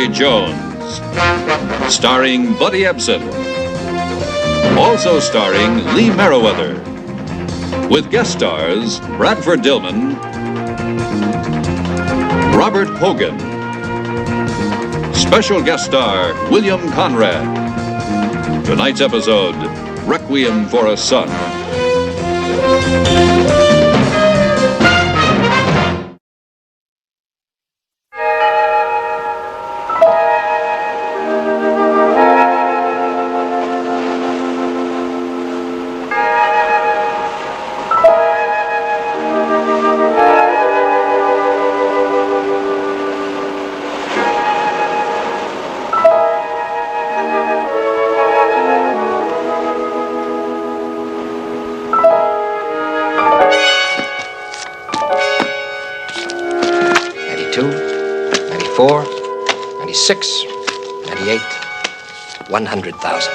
Barnaby Jones. Starring Buddy Ebsen. Also starring Lee Merriweather. With guest stars Bradford Dillman, Robert Hogan. Special guest star William Conrad. Tonight's episode, Requiem for a Son. $94, $96, $98, $100,000.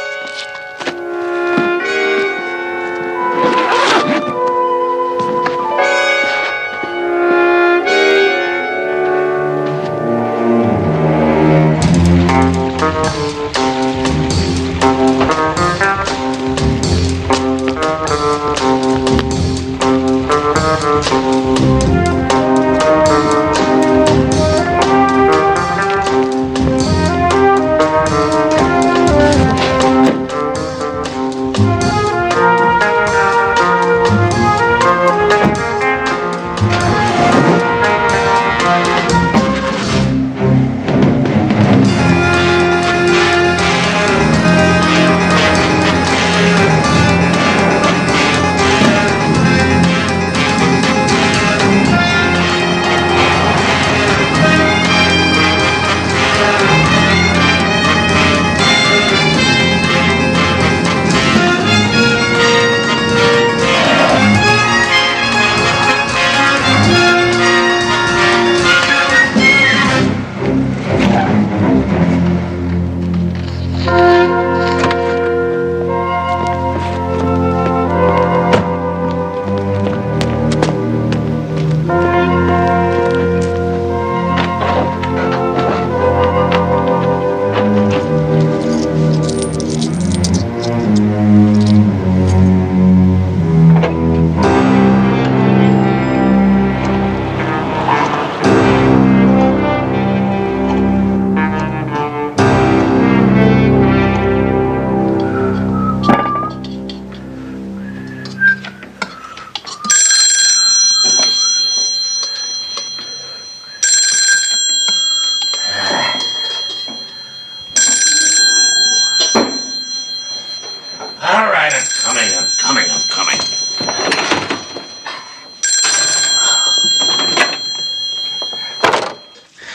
I'm coming.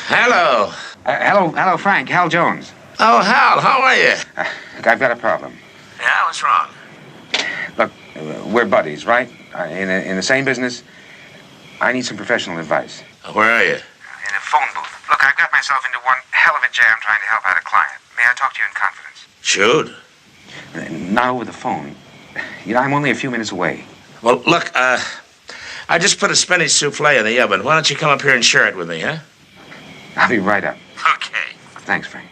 Hello. Hello, Frank. Hal Jones. Oh, Hal, how are you? I've got a problem. Yeah, what's wrong? Look, we're buddies, right? In the same business. I need some professional advice. Where are you? In a phone booth. Look, I've got myself into one hell of a jam trying to help out a client. May I talk to you in confidence? Shoot. Not over the phone. You know, I'm only a few minutes away. Well, look, I just put a spinach souffle in the oven. Why don't you come up here and share it with me, huh? I'll be right up. Okay. Thanks, Frank.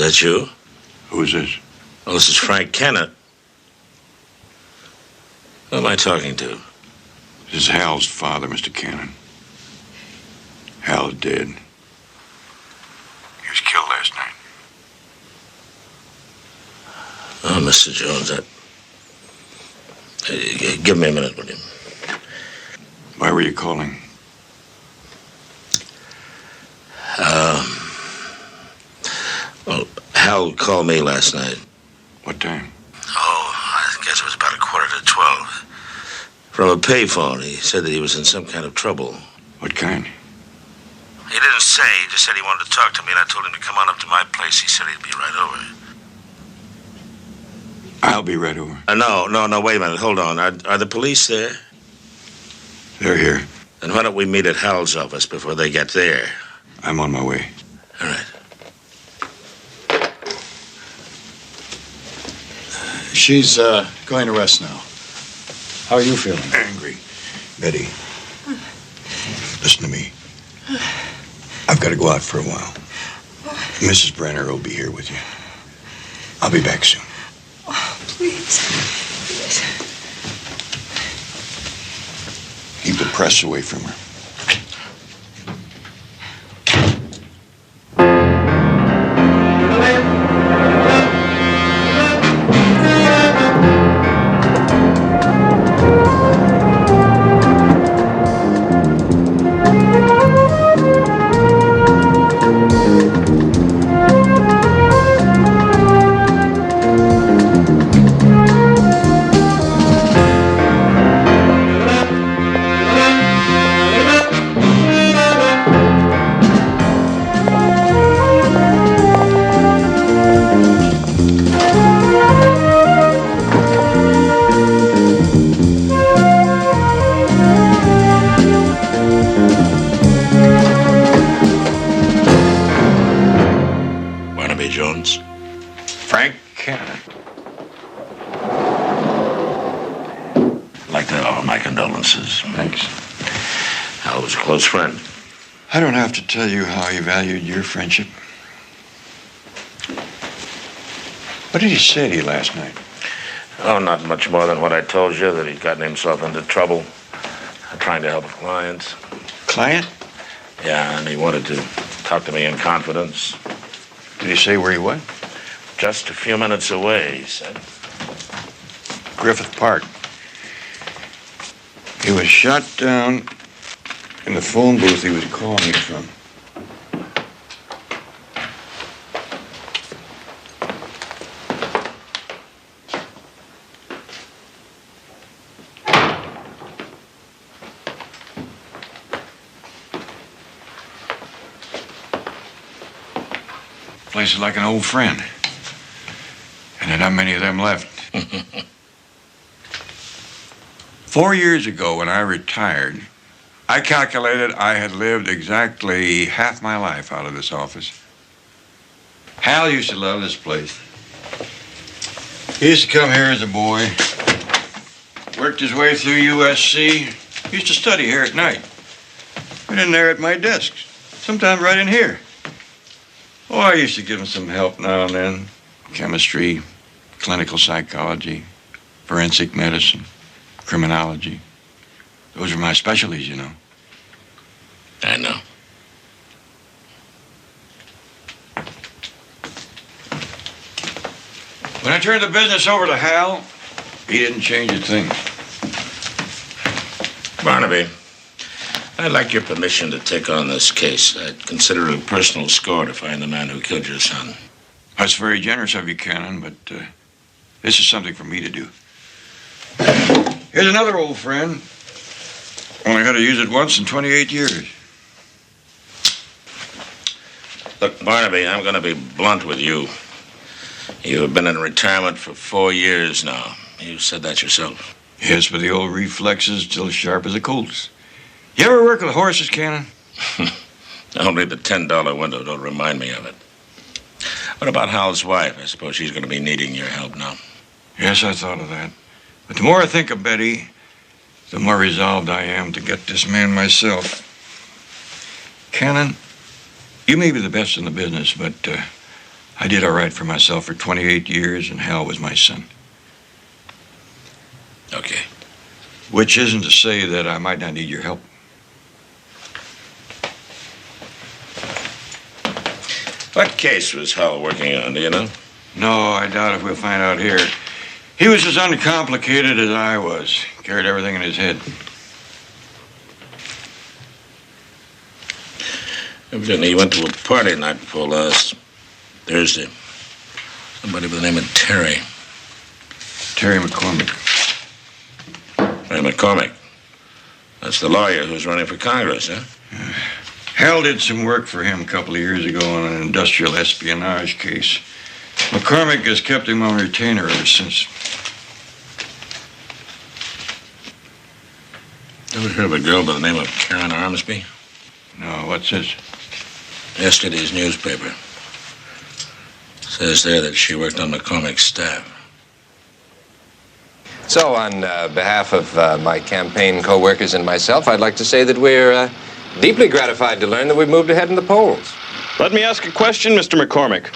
that you? Who's this? Well, this is Frank Kennett. Who am I talking to? This is Hal's father, Mr. Cannon. Hal's dead. He was killed last night. Oh, Mr. Jones, give me a minute, will you? Why were you calling? Well, Hal called me last night. What time? Oh, I guess it was about 11:45. From a payphone, he said that he was in some kind of trouble. What kind? He didn't say. He just said he wanted to talk to me, and I told him to come on up to my place. He said he'd be right over. I'll be right over. No, wait a minute. Hold on. Are the police there? They're here. Then why don't we meet at Hal's office before they get there? I'm on my way. All right. She's going to rest now. How are you feeling? Angry. Betty, listen to me. I've got to go out for a while. Mrs. Brenner will be here with you. I'll be back soon. Oh, please. Keep the press away from her. Barnaby Jones. Frank Cannon. I'd like to offer my condolences. Thanks. Hal was a close friend. I don't have to tell you how he valued your friendship. What did he say to you last night? Oh, not much more than what I told you, that he'd gotten himself into trouble trying to help a client. Client? Yeah, and he wanted to talk to me in confidence. Did he say where he was? Just a few minutes away, he said. Griffith Park. He was shot down in the phone booth he was calling you from. Place is like an old friend. And there are not many of them left. 4 years ago, when I retired, I calculated I had lived exactly half my life out of this office. Hal used to love this place. He used to come here as a boy, worked his way through USC, used to study here at night. Right in there at my desk, sometimes right in here. Oh, I used to give him some help now and then. Chemistry, clinical psychology, forensic medicine, criminology. Those were my specialties, you know. I know. When I turned the business over to Hal, he didn't change a thing. Barnaby, I'd like your permission to take on this case. I'd consider it a personal score to find the man who killed your son. That's very generous of you, Cannon, but this is something for me to do. Here's another old friend. Only had to use it once in 28 years. Look, Barnaby, I'm going to be blunt with you. You have been in retirement for 4 years now. You said that yourself. Yes, but the old reflex is still sharp as a colt's. You ever work with horses, Cannon? Only the $10 window don't remind me of it. What about Hal's wife? I suppose she's going to be needing your help now. Yes, I thought of that. But the more I think of Betty, the more resolved I am to get this man myself. Cannon, you may be the best in the business, but I did all right for myself for 28 years, and Hal was my son. Okay. Which isn't to say that I might not need your help. What case was Hal working on, do you know? No, I doubt if we'll find out here. He was as uncomplicated as I was. Carried everything in his head. Evidently, he went to a party night before last Thursday. Somebody by the name of Terry. Terry McCormick. Terry McCormick. That's the lawyer who's running for Congress, huh? Hal did some work for him a couple of years ago on an industrial espionage case. McCormick has kept him on retainer ever since. Ever heard of a girl by the name of Karen Armsby? No, what's this? Yesterday's newspaper. Says there that she worked on McCormick's staff. So, on behalf of my campaign co-workers and myself, I'd like to say that we're deeply gratified to learn that we've moved ahead in the polls. Let me ask a question, Mr. McCormick.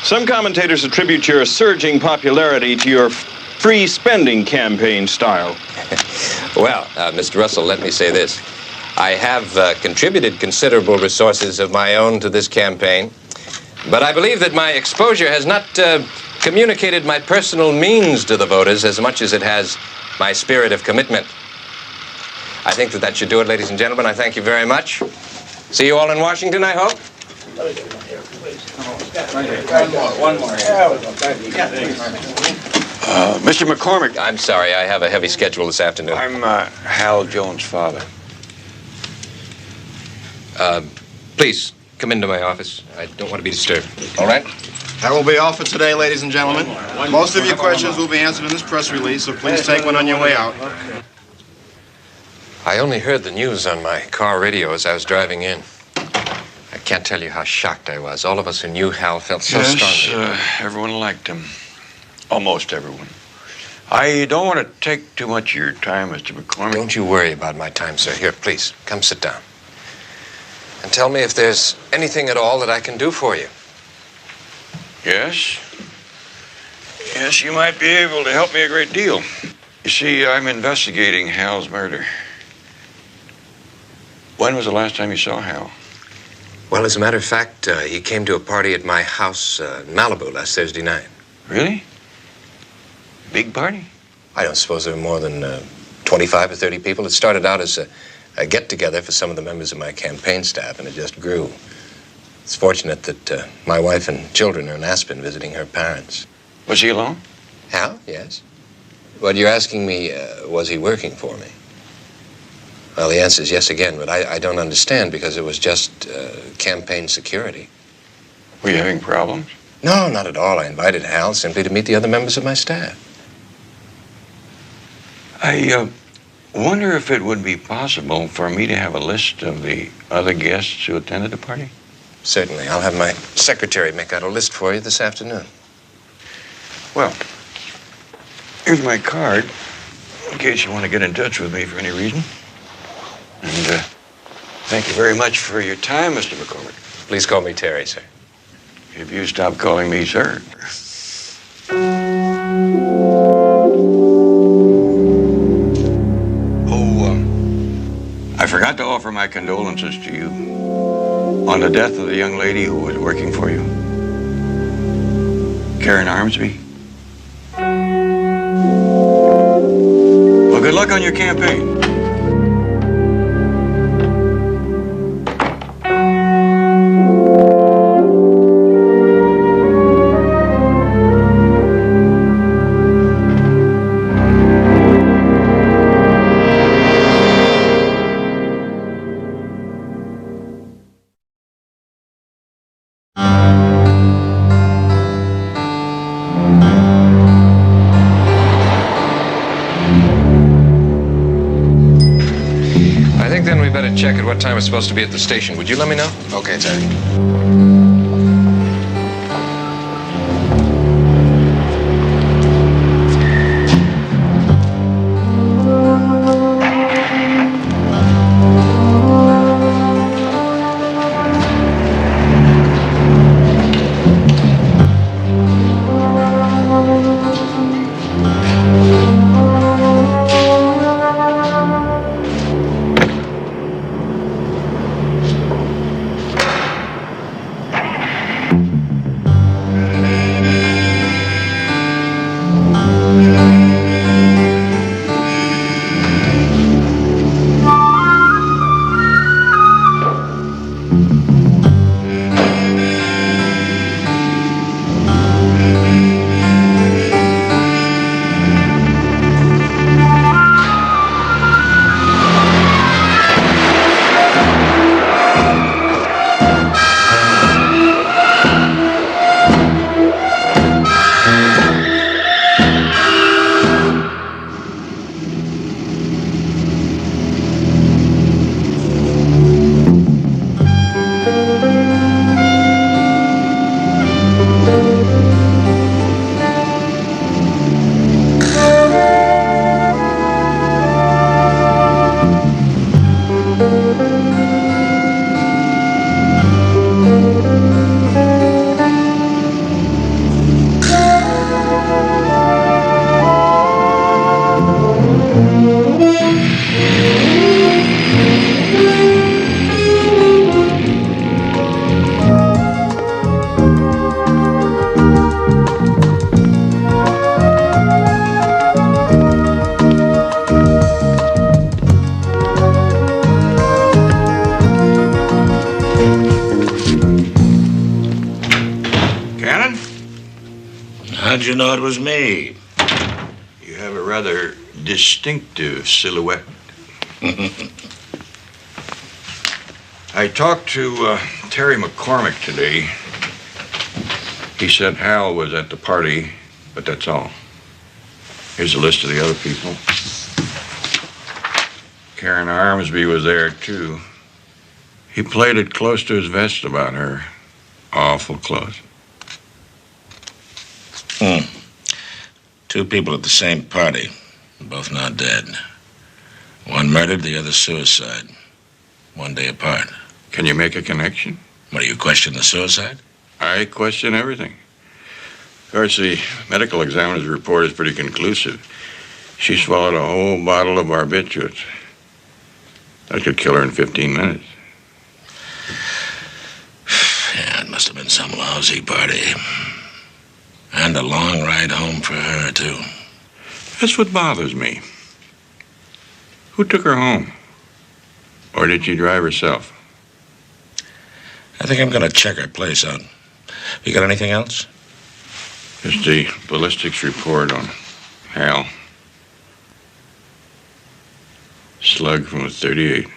Some commentators attribute your surging popularity to your free spending campaign style. Well, Mr. Russell, let me say this. I have contributed considerable resources of my own to this campaign, but I believe that my exposure has not communicated my personal means to the voters as much as it has my spirit of commitment. I think that should do it, ladies and gentlemen. I thank you very much. See you all in Washington, I hope. One more. Mr. McCormick. I'm sorry, I have a heavy schedule this afternoon. I'm Hal Jones' father. Please, come into my office. I don't want to be disturbed. All right? That will be all for today, ladies and gentlemen. Most of your questions will be answered in this press release, so please take one on your way out. I only heard the news on my car radio as I was driving in. I can't tell you how shocked I was. All of us who knew Hal felt so strongly. Everyone liked him. Almost everyone. I don't want to take too much of your time, Mr. McCormick. Don't you worry about my time, sir. Here, please, come sit down. And tell me if there's anything at all that I can do for you. Yes? Yes, you might be able to help me a great deal. You see, I'm investigating Hal's murder. When was the last time you saw Hal? Well, as a matter of fact, he came to a party at my house in Malibu last Thursday night. Really? Big party? I don't suppose there were more than 25 or 30 people. It started out as a get-together for some of the members of my campaign staff, and it just grew. It's fortunate that my wife and children are in Aspen visiting her parents. Was he alone? Hal? Yes. But you're asking me, was he working for me? Well, the answer is yes again, but I don't understand because it was just campaign security. Were you having problems? No, not at all. I invited Hal simply to meet the other members of my staff. I wonder if it would be possible for me to have a list of the other guests who attended the party? Certainly. I'll have my secretary make out a list for you this afternoon. Well, here's my card, in case you want to get in touch with me for any reason. And thank you very much for your time, Mr. McCormick. Please call me Terry, sir. If you stop calling me sir. I forgot to offer my condolences to you on the death of the young lady who was working for you. Karen Armsby. Well, good luck on your campaign. Check at what time we're supposed to be at the station. Would you let me know? Okay, Terry. How'd you know it was me? You have a rather distinctive silhouette. I talked to Terry McCormick today. He said Hal was at the party, but that's all. Here's a list of the other people. Karen Armsby was there, too. He played it close to his vest about her. Awful close. Two people at the same party, both now dead. One murdered, the other suicide. 1 day apart. Can you make a connection? What, do you question the suicide? I question everything. Of course, the medical examiner's report is pretty conclusive. She swallowed a whole bottle of barbiturates. That could kill her in 15 minutes. Yeah, it must have been some lousy party. And a long ride home for her, too. That's what bothers me. Who took her home? Or did she drive herself? I think I'm gonna check her place out. You got anything else? Just the ballistics report on Hal. Slug from a .38.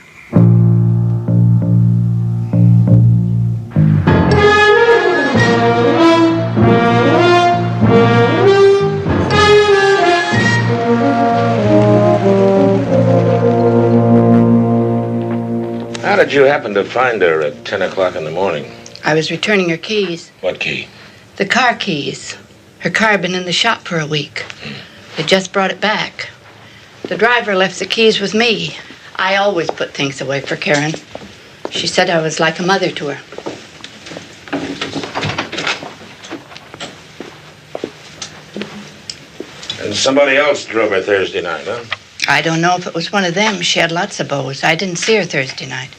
How did you happen to find her at 10 o'clock in the morning? I was returning her keys. What key? The car keys. Her car had been in the shop for a week. They just brought it back. The driver left the keys with me. I always put things away for Karen. She said I was like a mother to her. And somebody else drove her Thursday night, huh? I don't know if it was one of them. She had lots of beaux. I didn't see her Thursday night.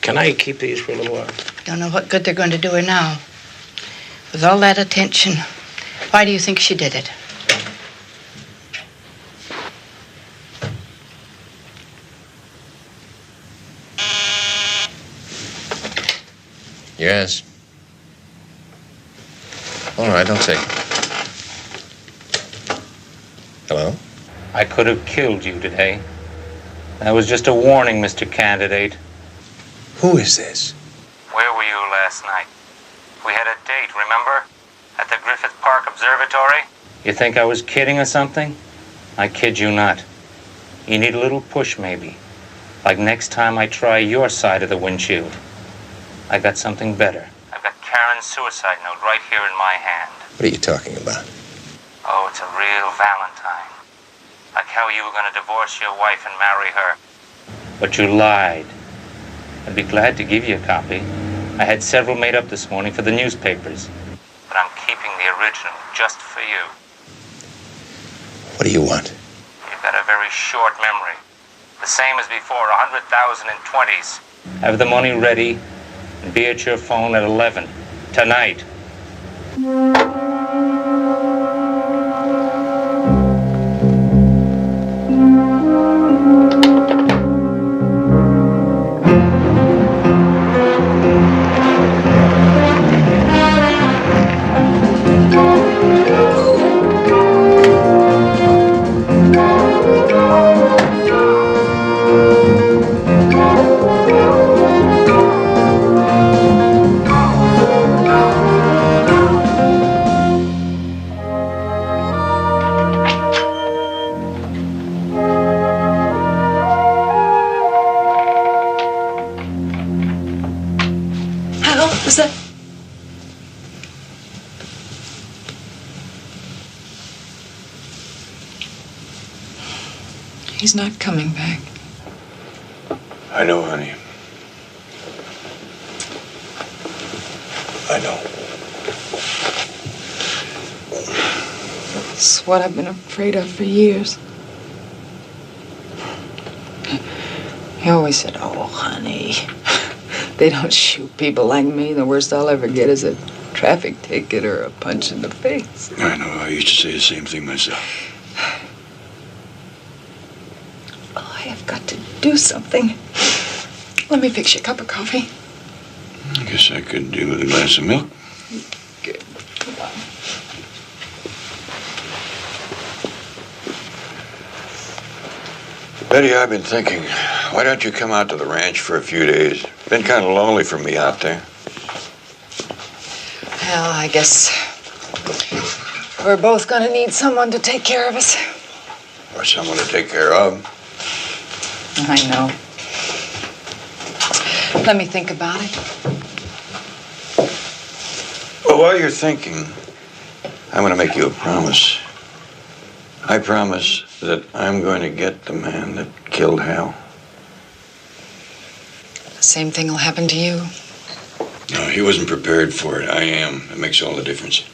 Can I keep these for a little while? Don't know what good they're going to do her now. With all that attention, why do you think she did it? Yes. All right, I'll take it. Hello? I could have killed you today. That was just a warning, Mr. Candidate. Who is this? Where were you last night? We had a date, remember? At the Griffith Park Observatory? You think I was kidding or something? I kid you not. You need a little push, maybe. Like next time I try your side of the windshield. I got something better. I've got Karen's suicide note right here in my hand. What are you talking about? Oh, it's a real Valentine. Like how you were going to divorce your wife and marry her. But you lied. I'd be glad to give you a copy. I had several made up this morning for the newspapers. But I'm keeping the original just for you. What do you want? You've got a very short memory. The same as before, 100,000 in 20s. Have the money ready and be at your phone at 11 tonight. He's not coming back. I know, honey. I know. It's what I've been afraid of for years. He always said, "Oh, honey, they don't shoot people like me. The worst I'll ever get is a traffic ticket or a punch in the face." I know. I used to say the same thing myself. Oh, I have got to do something. Let me fix you a cup of coffee. I guess I could do with a glass of milk. Good. Betty, I've been thinking, why don't you come out to the ranch for a few days? Been kind of lonely for me out there. Well, I guess we're both gonna need someone to take care of us. Or someone to take care of. I know. Let me think about it. Well, while you're thinking, I'm going to make you a promise. I promise that I'm going to get the man that killed Hal. The same thing will happen to you. No, he wasn't prepared for it. I am. It makes all the difference.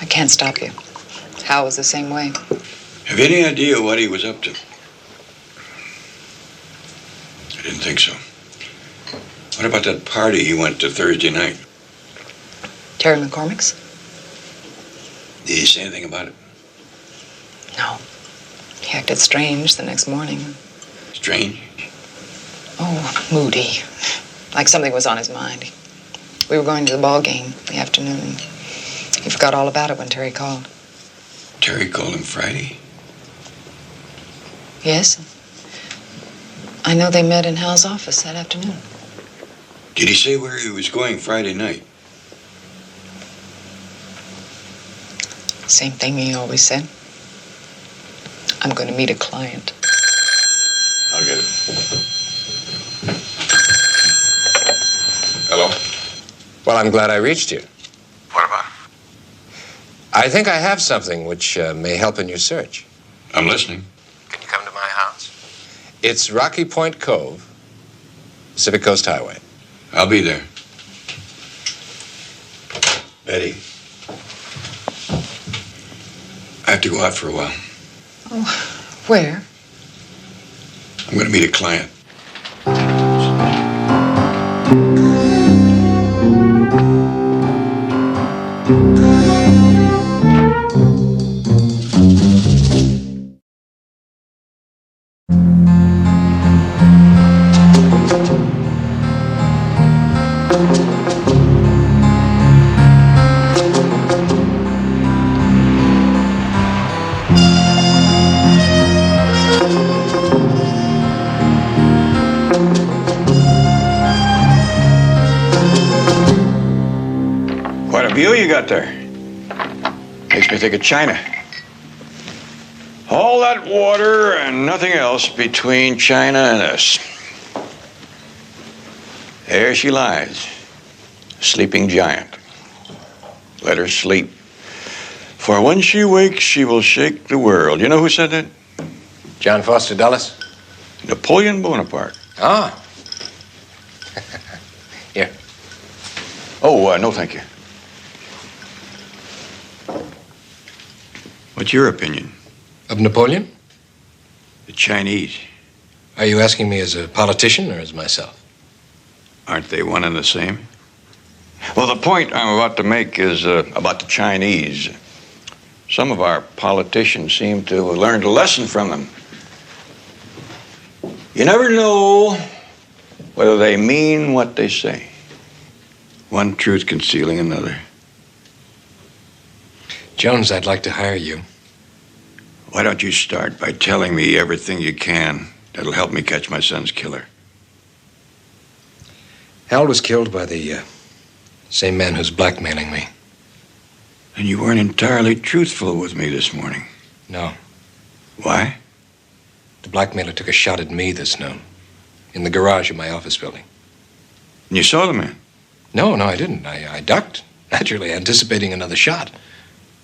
I can't stop you. Hal was the same way. Have you any idea what he was up to? I didn't think so. What about that party he went to Thursday night? Terry McCormick's? Did he say anything about it? No. He acted strange the next morning. Strange? Oh, moody. Like something was on his mind. We were going to the ball game in the afternoon. He forgot all about it when Terry called. Terry called him Friday? Yes. I know they met in Hal's office that afternoon. Did he say where he was going Friday night? Same thing he always said. I'm going to meet a client. I'll get it. Hello? Well, I'm glad I reached you. What about? I think I have something which may help in your search. I'm listening. Can you come to my house? It's Rocky Point Cove, Pacific Coast Highway. I'll be there. Betty. I have to go out for a while. Oh, where? I'm going to meet a client. What a view you got there. Makes me think of China. All that water and nothing else between China and us. There she lies, a sleeping giant. Let her sleep. For when she wakes, she will shake the world. You know who said that? John Foster Dulles? Napoleon Bonaparte. Ah. Here. Oh, no, thank you. What's your opinion? Of Napoleon? The Chinese. Are you asking me as a politician or as myself? Aren't they one and the same? Well, the point I'm about to make is about the Chinese. Some of our politicians seem to have learned a lesson from them. You never know whether they mean what they say. One truth concealing another. Jones, I'd like to hire you. Why don't you start by telling me everything you can that'll help me catch my son's killer? Hal was killed by the same man who's blackmailing me. And you weren't entirely truthful with me this morning. No. Why? The blackmailer took a shot at me this noon in the garage of my office building. And you saw the man? No, I didn't. I ducked, naturally anticipating another shot,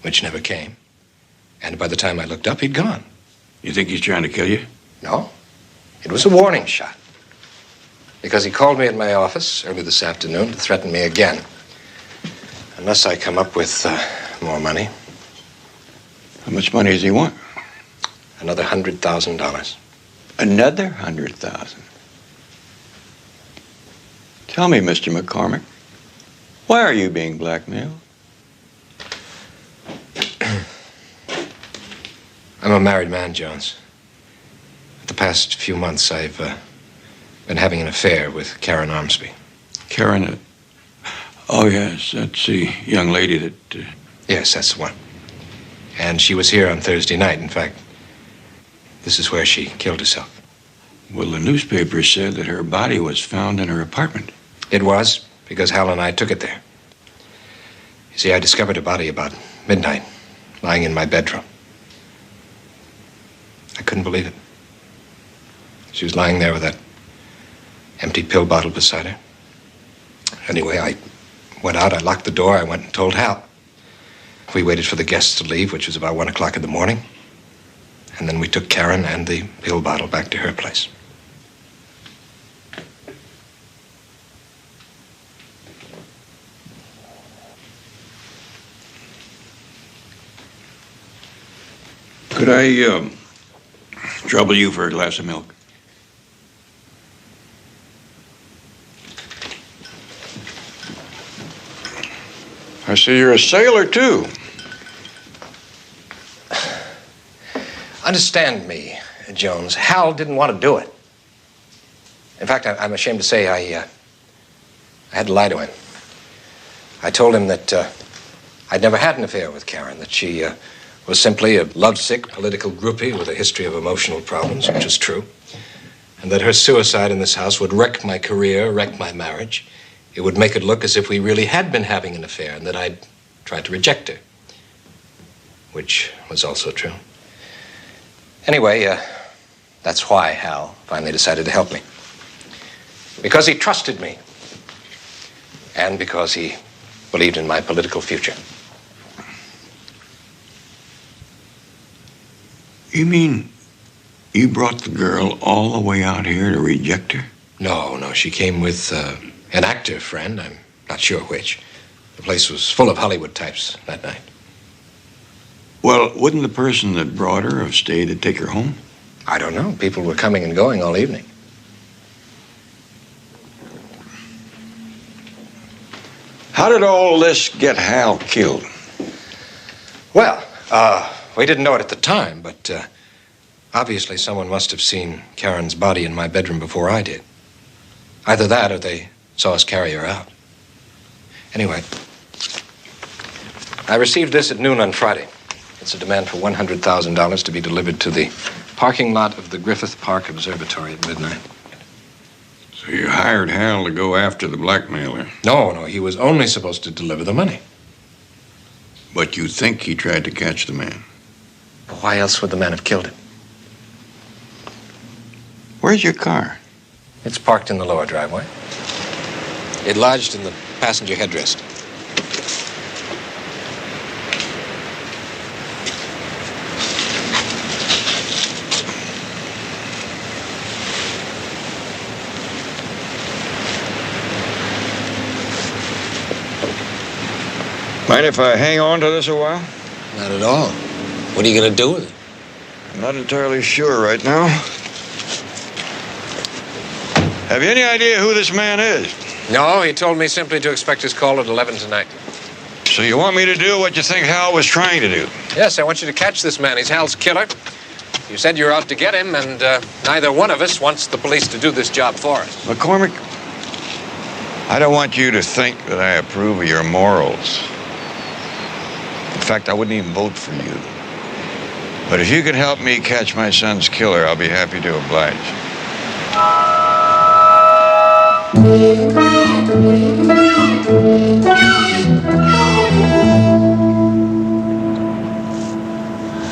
which never came. And by the time I looked up, he'd gone. You think he's trying to kill you? No. It was a warning shot. Because he called me at my office early this afternoon to threaten me again. Unless I come up with more money. How much money does he want? Another $100,000. Another $100,000? Tell me, Mr. McCormick, why are you being blackmailed? I'm a married man, Jones. The past few months, I've been having an affair with Karen Armsby. Karen, oh yes, that's the young lady that... Yes, that's the one. And she was here on Thursday night. In fact, this is where she killed herself. Well, the newspaper said that her body was found in her apartment. It was, because Hal and I took it there. You see, I discovered her body about midnight, lying in my bedroom. I couldn't believe it. She was lying there with that empty pill bottle beside her. Anyway, I went out, I locked the door, I went and told Hal. We waited for the guests to leave, which was about 1 o'clock in the morning. And then we took Karen and the pill bottle back to her place. Could I, trouble you for a glass of milk? I see you're a sailor, too. Understand me, Jones. Hal didn't want to do it. In fact, I'm ashamed to say I had to lie to him. I told him that I'd never had an affair with Karen, that she was simply a lovesick political groupie with a history of emotional problems, which is true, and that her suicide in this house would wreck my career, wreck my marriage. It would make it look as if we really had been having an affair and that I'd tried to reject her, which was also true. Anyway, that's why Hal finally decided to help me. Because he trusted me. And because he believed in my political future. You mean you brought the girl all the way out here to reject her? No, she came with an actor friend. I'm not sure which. The place was full of Hollywood types that night. Well, wouldn't the person that brought her have stayed to take her home? I don't know. People were coming and going all evening. How did all this get Hal killed? Well, we didn't know it at the time, but obviously someone must have seen Karen's body in my bedroom before I did. Either that or they saw us carry her out. Anyway, I received this at noon on Friday. It's a demand for $100,000 to be delivered to the parking lot of the Griffith Park Observatory at midnight. So you hired Hal to go after the blackmailer? No, he was only supposed to deliver the money. But you think he tried to catch the man? Why else would the man have killed him? Where's your car? It's parked in the lower driveway. It lodged in the passenger headrest. Mind if I hang on to this a while? Not at all. What are you going to do with it? I'm not entirely sure right now. Have you any idea who this man is? No, he told me simply to expect his call at 11 tonight. So you want me to do what you think Hal was trying to do? Yes, I want you to catch this man. He's Hal's killer. You said you were out to get him, and neither one of us wants the police to do this job for us. McCormick, I don't want you to think that I approve of your morals. In fact, I wouldn't even vote for you. But if you can help me catch my son's killer, I'll be happy to oblige.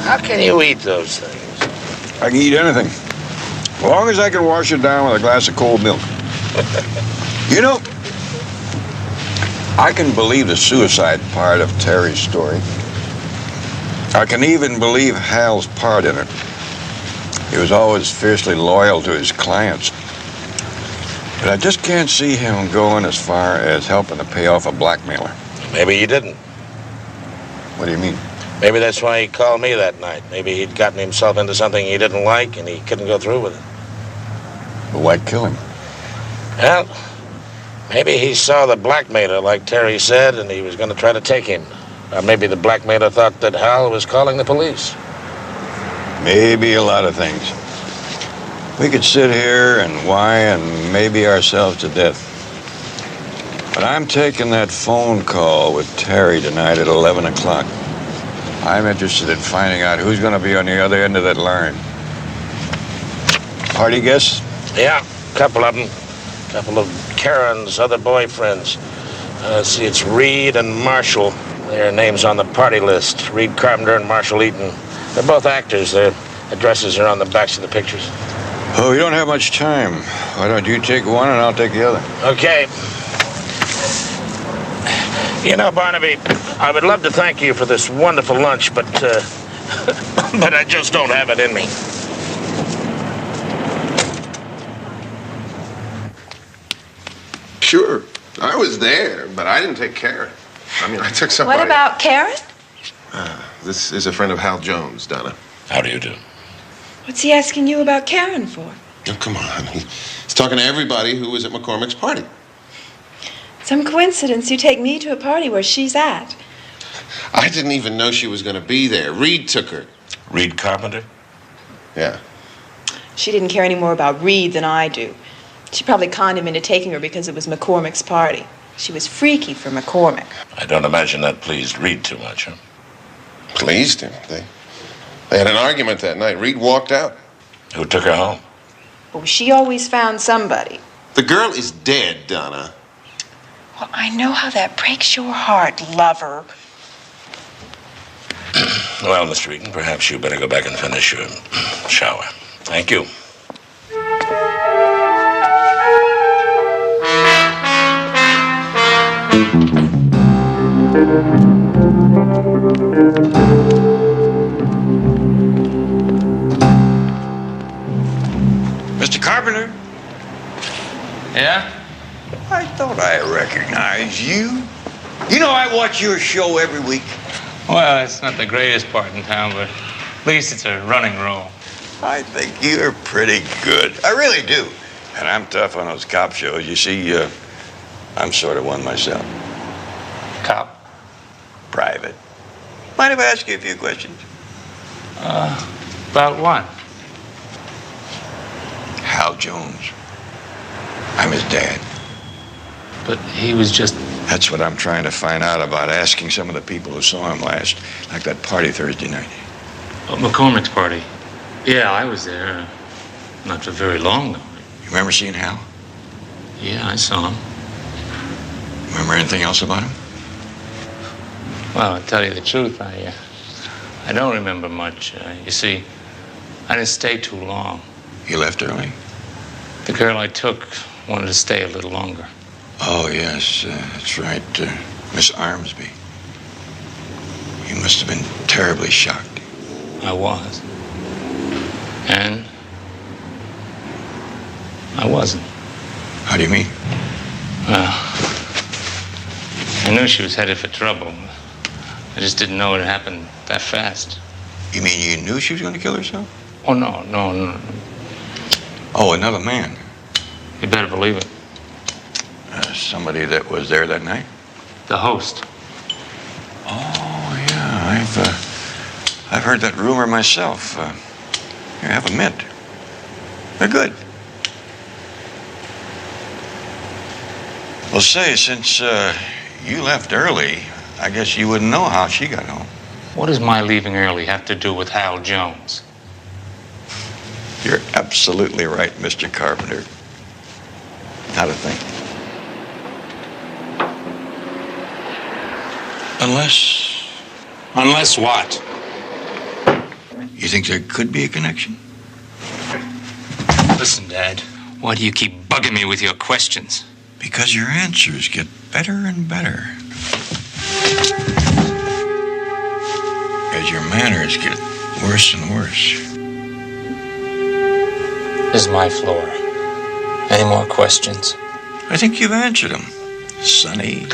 How can you eat those things? I can eat anything, as long as I can wash it down with a glass of cold milk. You know, I can believe the suicide part of Terry's story. I can even believe Hal's part in it. He was always fiercely loyal to his clients. But I just can't see him going as far as helping to pay off a blackmailer. Maybe he didn't. What do you mean? Maybe that's why he called me that night. Maybe he'd gotten himself into something he didn't like and he couldn't go through with it. But why kill him? Well, maybe he saw the blackmailer, like Terry said, and he was going to try to take him. Or maybe the blackmailer thought that Hal was calling the police. Maybe a lot of things. We could sit here and whine and maybe ourselves to death. But I'm taking that phone call with Terry tonight at 11 o'clock. I'm interested in finding out who's going to be on the other end of that line. Party guests? Yeah, a couple of them. A couple of Karen's other boyfriends. See, it's Reed and Marshall. Their names on the party list. Reed Carpenter and Marshall Eaton. They're both actors. Their addresses are on the backs of the pictures. Oh, we don't have much time. Why don't you take one and I'll take the other? Okay. You know, Barnaby, I would love to thank you for this wonderful lunch, but but I just don't have it in me. Sure, I was there, but I didn't take Karen. I mean, I took somebody. What about Karen? This is a friend of Hal Jones, Donna. How do you do? What's he asking you about Karen for? Oh, come on. He's talking to everybody who was at McCormick's party. Some coincidence you take me to a party where she's at. I didn't even know she was going to be there. Reed took her. Reed Carpenter? Yeah. She didn't care any more about Reed than I do. She probably conned him into taking her because it was McCormick's party. She was freaky for McCormick. I don't imagine that pleased Reed too much, huh? Pleased him. They had an argument that night. Reed walked out. Who took her home? Oh, she always found somebody. The girl is dead, Donna. Well, I know how that breaks your heart, lover. Well, Mr. Eaton, perhaps you better go back and finish your shower. Thank you. Mr. Carpenter? Yeah? I thought I recognized you. You know I watch your show every week. Well, it's not the greatest part in town, but at least it's a running role. I think you're pretty good. I really do. And I'm tough on those cop shows. You see, I'm sort of one myself. Cop? Private. Mind if I ask you a few questions? About what? Hal Jones. I'm his dad. But he was just... That's what I'm trying to find out about, asking some of the people who saw him last, like that party Thursday night. Oh, McCormick's party. Yeah, I was there. Not for very long, though. You remember seeing Hal? Yeah, I saw him. Remember anything else about him? Well, to tell you the truth, I don't remember much. You see, I didn't stay too long. You left early? The girl I took wanted to stay a little longer. Oh, yes, that's right. Miss Armsby. You must have been terribly shocked. I was. And I wasn't. How do you mean? Well, I knew she was headed for trouble. I just didn't know it happened that fast. You mean you knew she was going to kill herself? Oh, no. Oh, another man. You better believe it. Somebody that was there that night? The host. Oh, yeah, I've heard that rumor myself. Here, have a mint. They're good. Well, say, since you left early, I guess you wouldn't know how she got home. What does my leaving early have to do with Hal Jones? You're absolutely right, Mr. Carpenter. Not a thing. Unless what? You think there could be a connection? Listen, Dad, why do you keep bugging me with your questions? Because your answers get better and better. As your manners get worse and worse. This is my floor. Any more questions? I think you've answered them, Sonny.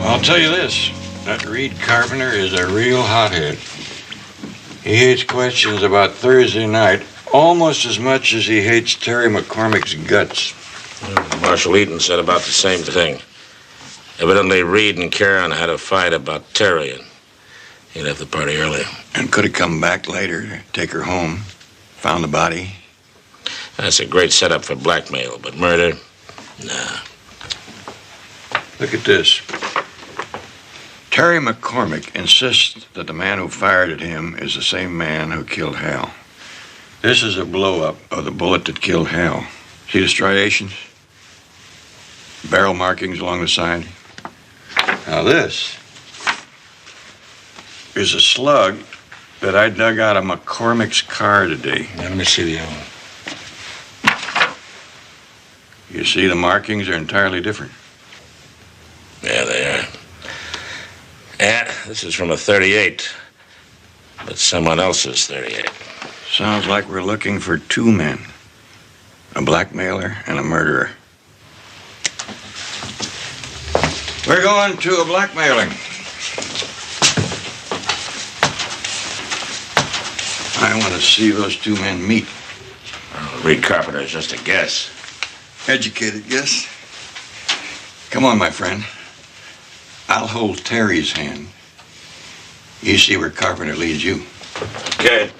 I'll tell you this, that Reed Carpenter is a real hothead. He hates questions about Thursday night almost as much as he hates Terry McCormick's guts. Marshal Eaton said about the same thing. Evidently, Reed and Karen had a fight about Terry, and he left the party early. And could have come back later to take her home. Found the body. That's a great setup for blackmail, but murder? Nah. Look at this. Terry McCormick insists that the man who fired at him is the same man who killed Hal. This is a blow-up of the bullet that killed Hal. See the striations? Barrel markings along the side. Now this is a slug that I dug out of McCormick's car today. Let me see the other one. You see the markings are entirely different. Yeah, they are. Yeah, this is from a 38, but someone else's 38. Sounds like we're looking for two men. A blackmailer and a murderer. We're going to a blackmailing. I want to see those two men meet. Well, Reed Carpenter is just a guess. Educated guess. Come on, my friend. I'll hold Terry's hand. You see where Carpenter leads you. Okay.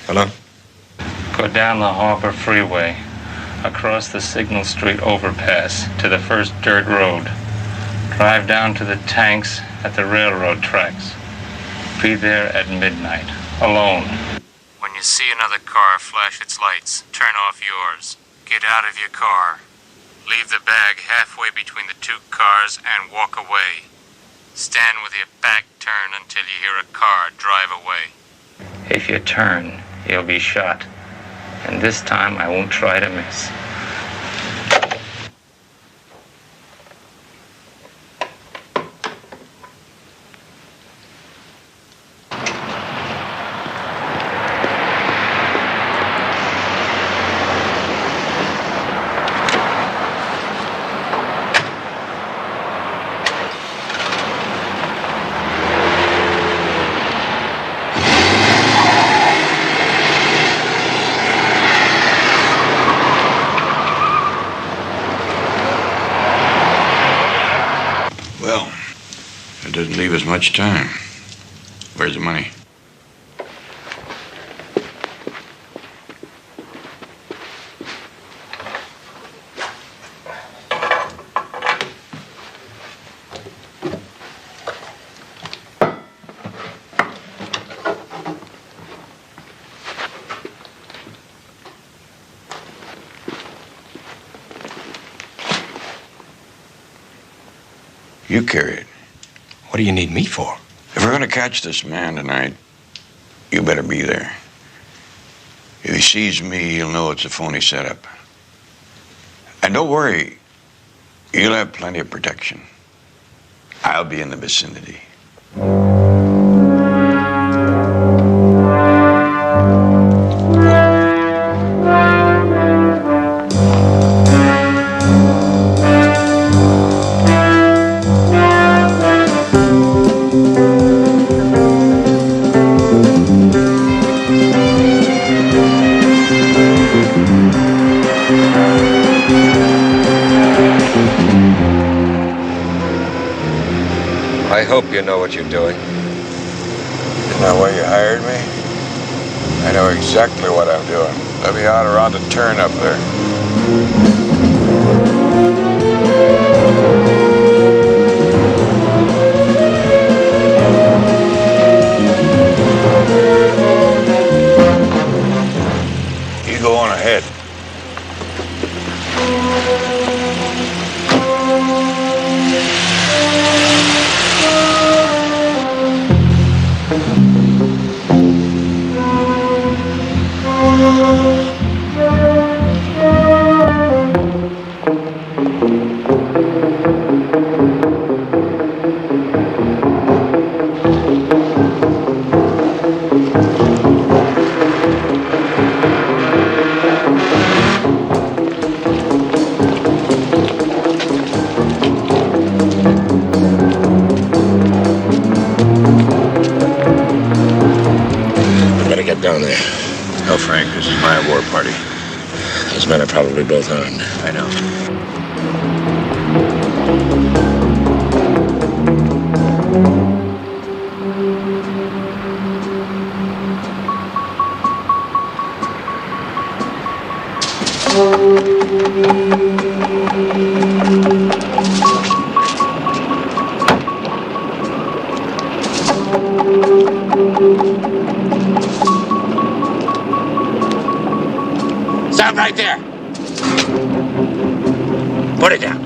Hello? Go down the Harbor Freeway, across the Signal Street overpass to the first dirt road. Drive down to the tanks at the railroad tracks. Be there at midnight, alone. When you see another car flash its lights, turn off yours. Get out of your car. Leave the bag halfway between the two cars and walk away. Stand with your back turned until you hear a car drive away. If you turn, you'll be shot. And this time I won't try to miss. Well, it doesn't leave us much time. Where's the money? You carry it. What do you need me for? If we're going to catch this man tonight, you better be there. If he sees me, he'll know it's a phony setup. And don't worry, you'll have plenty of protection. I'll be in the vicinity. I hope you know what you're doing. Isn't that why you hired me? I know exactly what I'm doing. Let me out around the turn up there. You go on ahead. Down there. No, Frank, this is my war party. Those men are probably both armed. I know. Stop right there. Put it down.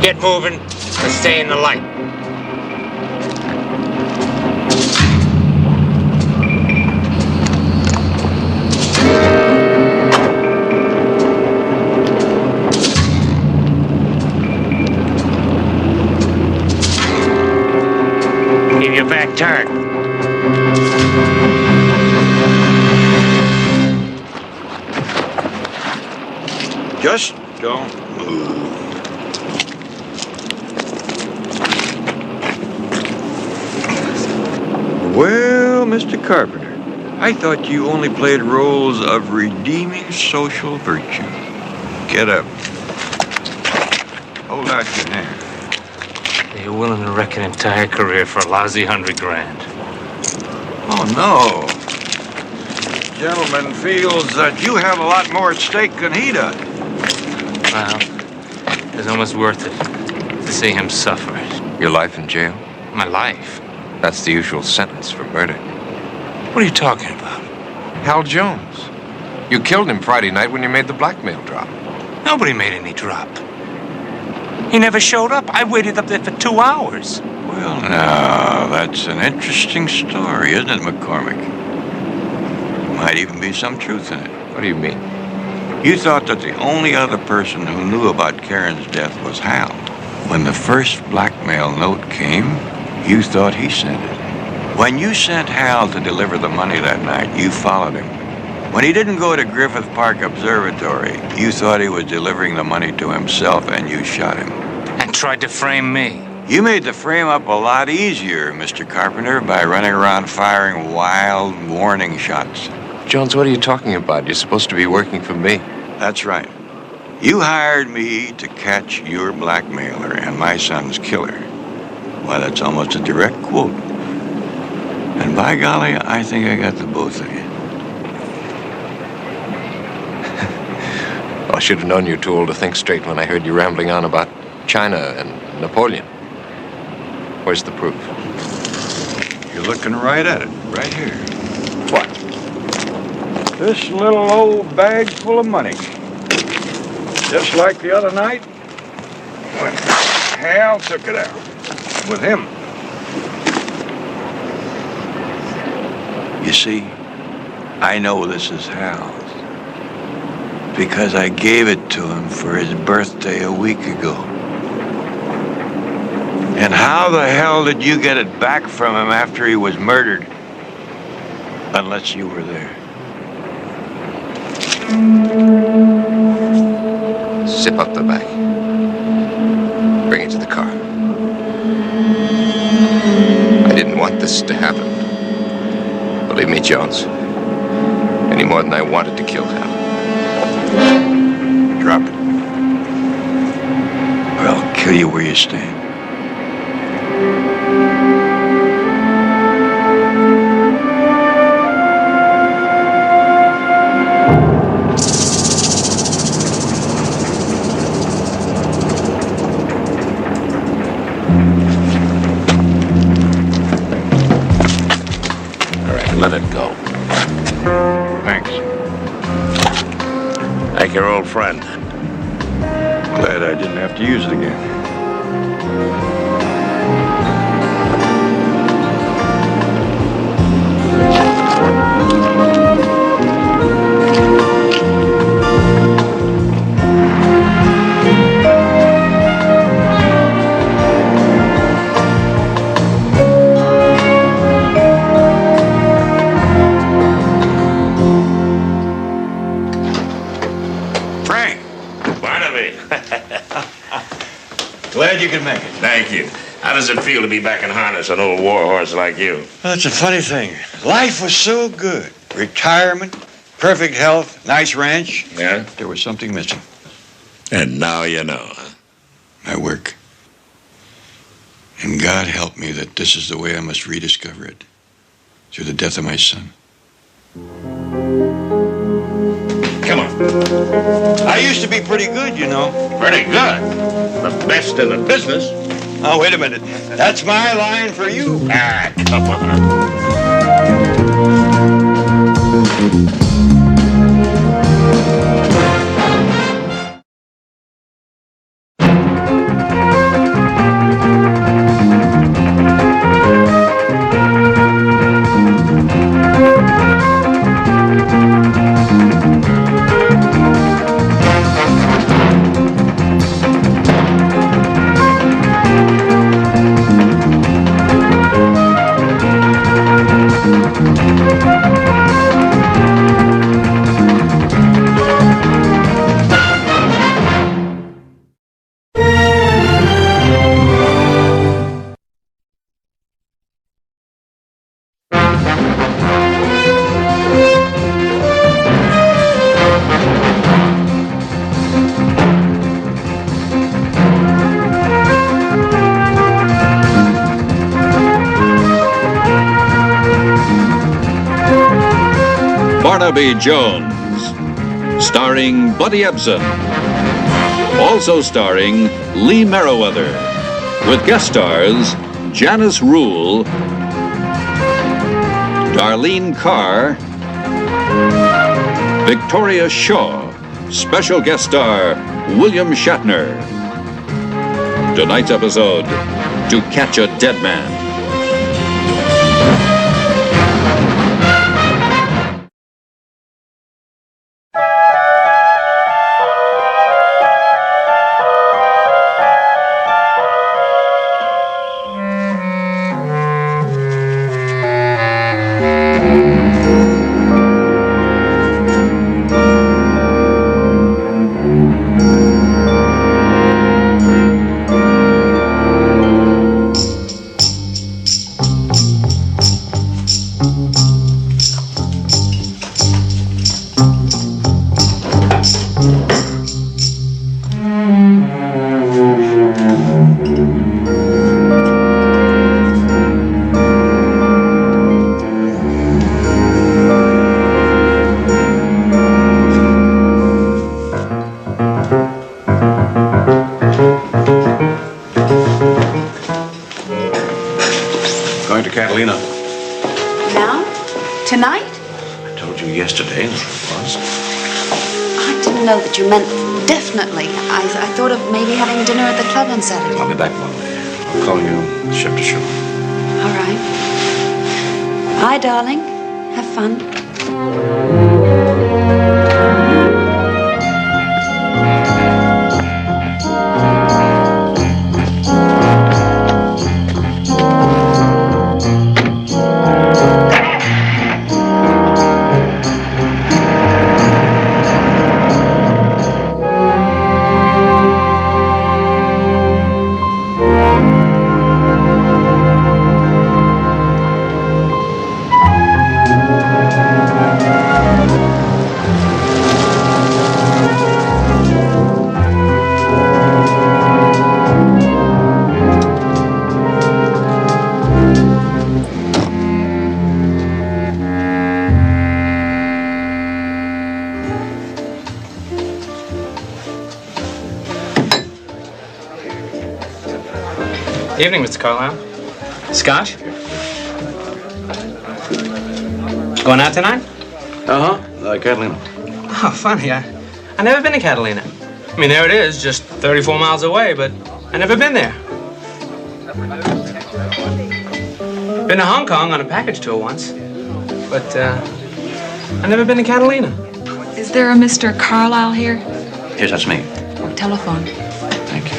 Get moving and stay in the light. Keep your back turned. Just don't move. Well, Mr. Carpenter, I thought you only played roles of redeeming social virtue. Get up. Hold out your hand. You're willing to wreck an entire career for a lousy $100,000. Oh, no. Gentleman feels that you have a lot more at stake than he does. Well, it's almost worth it to see him suffer. Your life in jail? My life? That's the usual sentence for murder. What are you talking about? Hal Jones. You killed him Friday night when you made the blackmail drop. Nobody made any drop. He never showed up. I waited up there for 2 hours. Well, now, that's an interesting story, isn't it, McCormick? Might even be some truth in it. What do you mean? You thought that the only other person who knew about Karen's death was Hal. When the first blackmail note came, you thought he sent it. When you sent Hal to deliver the money that night, you followed him. When he didn't go to Griffith Park Observatory, you thought he was delivering the money to himself and you shot him. And tried to frame me. You made the frame up a lot easier, Mr. Carpenter, by running around firing wild warning shots. Jones, what are you talking about? You're supposed to be working for me. That's right. You hired me to catch your blackmailer and my son's killer. Why, that's almost a direct quote. And by golly, I think I got the both of you. Well, I should have known you were too old to think straight when I heard you rambling on about China and Napoleon. Where's the proof? You're looking right at it, right here. What? This little old bag full of money. Just like the other night when Hal took it out with him. You see, I know this is Hal's because I gave it to him for his birthday a week ago. And how the hell did you get it back from him after he was murdered? Unless you were there. Zip up the bag. Bring it to the car. I didn't want this to happen. Believe me, Jones. Any more than I wanted to kill Hal. Drop it. Or I'll kill you where you stand. Let it go. Thanks. Like your old friend. Glad I didn't have to use it again. Barnaby. Glad you could make it. Thank you. How does it feel to be back in harness, an old war horse like you? Well, that's a funny thing. Life was so good. Retirement, perfect health, nice ranch. Yeah? There was something missing. And now you know, huh? My work. And God help me that this is the way I must rediscover it. Through the death of my son. Come on. I used to be pretty good, you know. Pretty good. The best in the business. Oh, wait a minute. That's my line for you. Ah, come on. Barnaby Jones, starring Buddy Ebsen. Also starring Lee Merriweather, with guest stars Janice Rule, Darlene Carr, Victoria Shaw, special guest star William Shatner. Tonight's episode, To Catch a Dead Man. Going to Catalina. Now? Tonight? I told you yesterday that it was. I didn't know that you meant definitely. I thought of maybe having dinner at the club on Saturday. I'll be back Monday. I'll call you ship to shore. All right. Bye, darling. Have fun. Evening, Mr. Carlisle. Scotch? Going out tonight? Catalina. Oh, funny. I never been to Catalina. I mean, there it is, just 34 miles away, but I never been there. Been to Hong Kong on a package tour once, but I never been to Catalina. Is there a Mr. Carlisle here? Yes, that's me. Telephone. Thank you.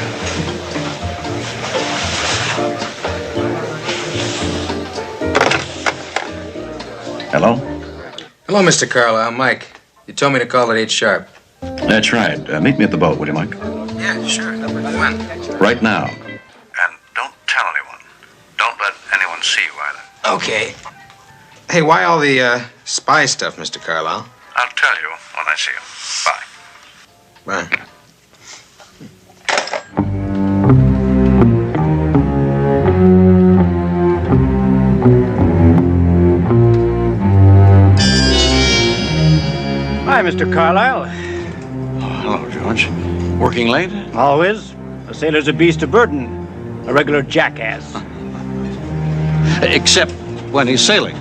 Hello? Hello, Mr. Carlisle. Mike. You told me to call at 8 sharp. That's right. Meet me at the boat, will you, Mike? Yeah, sure. When? Right now. And don't tell anyone. Don't let anyone see you either. Okay. Hey, why all the spy stuff, Mr. Carlisle? I'll tell you when I see you. Bye. Bye. Hi, Mr. Carlisle. Oh, hello, George. Working late? Always. A sailor's a beast of burden. A regular jackass. Except when he's sailing.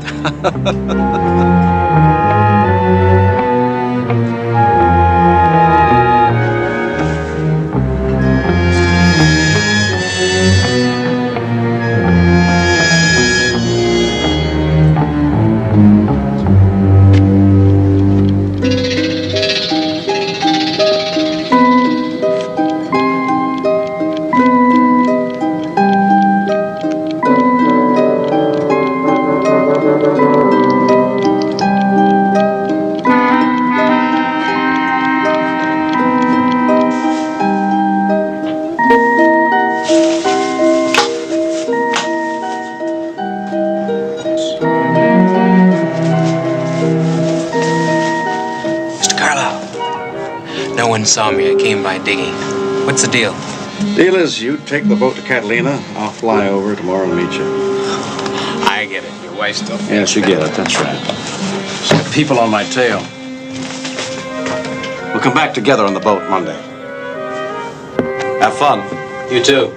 Saw me. I came by digging. What's the deal? Deal is you take the boat to Catalina. I'll fly over tomorrow and meet you. I get it. Your wife still. Yes, you get it. That's right. Some people on my tail. We'll come back together on the boat Monday. Have fun. You too.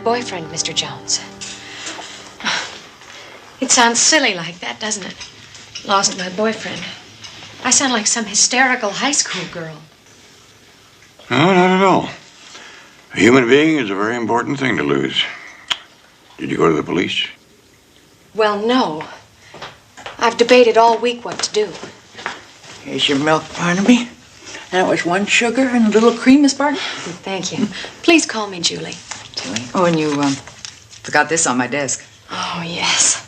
boyfriend, Mr. Jones. It sounds silly like that, doesn't it? Lost my boyfriend. I sound like some hysterical high school girl. No, not at all. A human being is a very important thing to lose. Did you go to the police? Well, no. I've debated all week what to do. Here's your milk, Barnaby. And it was 1 sugar and a little cream, Miss Barton. Thank you. Please call me Julie. Julie? Oh, and you forgot this on my desk. Oh, yes.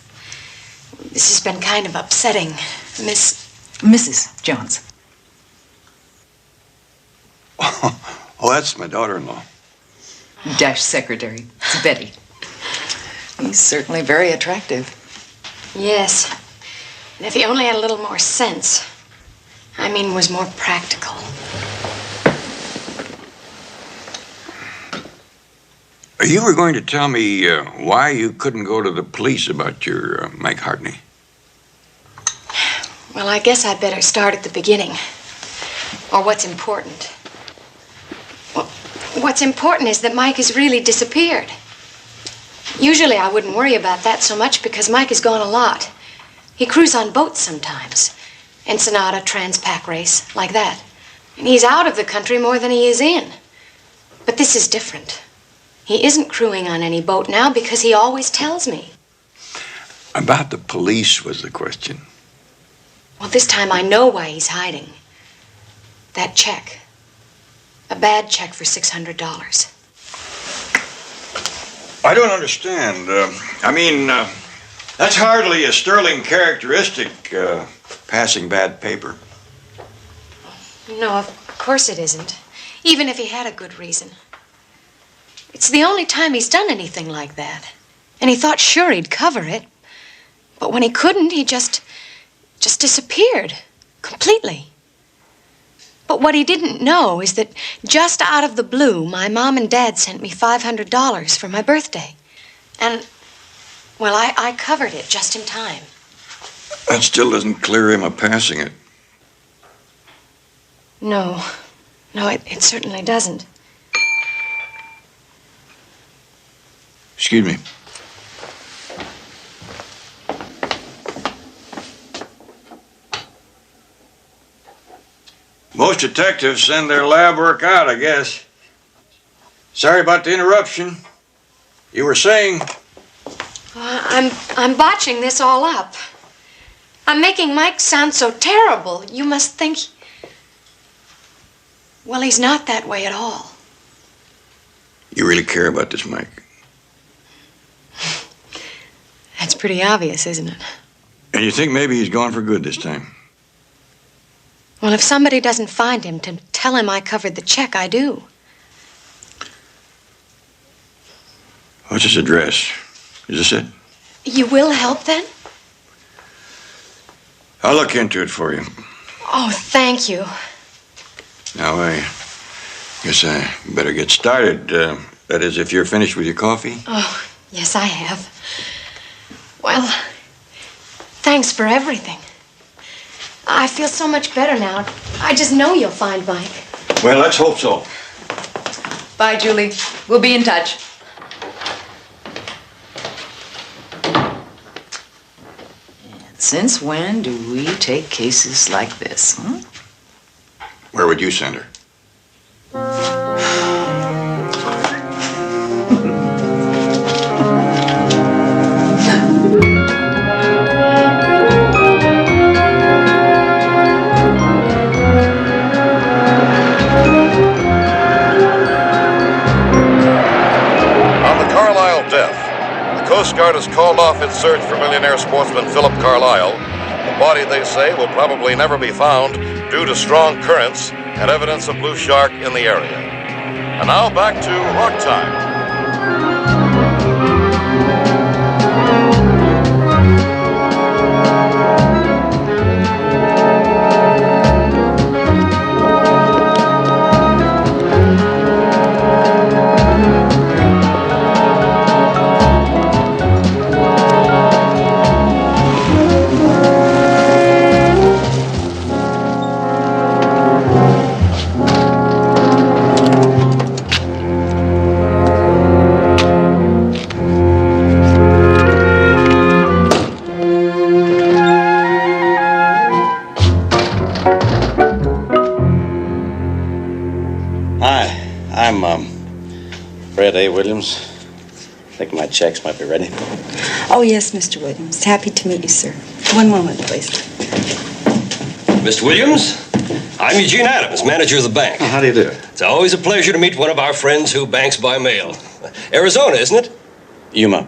This has been kind of upsetting. Mrs. Jones. Oh, that's my daughter-in-law. Dash secretary. It's Betty. He's certainly very attractive. Yes. And if he only had a little more sense. I mean, was more practical. You were going to tell me why you couldn't go to the police about your Mike Hartney. Well, I guess I'd better start at the beginning. Or what's important. Well, what's important is that Mike has really disappeared. Usually I wouldn't worry about that so much because Mike has gone a lot. He crews on boats sometimes. Ensenada, Trans-Pac Race, like that. And he's out of the country more than he is in. But this is different. He isn't crewing on any boat now because he always tells me. About the police was the question. Well, this time I know why he's hiding. That check. A bad check for $600. I don't understand. That's hardly a sterling characteristic, passing bad paper. No, of course it isn't. Even if he had a good reason. It's the only time he's done anything like that. And he thought sure he'd cover it. But when he couldn't, he just disappeared. Completely. But what he didn't know is that just out of the blue, my mom and dad sent me $500 for my birthday. And, well, I covered it just in time. That still doesn't clear him of passing it. No, it certainly doesn't. Excuse me. Most detectives send their lab work out, I guess. Sorry about the interruption. You were saying? I'm botching this all up. I'm making Mike sound so terrible. You must think... Well, he's not that way at all. You really care about this, Mike? That's pretty obvious, isn't it? And you think maybe he's gone for good this time? Well, if somebody doesn't find him, to tell him I covered the check, I do. What's his address? Is this it? You will help, then? I'll look into it for you. Oh, thank you. Now, I guess I better get started. That is, if you're finished with your coffee. Oh, yes, I have. Well, thanks for everything. I feel so much better now. I just know you'll find Mike. Well, let's hope so. Bye, Julie. We'll be in touch. And since when do we take cases like this, huh? Where would you send her? Coast Guard has called off its search for millionaire sportsman Philip Carlisle. The body, they say, will probably never be found due to strong currents and evidence of blue shark in the area. And now back to Rock Time. I'm Fred A. Williams. I think my checks might be ready. Oh, yes, Mr. Williams. Happy to meet you, sir. One moment, please. Mr. Williams, I'm Eugene Adams, manager of the bank. Oh, how do you do? It's always a pleasure to meet one of our friends who banks by mail. Arizona, isn't it? Yuma.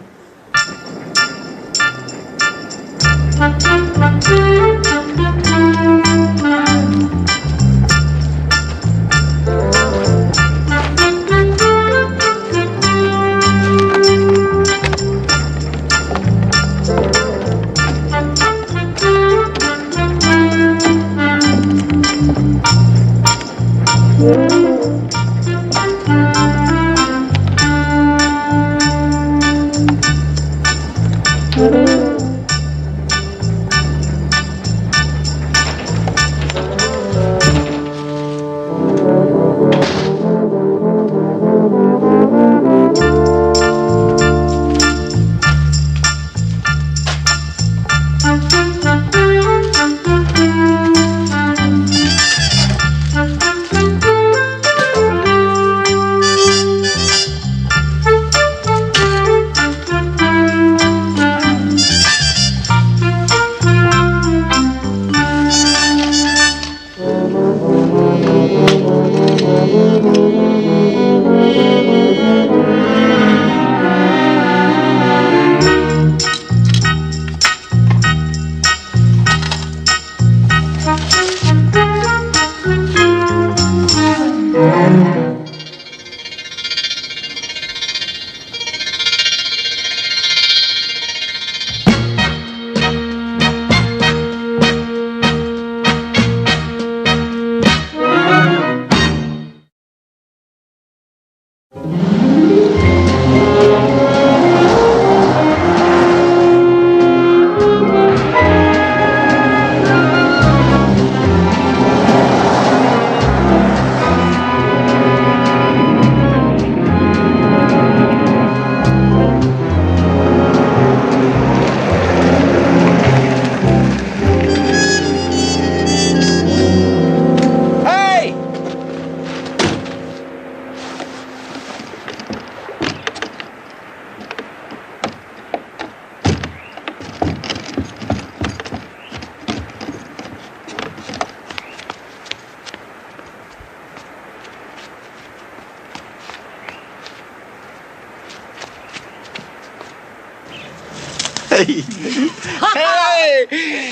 Hey!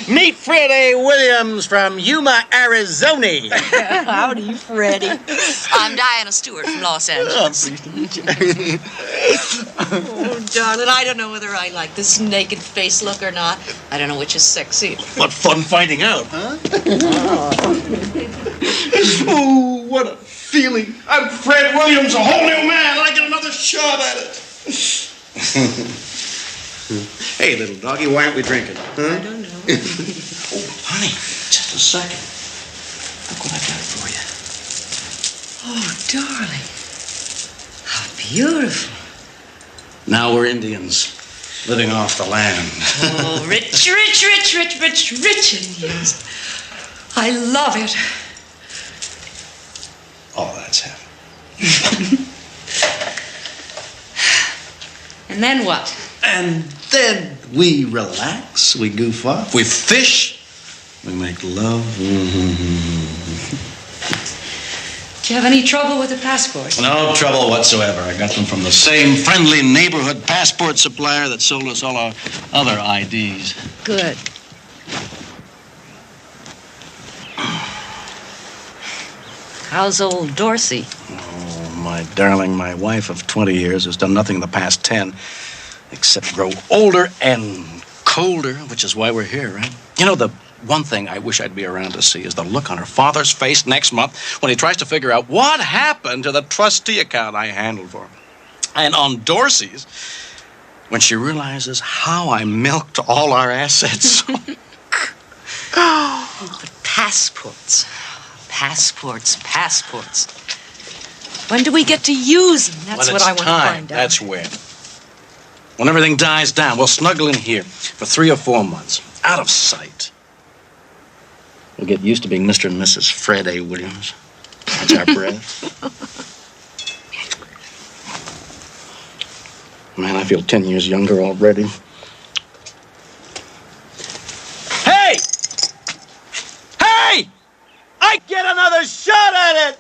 Meet Fred A. Williams from Yuma, Arizona. Howdy, Freddie. I'm Diana Stewart from Los Angeles. Pleased to meet you. Oh, darling, I don't know whether I like this naked face look or not. I don't know which is sexy. What fun finding out, huh? Oh, what a feeling. I'm Fred Williams, a whole new man. I get another shot at it. Hey, little doggy, why aren't we drinking? Huh? I don't know. Oh, honey, just a second. Look what I got for you. Oh, darling. How beautiful. Now we're Indians, living off the land. Oh, rich Indians. I love it. Oh, that's heaven. And then what? And then we relax, we goof off, we fish, we make love. Do you have any trouble with the passport? No trouble whatsoever. I got them from the same friendly neighborhood passport supplier that sold us all our other IDs. Good. How's old Dorsey? Oh, my darling, my wife of 20 years who's done nothing in the past 10 except grow older and colder, which is why we're here, right? You know, the one thing I wish I'd be around to see is the look on her father's face next month when he tries to figure out what happened to the trustee account I handled for him. And on Dorsey's, when she realizes how I milked all our assets. But passports. When do we get to use them? That's what I want to find out. That's when. When everything dies down, we'll snuggle in here for 3 or 4 months, out of sight. We'll get used to being Mr. and Mrs. Fred A. Williams. That's our breath. I feel 10 years younger already. Hey! Hey! I get another shot at it!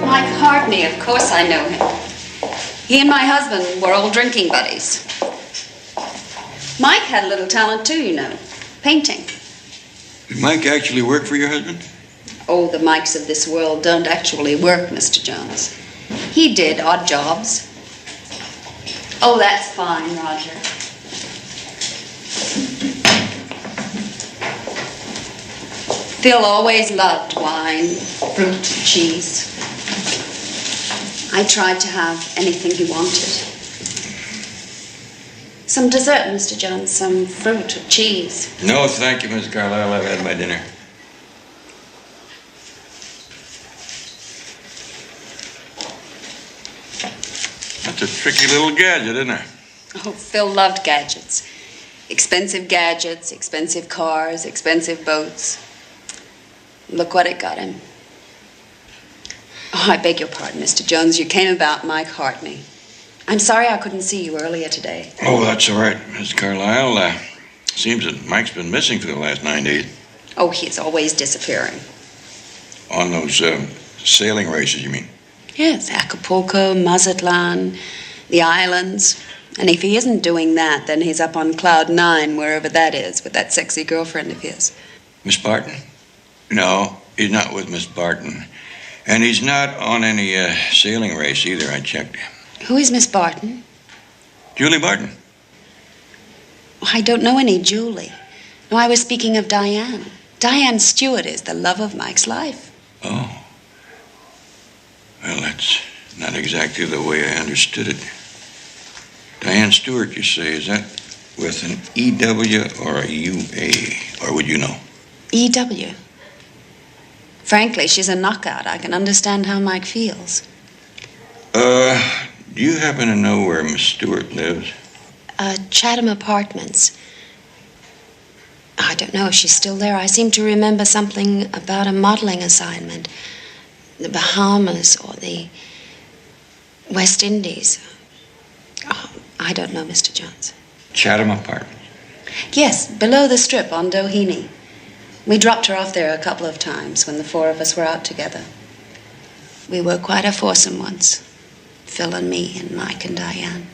Mike Hartney, of course I know him. He and my husband were old drinking buddies. Mike had a little talent too, you know, painting. Did Mike actually work for your husband? Oh, the Mikes of this world don't actually work, Mr. Jones. He did odd jobs. Oh, that's fine, Roger. Phil always loved wine, fruit, cheese. I tried to have anything he wanted. Some dessert, Mr. Jones, some fruit or cheese. No, thank you, Miss Carlyle. I've had my dinner. That's a tricky little gadget, isn't it? Oh, Phil loved gadgets. Expensive gadgets, expensive cars, expensive boats. Look what it got him. Oh, I beg your pardon, Mr. Jones. You came about Mike Hartney. I'm sorry I couldn't see you earlier today. Oh, that's all right, Miss Carlyle. Seems that Mike's been missing for the last 9 days. Oh, he's always disappearing. On those sailing races, you mean? Yes, Acapulco, Mazatlan, the islands. And if he isn't doing that, then he's up on Cloud 9, wherever that is, with that sexy girlfriend of his. Miss Barton? No, he's not with Miss Barton. And he's not on any sailing race either, I checked. Who is Miss Barton? Julie Barton. Oh, I don't know any Julie. No, I was speaking of Diane. Diane Stewart is the love of Mike's life. Oh. Well, that's not exactly the way I understood it. Diane Stewart, you say, is that with an E-W or a U-A? Or would you know? E.W. Frankly, she's a knockout. I can understand how Mike feels. Do you happen to know where Miss Stewart lives? Chatham Apartments. I don't know if she's still there. I seem to remember something about a modeling assignment. The Bahamas or the West Indies. Oh, I don't know, Mr. Jones. Chatham Apartments? Yes, below the strip on Doheny. We dropped her off there a couple of times when the four of us were out together. We were quite a foursome once. Phil and me and Mike and Diane.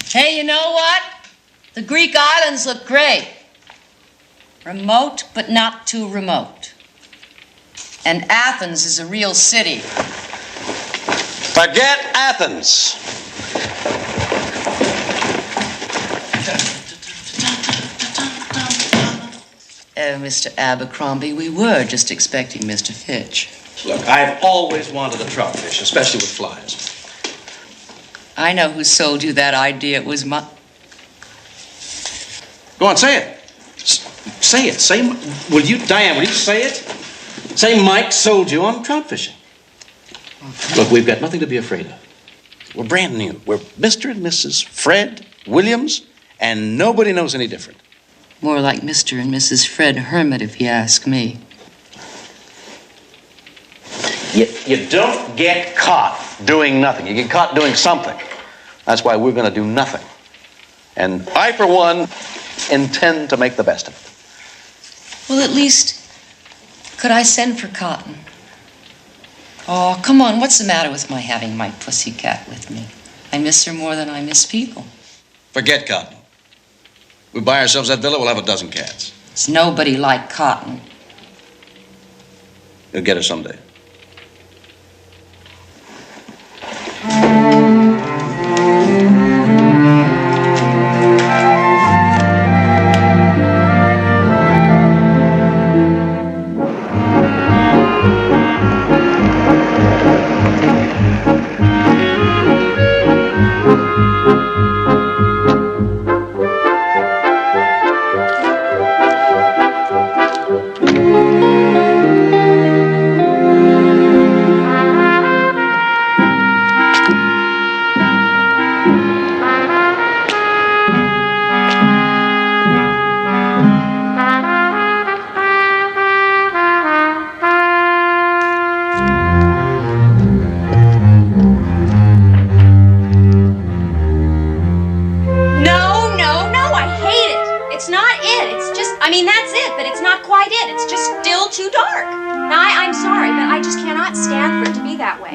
Hey, you know what? The Greek islands look great. Remote, but not too remote. And Athens is a real city. Forget Athens. Mr. Abercrombie, we were just expecting Mr. Fitch. Look, I've always wanted a trout fish, especially with flies. I know who sold you that idea. It was my... Go on, say it. Say it. Diane, will you say it? Say Mike sold you on trout fishing. Look, we've got nothing to be afraid of. We're brand new. We're Mr. and Mrs. Fred Williams, and nobody knows any different. More like Mr. and Mrs. Fred Hermit, if you ask me. You don't get caught doing nothing. You get caught doing something. That's why we're going to do nothing. And I, for one, intend to make the best of it. Well, at least, could I send for Cotton? Oh, come on, what's the matter with my having my pussycat with me? I miss her more than I miss people. Forget Cotton. We buy ourselves that villa, we'll have a dozen cats. It's nobody like Cotton. You'll get her someday. It's just, I mean, that's it, but it's not quite it. It's just still too dark. Now, I'm sorry, but I just cannot stand for it to be that way.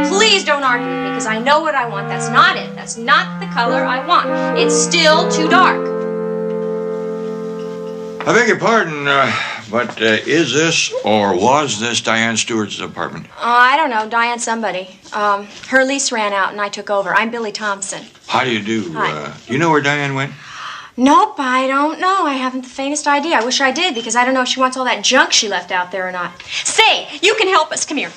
Please don't argue with me, because I know what I want. That's not it. That's not the color I want. It's still too dark. I beg your pardon, but is this or was this Diane Stewart's apartment? I don't know, Diane somebody. Her lease ran out and I took over. I'm Billy Thompson. How do you do? Hi. You know where Diane went? Nope, I don't know. I haven't the faintest idea. I wish I did, because I don't know if she wants all that junk she left out there or not. Say, you can help us. Come here.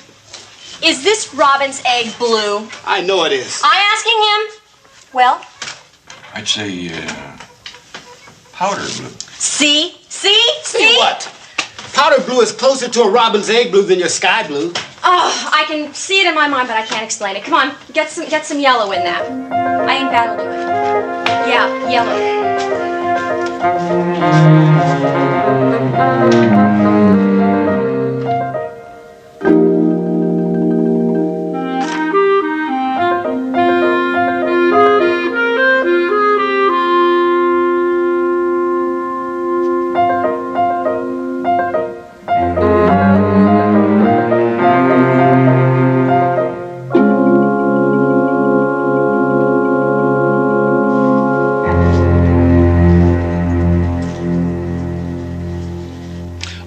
Is this robin's egg blue? I know it is. I'm asking him. Well? I'd say powder blue. See? See what? Powder blue is closer to a robin's egg blue than your sky blue. Oh, I can see it in my mind, but I can't explain it. Come on, get some yellow in that. I think that'll do it. Yeah, yellow.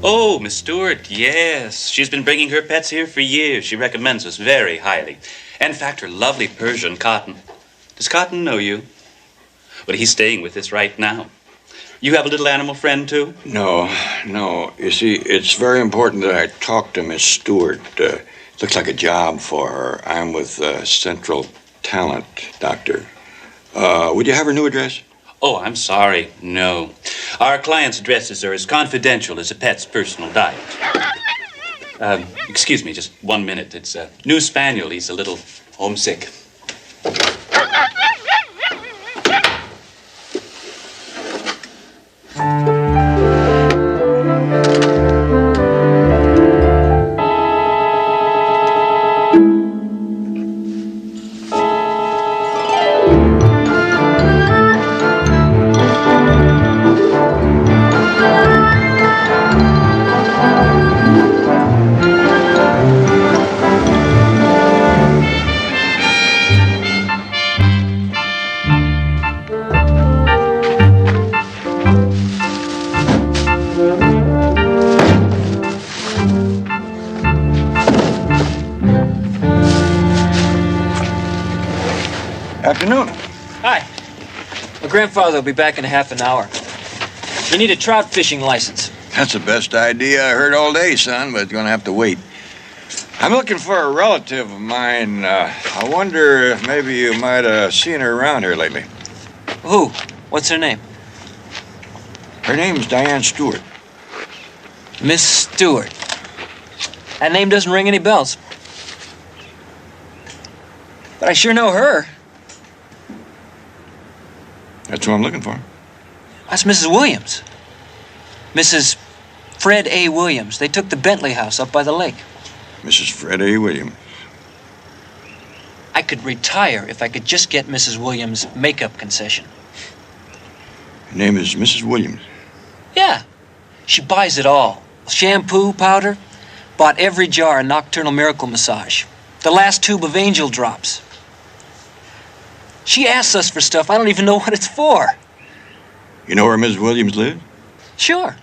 Oh, Miss Stewart, yes. She's been bringing her pets here for years. She recommends us very highly. In fact, her lovely Persian Cotton. Does Cotton know you? Well, he's staying with us right now. You have a little animal friend, too? No. You see, it's very important that I talk to Miss Stewart. It looks like a job for her. I'm with Central Talent, Doctor. Would you have her new address? Oh, I'm sorry. No. Our client's addresses are as confidential as a pet's personal diet. Excuse me, just 1 minute. It's a new spaniel. He's a little homesick. Afternoon. Hi. My grandfather will be back in half an hour. You need a trout fishing license. That's the best idea I heard all day, son, but it's going to have to wait. I'm looking for a relative of mine. I wonder if maybe you might have seen her around here lately. Who? What's her name? Her name's Diane Stewart. Miss Stewart. That name doesn't ring any bells. But I sure know her. That's who I'm looking for. That's Mrs. Williams. Mrs. Fred A. Williams. They took the Bentley house up by the lake. Mrs. Fred A. Williams. I could retire if I could just get Mrs. Williams' makeup concession. Her name is Mrs. Williams. Yeah. She buys it all. Shampoo, powder. Bought every jar of Nocturnal Miracle Massage. The last tube of Angel Drops. She asks us for stuff I don't even know what it's for. You know where Mrs. Williams lives? Sure.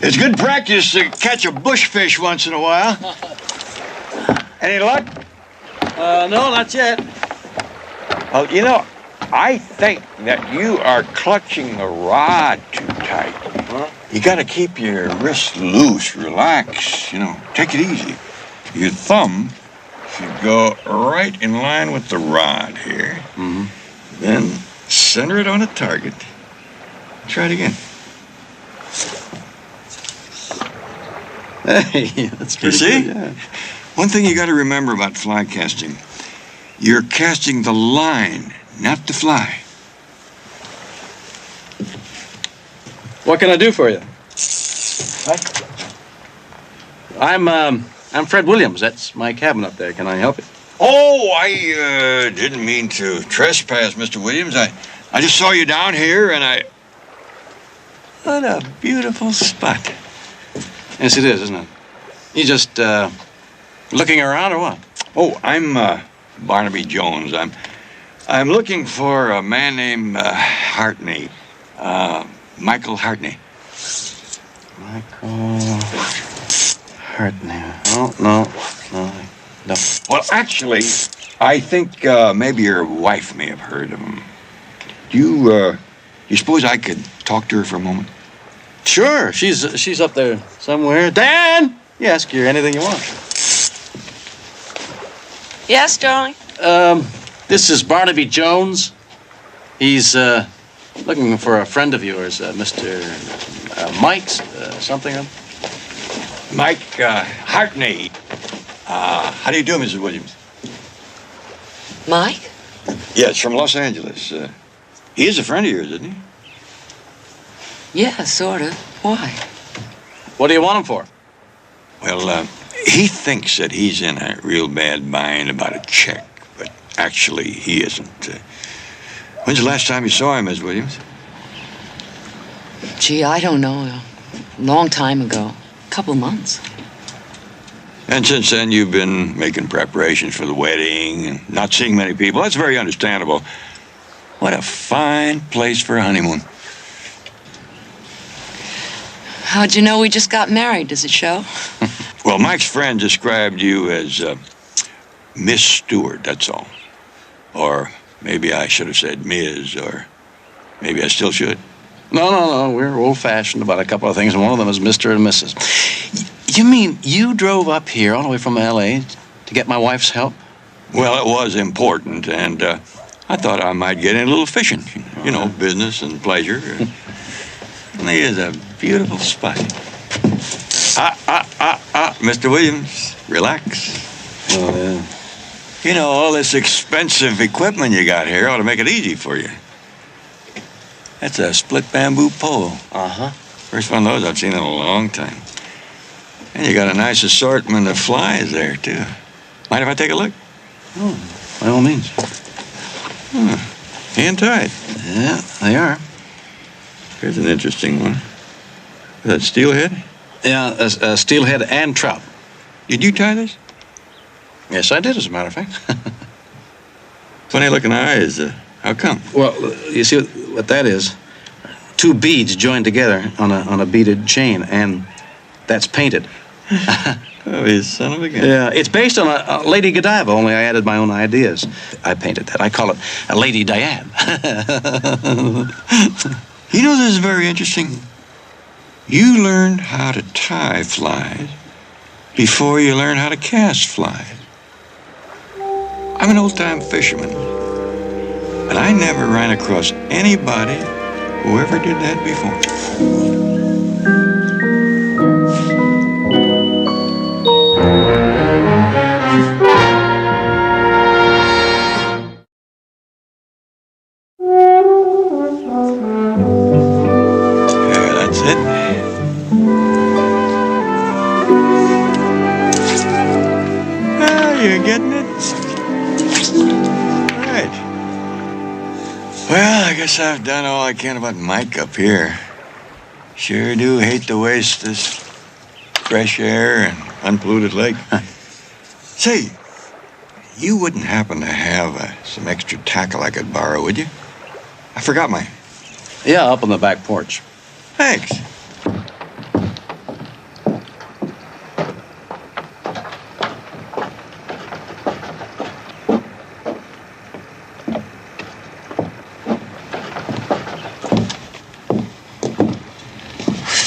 It's good practice to catch a bushfish once in a while. Any luck? No, not yet. Well, you know, I think that you are clutching the rod too tight. Huh? You got to keep your wrist loose, relax, take it easy. Your thumb should go right in line with the rod here. Mm-hmm. Then center it on a target. Try it again. Hey, that's pretty You see? good, yeah. One thing you got to remember about fly casting, you're casting the line, not the fly. What can I do for you? I'm Fred Williams. That's my cabin up there. Can I help you? Oh, I didn't mean to trespass, Mr. Williams. I just saw you down here, and What a beautiful spot. Yes, it is, isn't it? You just looking around or what? Oh, I'm Barnaby Jones. I'm looking for a man named Hartney. Michael Hartney. Michael Hartney. Oh, no. Well, actually, I think maybe your wife may have heard of him. Do you suppose I could talk to her for a moment? Sure, she's up there somewhere. Dan! You ask her anything you want. Yes, darling? This is Barnaby Jones. He's looking for a friend of yours, Mr. Mike's something. Mike Hartney. How do you do, Mrs. Williams? Mike? Yes, from Los Angeles. He is a friend of yours, isn't he? Yeah, sort of. Why? What do you want him for? Well, he thinks that he's in a real bad bind about a check, but actually he isn't. When's the last time you saw him, Ms. Williams? Gee, I don't know. A long time ago. A couple months. And since then, you've been making preparations for the wedding and not seeing many people. That's very understandable. What a fine place for a honeymoon. How'd you know we just got married? Does it show? Well, Mike's friend described you as Miss Stewart, that's all. Or maybe I should have said Ms., or maybe I still should. No. We're old-fashioned about a couple of things, and one of them is Mr. and Mrs. You mean you drove up here all the way from L.A. to get my wife's help? Well, it was important, and I thought I might get in a little fishing. Business and pleasure. And here's a beautiful spot. Mr. Williams, relax. Oh, yeah. All this expensive equipment you got here ought to make it easy for you. That's a split bamboo pole. Uh-huh. First one of those I've seen in a long time. And you got a nice assortment of flies there, too. Mind if I take a look? Oh, by all means. Hand tied. Yeah, they are. Here's an interesting one. Is that steelhead? Yeah, steelhead and trout. Did you tie this? Yes, I did, as a matter of fact. Funny looking eyes. How come? Well, you see what that is? Two beads joined together on a beaded chain, and that's painted. Oh, you son of a gun. Yeah, it's based on a Lady Godiva, only I added my own ideas. I painted that. I call it a Lady Diane. This is very interesting. You learned how to tie flies before you learned how to cast flies. I'm an old-time fisherman, and I never ran across anybody who ever did that before. You're getting it? Right. Well, I guess I've done all I can about Mike up here. Sure do hate to waste this fresh air and unpolluted lake. Say, you wouldn't happen to have some extra tackle I could borrow, would you? I forgot mine. Yeah, up on the back porch. Thanks.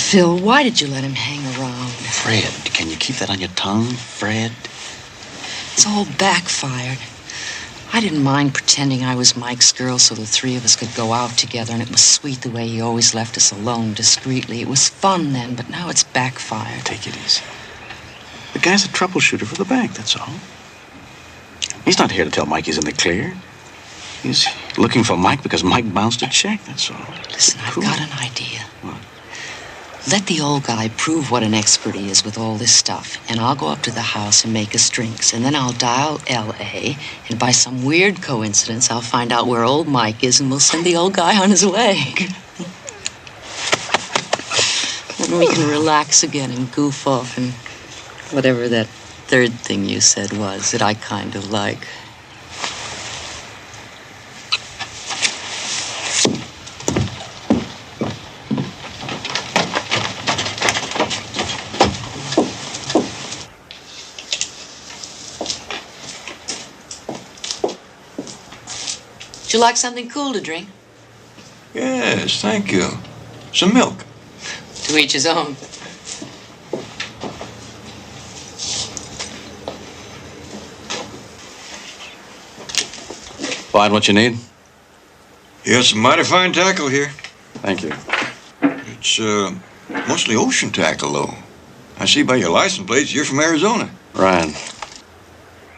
Phil, why did you let him hang around? Fred, can you keep that on your tongue, Fred? It's all backfired. I didn't mind pretending I was Mike's girl so the three of us could go out together, and it was sweet the way he always left us alone discreetly. It was fun then, but now it's backfired. Take it easy. The guy's a troubleshooter for the bank, that's all. He's not here to tell Mike he's in the clear. He's looking for Mike because Mike bounced a check, that's all. Listen, I've got an idea. What? Let the old guy prove what an expert he is with all this stuff, and I'll go up to the house and make us drinks, and then I'll dial L.A., and by some weird coincidence, I'll find out where old Mike is, and we'll send the old guy on his way. Then we can relax again and goof off and whatever that third thing you said was that I kind of like. Would you like something cool to drink? Yes, thank you. Some milk. To each his own. Find what you need? You got some mighty fine tackle here. Thank you. It's mostly ocean tackle, though. I see by your license plates you're from Arizona. Right.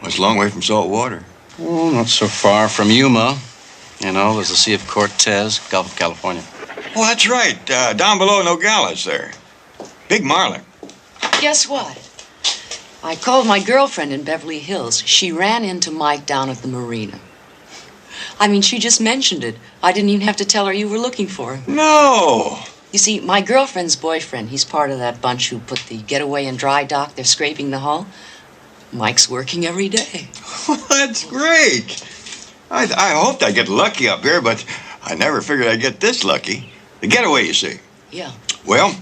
Well, it's a long way from salt water. Oh, not so far from Yuma. You know, there's the Sea of Cortez, Gulf of California. Oh, that's right. Down below Nogales there. Big marlin. Guess what? I called my girlfriend in Beverly Hills. She ran into Mike down at the marina. I mean, she just mentioned it. I didn't even have to tell her you were looking for him. No! You see, my girlfriend's boyfriend, he's part of that bunch who put the getaway in dry dock. They're scraping the hull. Mike's working every day. Well, that's great. I hoped I'd get lucky up here, but I never figured I'd get this lucky. The getaway, you see. Yeah. Well,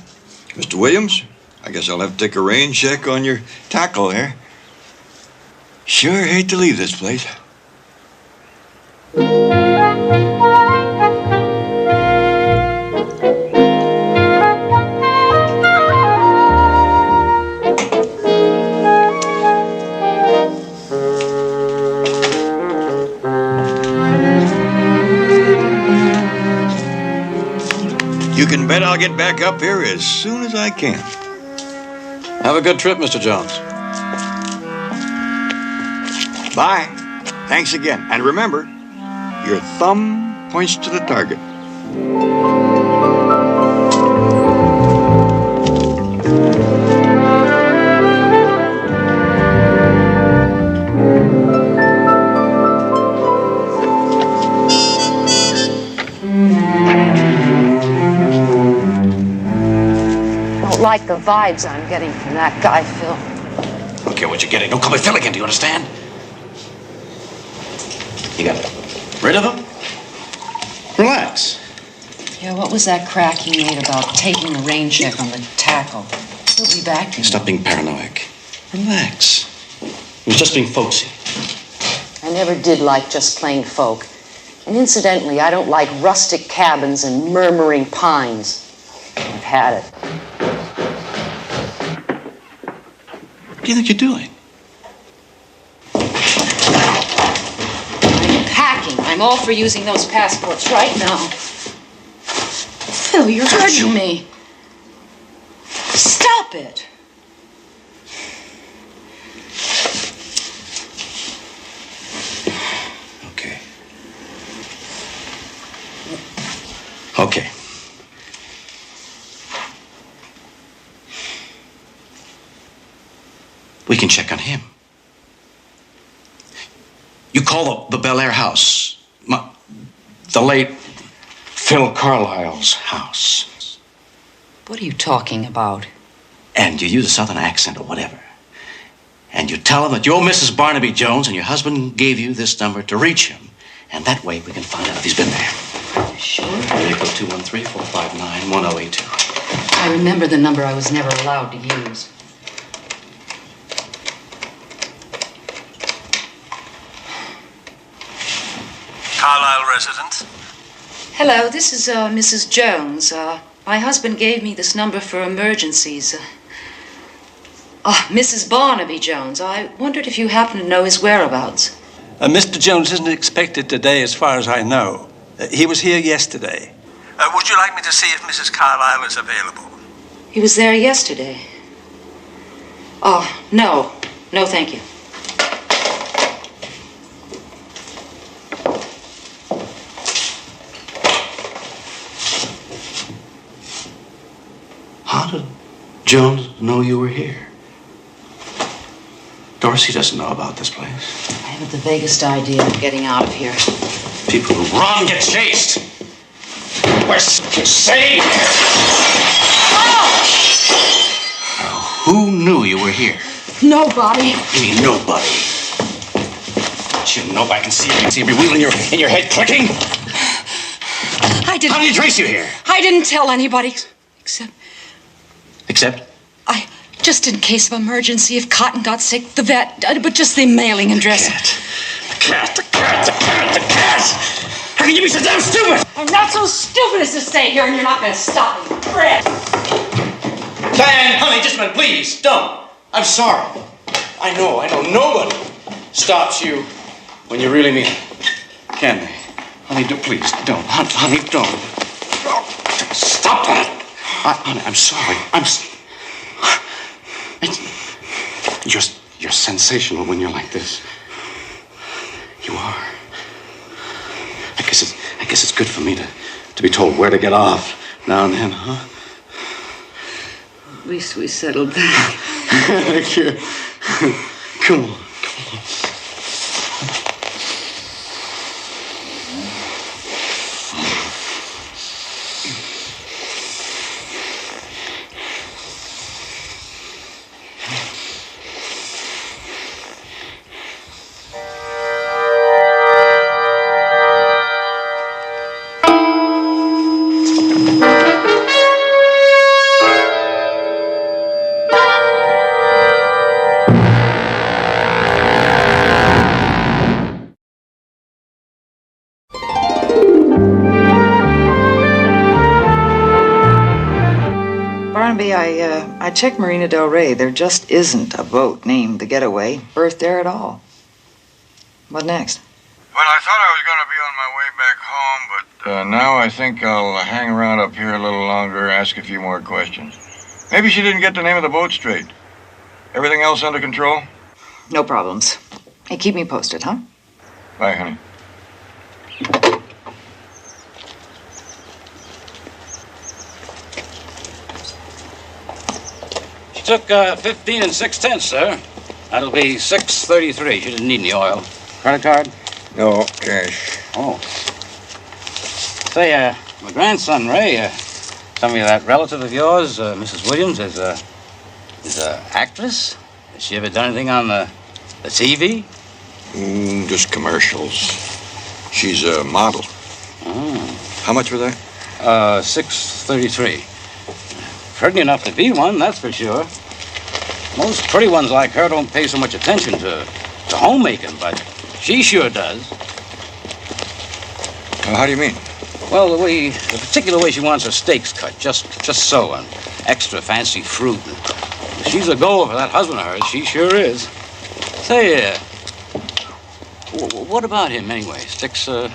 Mr. Williams, I guess I'll have to take a rain check on your tackle there. Sure hate to leave this place. You can bet I'll get back up here as soon as I can. Have a good trip, Mr. Jones. Bye. Thanks again. And remember, your thumb points to the target. Like the vibes I'm getting from that guy, Phil. Don't care what you're getting. Don't call me Phil again, do you understand? You got rid of him? Relax. Yeah, what was that crack he made about taking a rain check on the tackle? He'll be back. Stop being paranoid. Relax. He was just being folksy. I never did like just plain folk. And incidentally, I don't like rustic cabins and murmuring pines. I've had it. What do you think you're doing? I'm packing. I'm all for using those passports right now. Phil, you're hurting me. Stop it. Okay. Okay. We can check on him. You call the Bel Air house. The late Phil Carlisle's house. What are you talking about? And you use a southern accent or whatever. And you tell him that you're Mrs. Barnaby Jones and your husband gave you this number to reach him. And that way we can find out if he's been there. Sure. Area code 213-459-1082. I remember the number I was never allowed to use. Carlisle residence. Hello, this is Mrs. Jones. My husband gave me this number for emergencies. Mrs. Barnaby Jones. I wondered if you happen to know his whereabouts. Mr. Jones isn't expected today, as far as I know. He was here yesterday. Would you like me to see if Mrs. Carlyle is available? He was there yesterday. Oh, no. No, thank you. How did Jones know you were here? Dorsey doesn't know about this place. I haven't the vaguest idea of getting out of here. People who run get chased. We're safe. Who knew you were here? Nobody. You mean nobody? You know I can see every wheel in your head clicking. I didn't. How did he trace you here? I didn't tell anybody. Except? Just in case of emergency, if Cotton got sick, the vet, but just the mailing address. The cat. How can you be so damn stupid? I'm not so stupid as to stay here and you're not going to stop me. Fred! Diane, honey, just a minute, please, don't. I'm sorry. I know, nobody stops you when you really mean it. Can they? Honey, please, don't. Honey, don't. Stop that. Honey, I'm sorry. You're sensational when you're like this. You are. I guess it's good for me to be told where to get off now and then, huh? At least we settled that. Come on. Barnaby, I checked Marina Del Rey. There just isn't a boat named the Getaway berthed there at all. What next? Well, I thought I was going to be on my way back home, but now I think I'll hang around up here a little longer, ask a few more questions. Maybe she didn't get the name of the boat straight. Everything else under control? No problems. Hey, keep me posted, huh? Bye, honey. She took 15 6/10, sir. That'll be $6.33. She didn't need any oil. Credit card? No, cash. Oh. Say, my grandson, Ray, some of that relative of yours, Mrs. Williams, is a actress? Has she ever done anything on the TV? Just commercials. She's a model. Oh. How much was that? $6.33. Pretty enough to be one, that's for sure. Most pretty ones like her don't pay so much attention to homemaking, but she sure does. How do you mean? Well, the particular way she wants her steaks cut, just so, and extra fancy fruit. She's a goer for that husband of hers, she sure is. Say, what about him anyway? Sticks to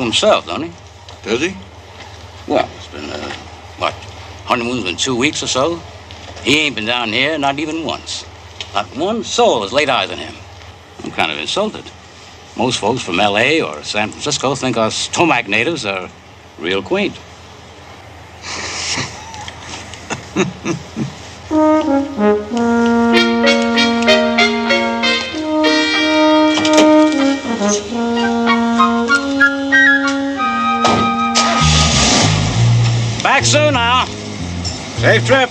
himself, don't he? Does he? Well, it's been, honeymoon's been 2 weeks or so. He ain't been down here, not even once. Not one soul has laid eyes on him. I'm kind of insulted. Most folks from L.A. or San Francisco think us Tomac natives are real quaint. Back soon now. Safe trip.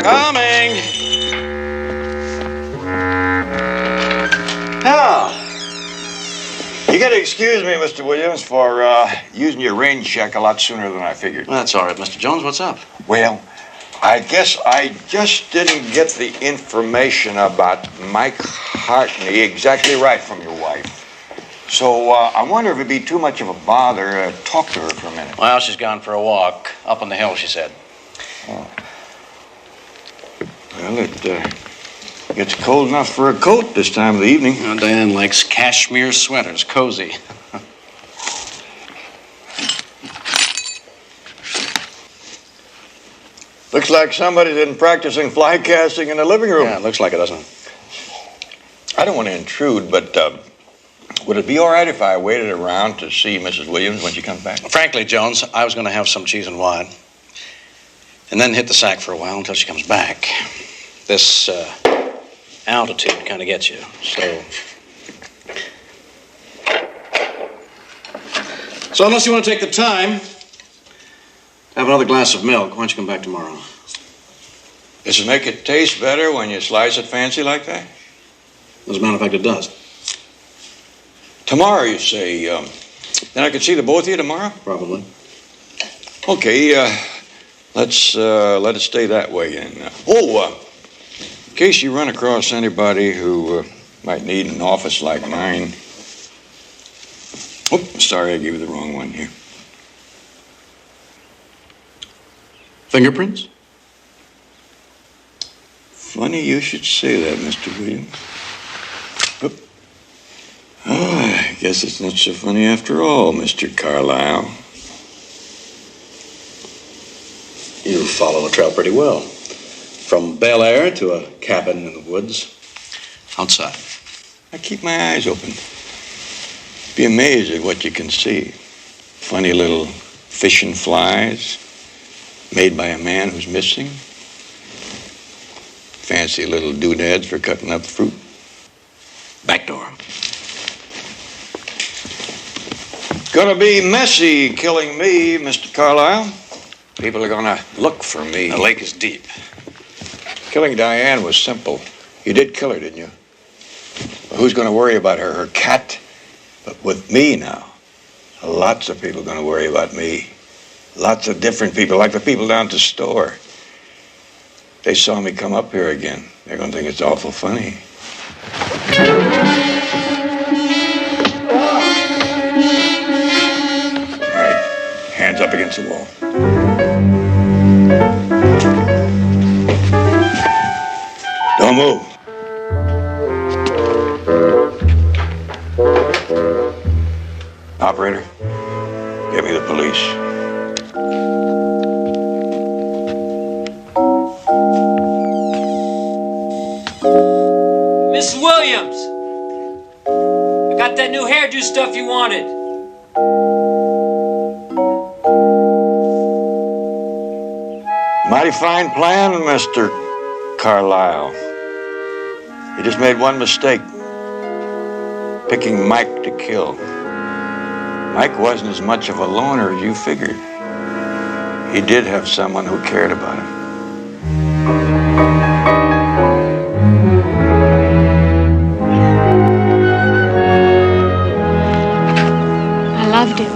Coming. Now, you got to excuse me, Mr. Williams, for using your rain check a lot sooner than I figured. Well, that's all right, Mr. Jones. What's up? Well, I guess I just didn't get the information about Mike Hartney exactly right from your wife. So I wonder if it'd be too much of a bother to talk to her for a minute. Well, she's gone for a walk up on the hill, she said. Oh. Well, it gets cold enough for a coat this time of the evening. Well, Diane likes cashmere sweaters, cozy. Looks like somebody's been practicing fly casting in the living room. Yeah, it looks like it, doesn't it? I don't want to intrude, but would it be all right if I waited around to see Mrs. Williams when she comes back? Frankly, Jones, I was going to have some cheese and wine and then hit the sack for a while until she comes back. This altitude kind of gets you, So unless you want to take the time, have another glass of milk. Why don't you come back tomorrow? Does it make it taste better when you slice it fancy like that? As a matter of fact, it does. Tomorrow, you say. Then I could see the both of you tomorrow? Probably. Okay, let's let it stay that way then. In case you run across anybody who might need an office like mine. Oh, sorry, I gave you the wrong one here. Fingerprints? Funny you should say that, Mr. Williams. Oh, I guess it's not so funny after all, Mr. Carlyle. You follow the trail pretty well. From Bel Air to a cabin in the woods. Outside. I keep my eyes open. Be amazed at what you can see. Funny little fishing flies made by a man who's missing. Fancy little doodads for cutting up fruit. Back door. Gonna be messy killing me, Mr. Carlyle. People are gonna look for me. The lake is deep. Killing Diane was simple. You did kill her, didn't you? Well, who's gonna worry about her? Her cat? But with me now, lots of people are gonna worry about me. Lots of different people, like the people down at the store. They saw me come up here again. They're gonna think it's awful funny. Hands up against the wall. Don't move. Operator, get me the police. Miss Williams! I got that new hairdo stuff you wanted. Mighty fine plan, Mr. Carlyle. You just made one mistake. Picking Mike to kill. Mike wasn't as much of a loner as you figured. He did have someone who cared about him. I loved him.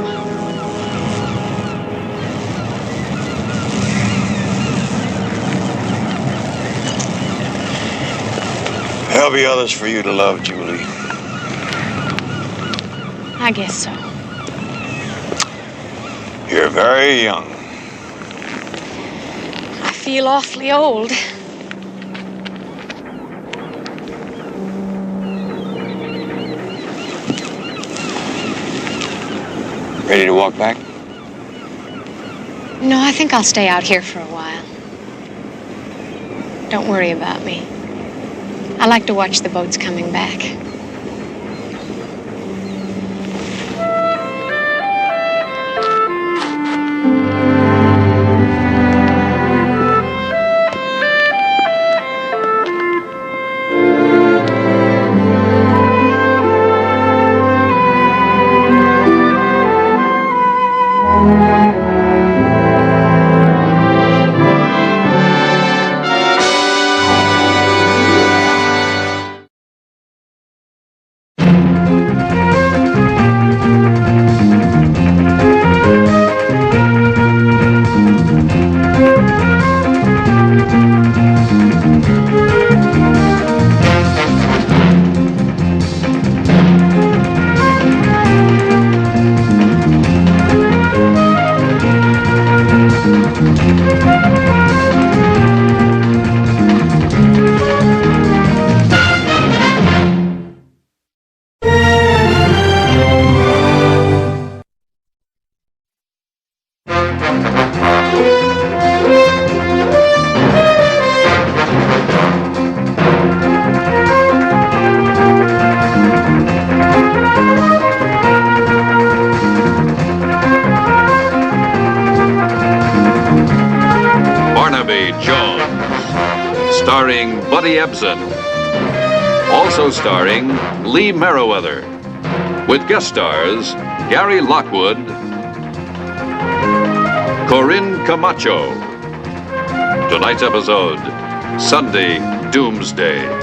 There'll be others for you to love, Julie. I guess so. You're very young. I feel awfully old. Ready to walk back? No, I think I'll stay out here for a while. Don't worry about me. I like to watch the boats coming back. Barnaby Jones, starring Buddy Ebsen. Also starring Lee Merriweather, with guest stars Gary Lockwood, Corinne Camacho. Tonight's episode, Sunday Doomsday.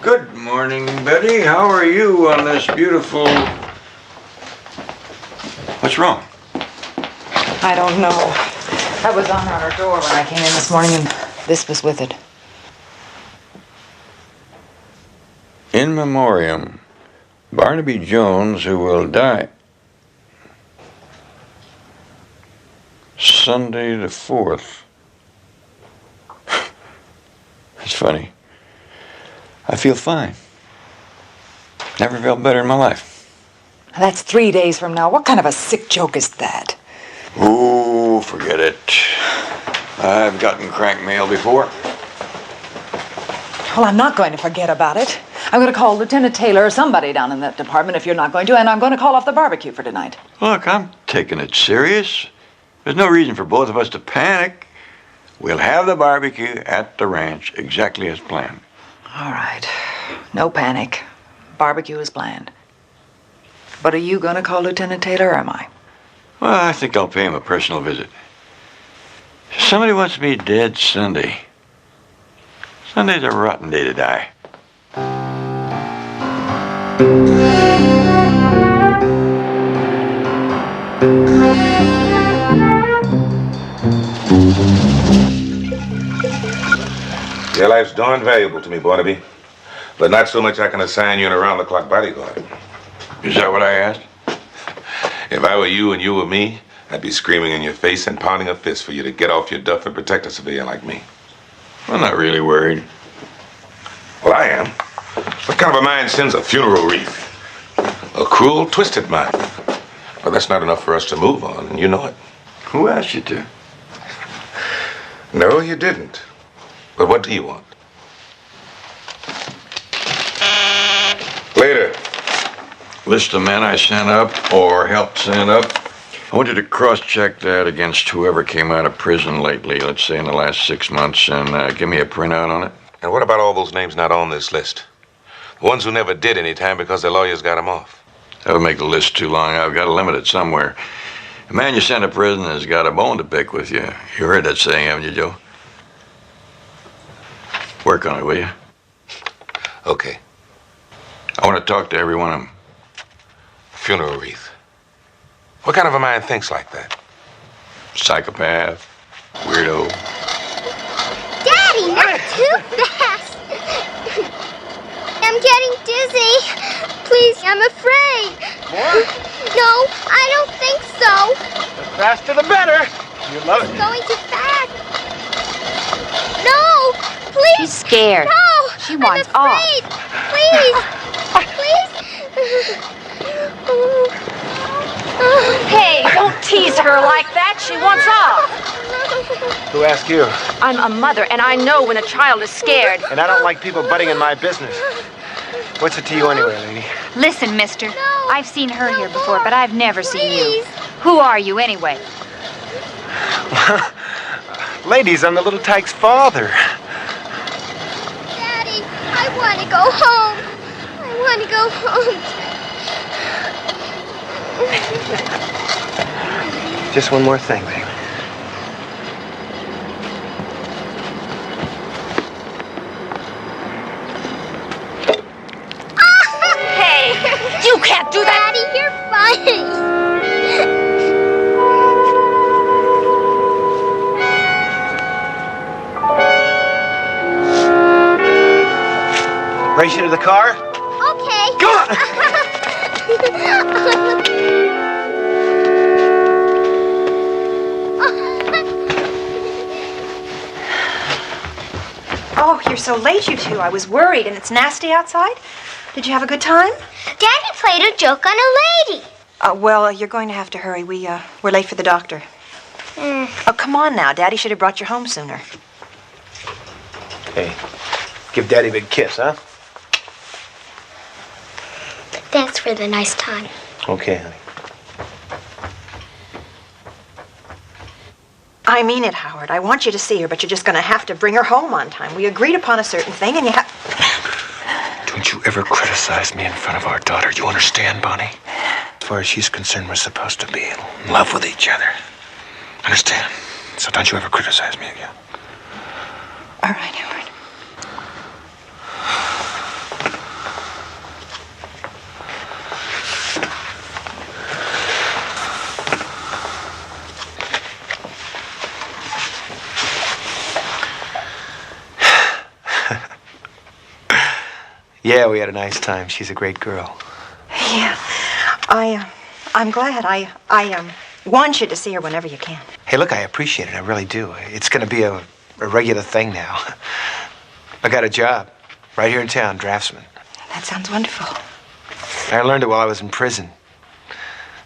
Good morning, Betty. How are you on this beautiful... What's wrong? I don't know. That was on her door when I came in this morning, and this was with it. In memoriam, Barnaby Jones, who will die Sunday the 4th. It's funny. I feel fine. Never felt better in my life. That's 3 days from now. What kind of a sick joke is that? Oh, forget it. I've gotten crank mail before. Well, I'm not going to forget about it. I'm going to call Lieutenant Taylor or somebody down in that department if you're not going to, and I'm going to call off the barbecue for tonight. Look, I'm taking it serious. There's no reason for both of us to panic. We'll have the barbecue at the ranch exactly as planned. All right. No panic. Barbecue is planned. But are you going to call Lieutenant Taylor or am I? Well, I think I'll pay him a personal visit. Somebody wants me dead Sunday. Sunday's a rotten day to die. Your life's darn valuable to me, Barnaby. But not so much I can assign you an around-the-clock bodyguard. Is that what I asked? If I were you and you were me, I'd be screaming in your face and pounding a fist for you to get off your duff and protect a civilian like me. I'm not really worried. Well, I am. What kind of a mind sends a funeral wreath? A cruel, twisted mind. Well, that's not enough for us to move on, and you know it. Who asked you to? No, you didn't. But what do you want? Later. list of men I sent up or helped send up. I want you to cross-check that against whoever came out of prison lately, let's say in the last 6 months, and give me a printout on it. And what about all those names not on this list? The ones who never did any time because their lawyers got them off. That would make the list too long. I've got to limit it somewhere. A man you sent to prison has got a bone to pick with you. You heard that saying, haven't you, Joe? Work on it, will you? Okay. I want to talk to every one of them. Funeral wreath. What kind of a man thinks like that? Psychopath, weirdo. Daddy, not too fast. I'm getting dizzy. Please, I'm afraid. More? No, I don't think so. The faster the better. You love It's it. going too fast. No, please. She's scared. No, She wants I'm afraid. Please. Hey, don't tease her like that. She wants off. Who asked you? I'm a mother, and I know when a child is scared. And I don't like people butting in my business. What's it to you anyway, lady? Listen, mister. I've seen her here before, but I've never seen you. Who are you, anyway? Ladies, I'm the little tyke's father. Daddy, I want to go home. I want to go home. Just one more thing, baby. Hey, you can't do that. Daddy, you're funny. Race you to the car? Okay. Come on. Oh, you're so late, you two. I was worried, and it's nasty outside. Did you have a good time? Daddy played a joke on a lady. Well, you're going to have to hurry. We're late for the doctor. Oh, come on now. Daddy should have brought you home sooner. Hey, give Daddy a big kiss, huh? Thanks for the nice time. Okay, honey. I mean it, Howard. I want you to see her, but you're just going to have to bring her home on time. We agreed upon a certain thing, and you have... Don't you ever criticize me in front of our daughter. You understand, Bonnie? As far as she's concerned, we're supposed to be in love with each other. Understand? So don't you ever criticize me again. All right, Howard. Yeah, we had a nice time. She's a great girl. Yeah, I'm glad. I want you to see her whenever you can. Hey, look, I appreciate it. I really do. It's going to be a regular thing now. I got a job right here in town, draftsman. That sounds wonderful. I learned it while I was in prison.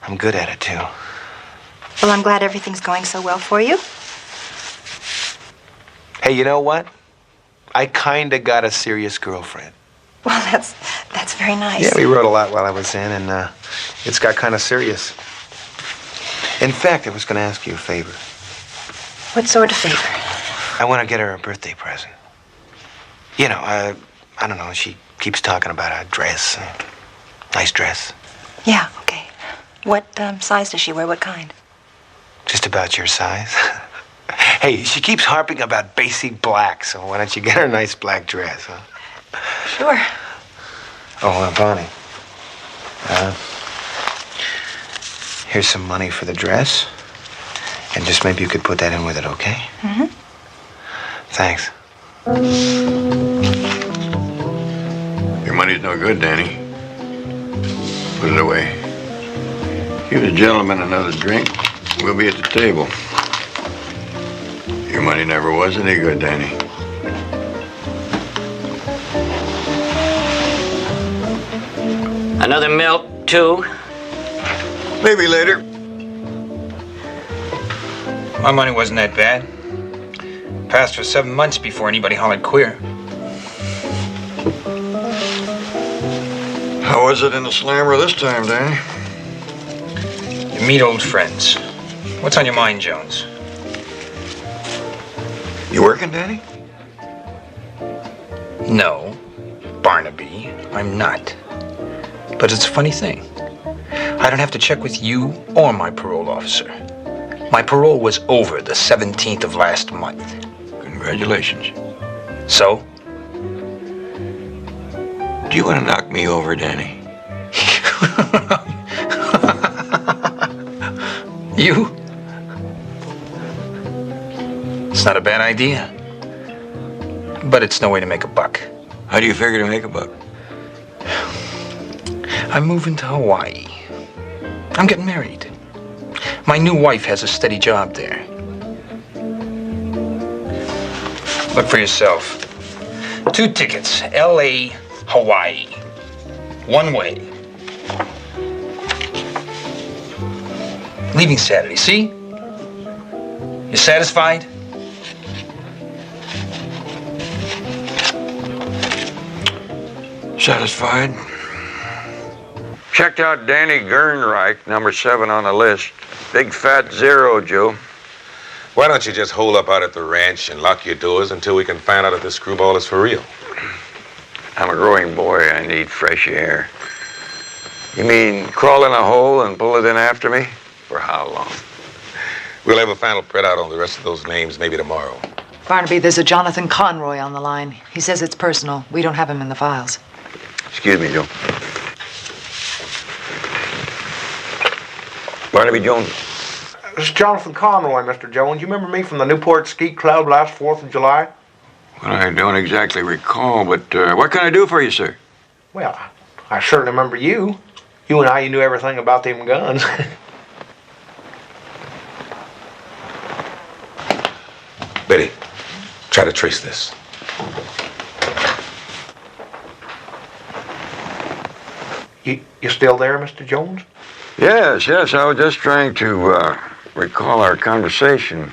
I'm good at it, too. Well, I'm glad everything's going so well for you. Hey, you know what? I kind of got a serious girlfriend. Well, that's very nice. Yeah, we wrote a lot while I was in, and it's got kind of serious. In fact, I was going to ask you a favor. What sort of favor? I want to get her a birthday present. You know, I don't know, she keeps talking about a dress. Nice dress. Yeah, okay. What size does she wear? What kind? Just about your size. Hey, she keeps harping about basic black, so why don't you get her a nice black dress, huh? Sure. Oh, Bonnie. Here's some money for the dress. And just maybe you could put that in with it, okay? Mm-hmm. Thanks. Your money's no good, Danny. Put it away. Give the gentleman another drink. We'll be at the table. Your money never was any good, Danny. Another milk, too? Maybe later. My money wasn't that bad. Passed for 7 months before anybody hollered queer. How How is it in the slammer this time, Danny? You meet old friends. What's on your mind, Jones? You working, Danny? No, Barnaby, I'm not. But it's a funny thing. I don't have to check with you or my parole officer. My parole was over the 17th of last month. Congratulations. So? Do you want to knock me over, Danny? You? It's not a bad idea. But it's no way to make a buck. How do you figure to make a buck? I'm moving to Hawaii. I'm getting married. My new wife has a steady job there. Look for yourself. 2 tickets, L.A., Hawaii. One way. Leaving Saturday, see? You satisfied? Satisfied? Checked out Danny Gernreich, number 7 on the list. Big fat 0, Joe. Why don't you just hole up out at the ranch and lock your doors until we can find out if this screwball is for real? I'm a growing boy. I need fresh air. You mean crawl in a hole and pull it in after me? For how long? We'll have a final printout on the rest of those names maybe tomorrow. Barnaby, there's a Jonathan Conroy on the line. He says it's personal. We don't have him in the files. Excuse me, Joe. Barnaby Jones. This is Jonathan Conroy, Mr. Jones. You remember me from the Newport Ski Club last 4th of July? Well, I don't exactly recall, but what can I do for you, sir? Well, I certainly remember you. You and I, knew everything about them guns. Betty, try to trace this. You still there, Mr. Jones? Yes. I was just trying to recall our conversation.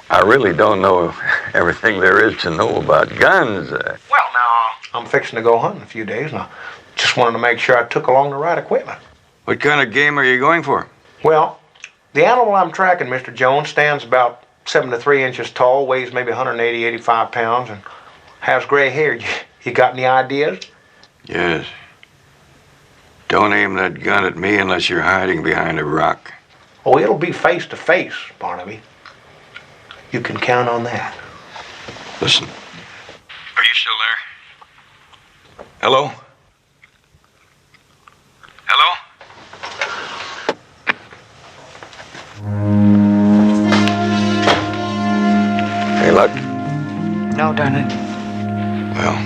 I really don't know everything there is to know about guns. Well, now, I'm fixing to go hunting in a few days, and I just wanted to make sure I took along the right equipment. What kind of game are you going for? Well, the animal I'm tracking, Mr. Jones, stands about 7 to 3 inches tall, weighs maybe 180, 85 pounds, and has gray hair. You got any ideas? Yes. Don't aim that gun at me unless you're hiding behind a rock. Oh, it'll be face to face, Barnaby. You can count on that. Listen. Are you still there? Hello? Hello? Any luck? No, darn it. Well,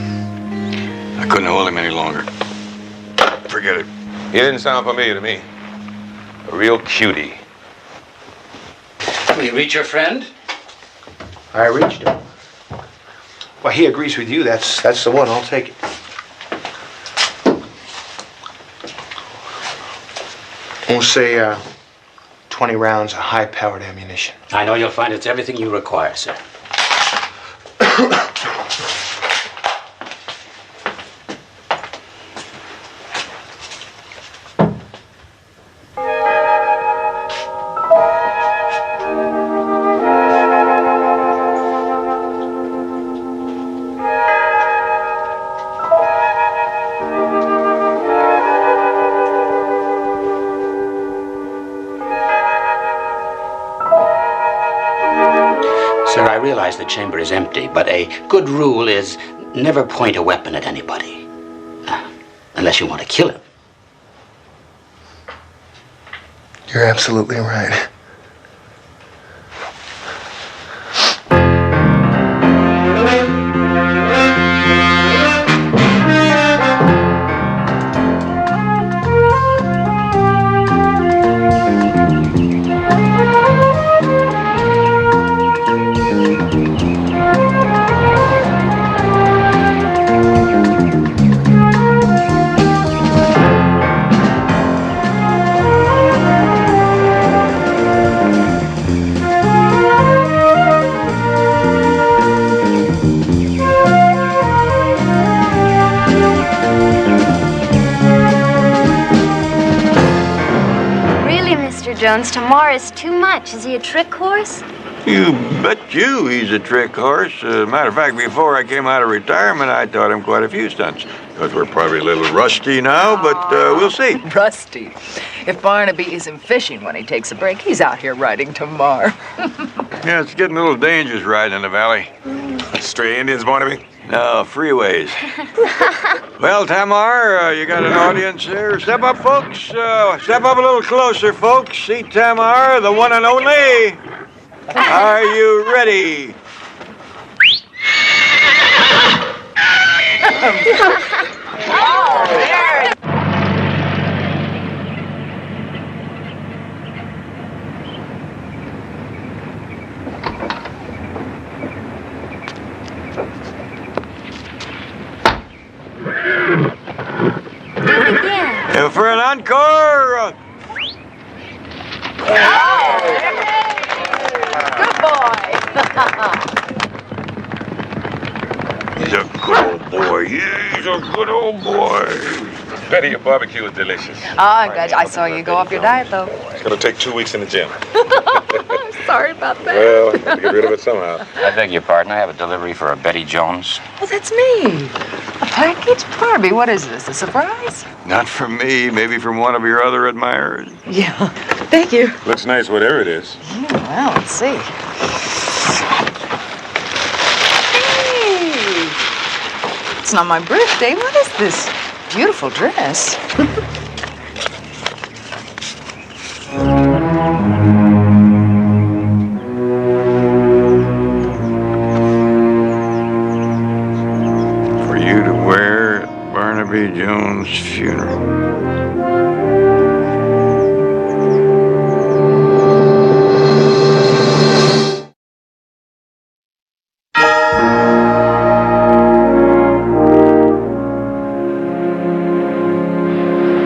I couldn't hold him any longer. Forget it. He didn't sound familiar to me. A real cutie. Will you reach your friend? I reached him. Well, he agrees with you. That's the one. I'll take it. We'll say 20 rounds of high-powered ammunition. I know you'll find it's everything you require, sir. Sir, I realize the chamber is empty, but a good rule is never point a weapon at anybody. Unless you want to kill him. You're absolutely right. Jones. Tomorrow is too much. Is he a trick horse? You bet you he's a trick horse. Matter of fact, before I came out of retirement, I taught him quite a few stunts. Because we're probably a little rusty now, but we'll see. Rusty. If Barnaby isn't fishing when he takes a break, he's out here riding Tamar. Yeah, it's getting a little dangerous riding in the valley. Stray Indians, Barnaby? No, freeways. Well, Tamar, you got an audience here. Step up, folks. Step up a little closer, folks. See Tamar, the one and only. Are you ready? And for an encore. Good boy. He's a good old boy. He's a good old boy. Betty, your barbecue is delicious. I'm glad I saw you go off your diet, though. It's going to take 2 weeks in the gym. Sorry about that. Well, have to get rid of it somehow. I beg your pardon. I have a delivery for a Betty Jones. Well, that's me. A package? Barbie, what is this, a surprise? Not from me, maybe from one of your other admirers. Yeah, thank you. Looks nice, whatever it is. Well, let's see. Hey! It's not my birthday. What is this beautiful dress? For you to wear at Barnaby Jones' funeral.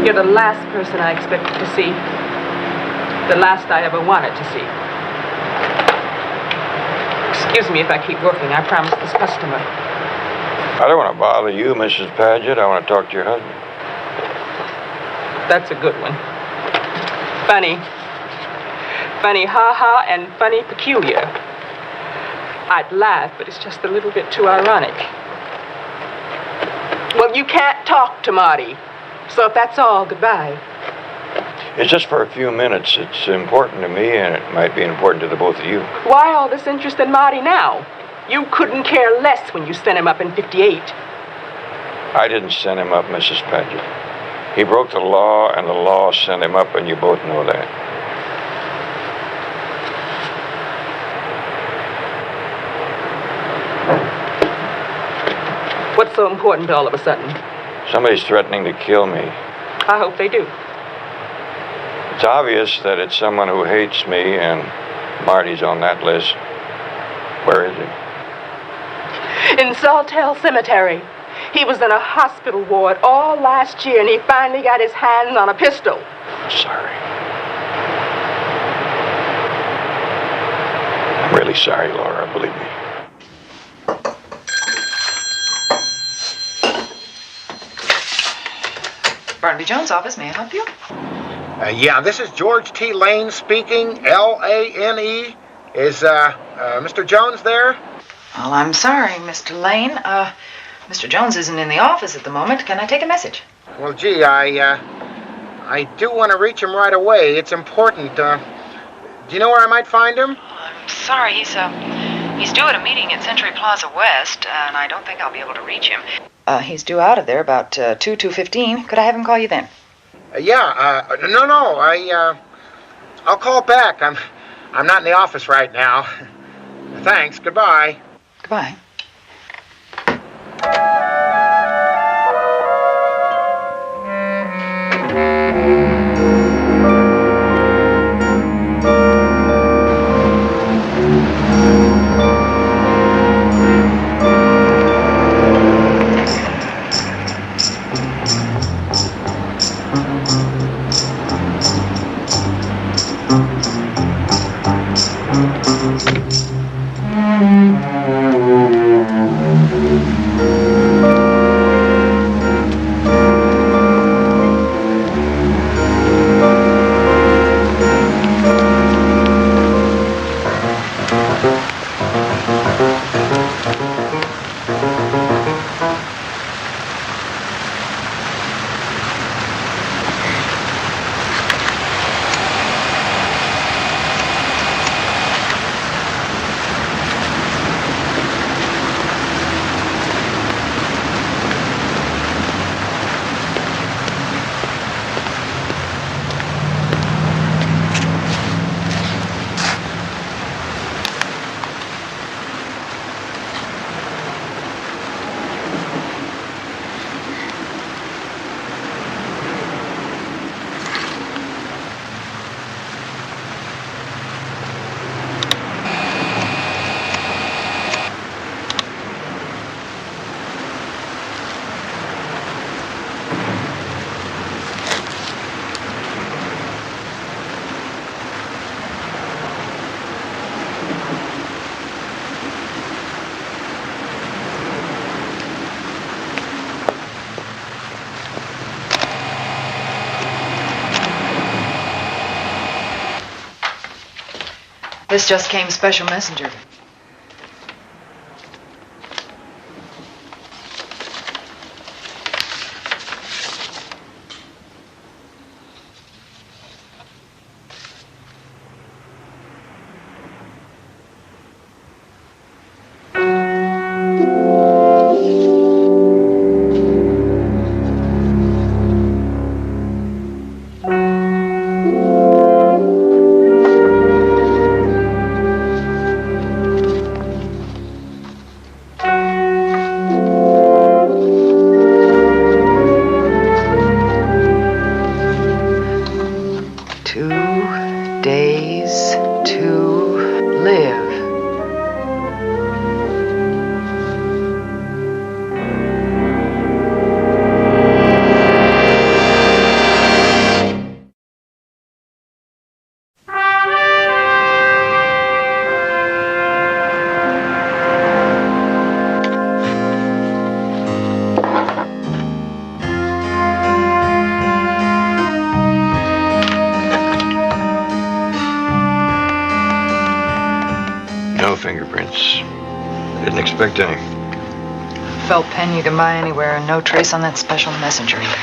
You're the last person I expected to see. The last I ever wanted to see. Excuse me if I keep working. I promised this customer. I don't want to bother you, Mrs. Paget. I want to talk to your husband. That's a good one. Funny. Funny ha-ha and funny peculiar. I'd laugh, but it's just a little bit too ironic. Well, you can't talk to Marty. So if that's all, goodbye. It's just for a few minutes. It's important to me, and it might be important to the both of you. Why all this interest in Marty now? You couldn't care less when you sent him up in '58. I didn't send him up, Mrs. Paget. He broke the law, and the law sent him up, and you both know that. What's so important all of a sudden? Somebody's threatening to kill me. I hope they do. It's obvious that it's someone who hates me, and Marty's on that list. Where is he? In Saltell Cemetery. He was in a hospital ward all last year, and he finally got his hands on a pistol. I'm sorry. I'm really sorry, Laura, believe me. Barnaby Jones' office, may I help you? Yeah, this is George T. Lane speaking, L-A-N-E. Is, Mr. Jones there? Well, I'm sorry, Mr. Lane. Mr. Jones isn't in the office at the moment. Can I take a message? Well, gee, I do want to reach him right away. It's important. Do you know where I might find him? I'm sorry, he's due at a meeting at Century Plaza West, and I don't think I'll be able to reach him. He's due out of there about 2:15. Could I have him call you then? No, I'll call back. I'm not in the office right now. Thanks, goodbye. Goodbye. This just came special messenger. No fingerprints. Didn't expect any. Felt pen you can buy anywhere and no trace on that special messenger either.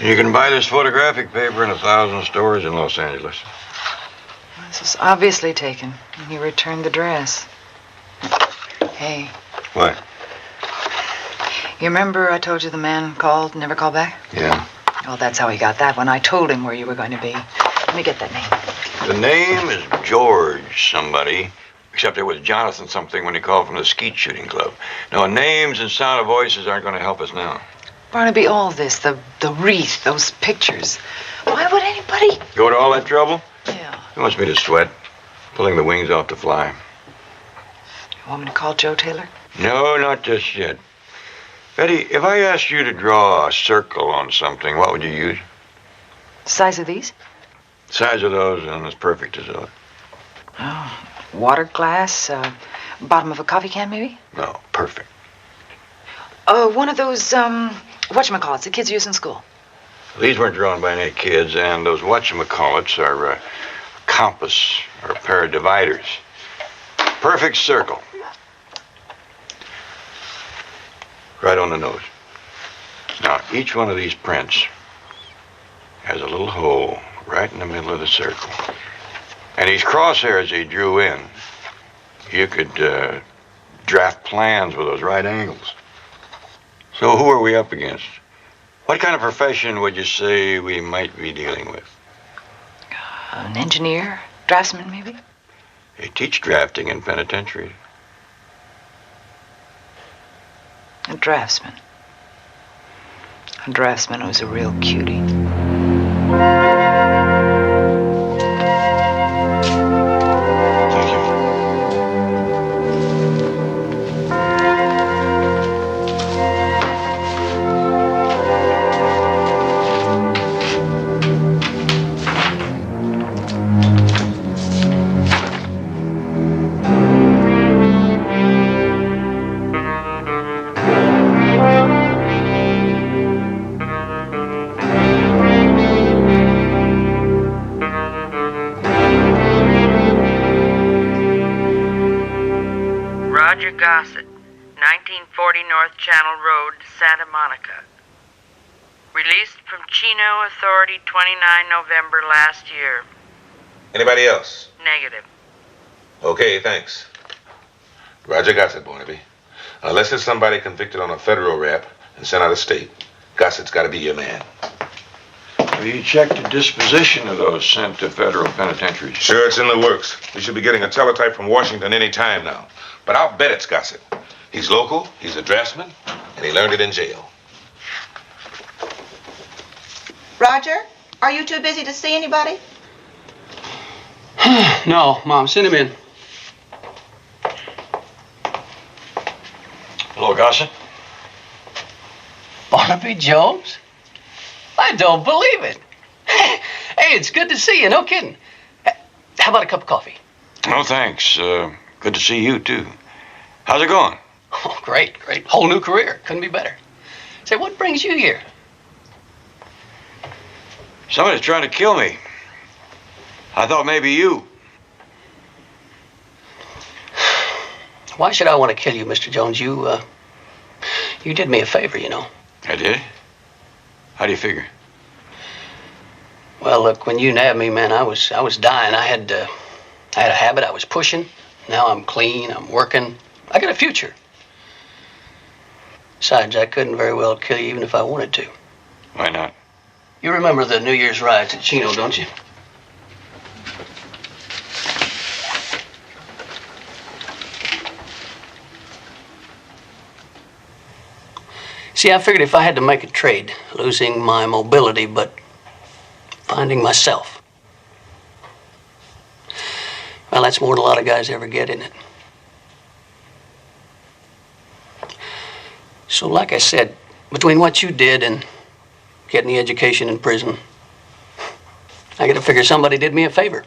You can buy this photographic paper in 1,000 stores in Los Angeles. This is obviously taken, and you returned the dress. Hey, What? you remember I told you the man called, never called back? Yeah. Well, that's how he got that when I told him where you were going to be. Let me get that name. The name is George somebody, except it was Jonathan something when he called from the skeet shooting club. No, names and sound of voices aren't going to help us now. Barnaby, all this, the wreath, those pictures. Why would anybody? Go to all that trouble? Yeah. He wants me to sweat, pulling the wings off the fly. You want me to call Joe Taylor? No, not just yet. Betty, if I asked you to draw a circle on something, what would you use? The size of these? Size of those and as perfect as those. Oh, water glass, bottom of a coffee can, maybe? No, perfect. One of those, whatchamacallits the kids use in school. These weren't drawn by any kids, and those whatchamacallits are a compass or a pair of dividers. Perfect circle. Right on the nose. Now, each one of these prints has a little hole right in the middle of the circle. And these crosshairs he drew in, you could draft plans with those right angles. So who are we up against? What kind of profession would you say we might be dealing with? An engineer, draftsman, maybe? They teach drafting in penitentiary. A draftsman. A draftsman who's a real cutie. Roger Gossett, 1940 North Channel Road, Santa Monica. Released from Chino Authority 29 November last year. Anybody else? Negative. Okay, thanks. Roger Gossett, Barnaby. Unless it's somebody convicted on a federal rap and sent out of state, Gossett's got to be your man. Have you checked the disposition of those sent to federal penitentiaries? Sure, it's in the works. We should be getting a teletype from Washington any time now. But I'll bet it's Gossett. He's local, he's a draftsman, and he learned it in jail. Roger, are you too busy to see anybody? No, Mom, send him in. Hello, Gossett. Barnaby Jones? I don't believe it. Hey, it's good to see you, no kidding. How about a cup of coffee? No, thanks. Good to see you, too. How's it going? Oh, great, great. Whole new career. Couldn't be better. Say, what brings you here? Somebody's trying to kill me. I thought maybe you. Why should I want to kill you, Mr. Jones? You did me a favor, you know. I did? How do you figure? Well, look, when you nabbed me, man, I was dying. I had a habit I was pushing. Now I'm clean, I'm working. I got a future. Besides, I couldn't very well kill you even if I wanted to. Why not? You remember the New Year's riots at Chino, don't you? See, I figured if I had to make a trade, losing my mobility, but finding myself, well, that's more than a lot of guys ever get, isn't it? So, like I said, between what you did and getting the education in prison, I gotta figure somebody did me a favor.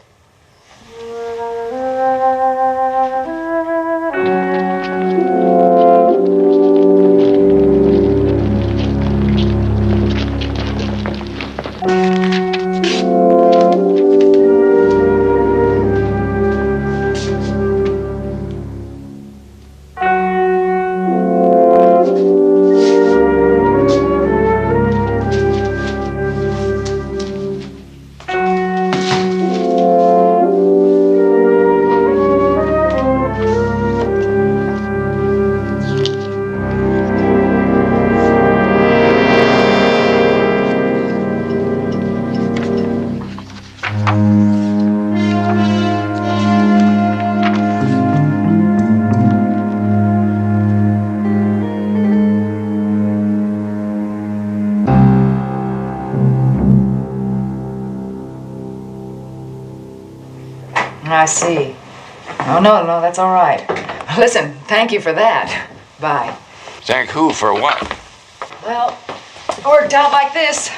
I see. Oh, no, that's all right. Listen, thank you for that. Bye. Thank who for what? Well, it worked out like this.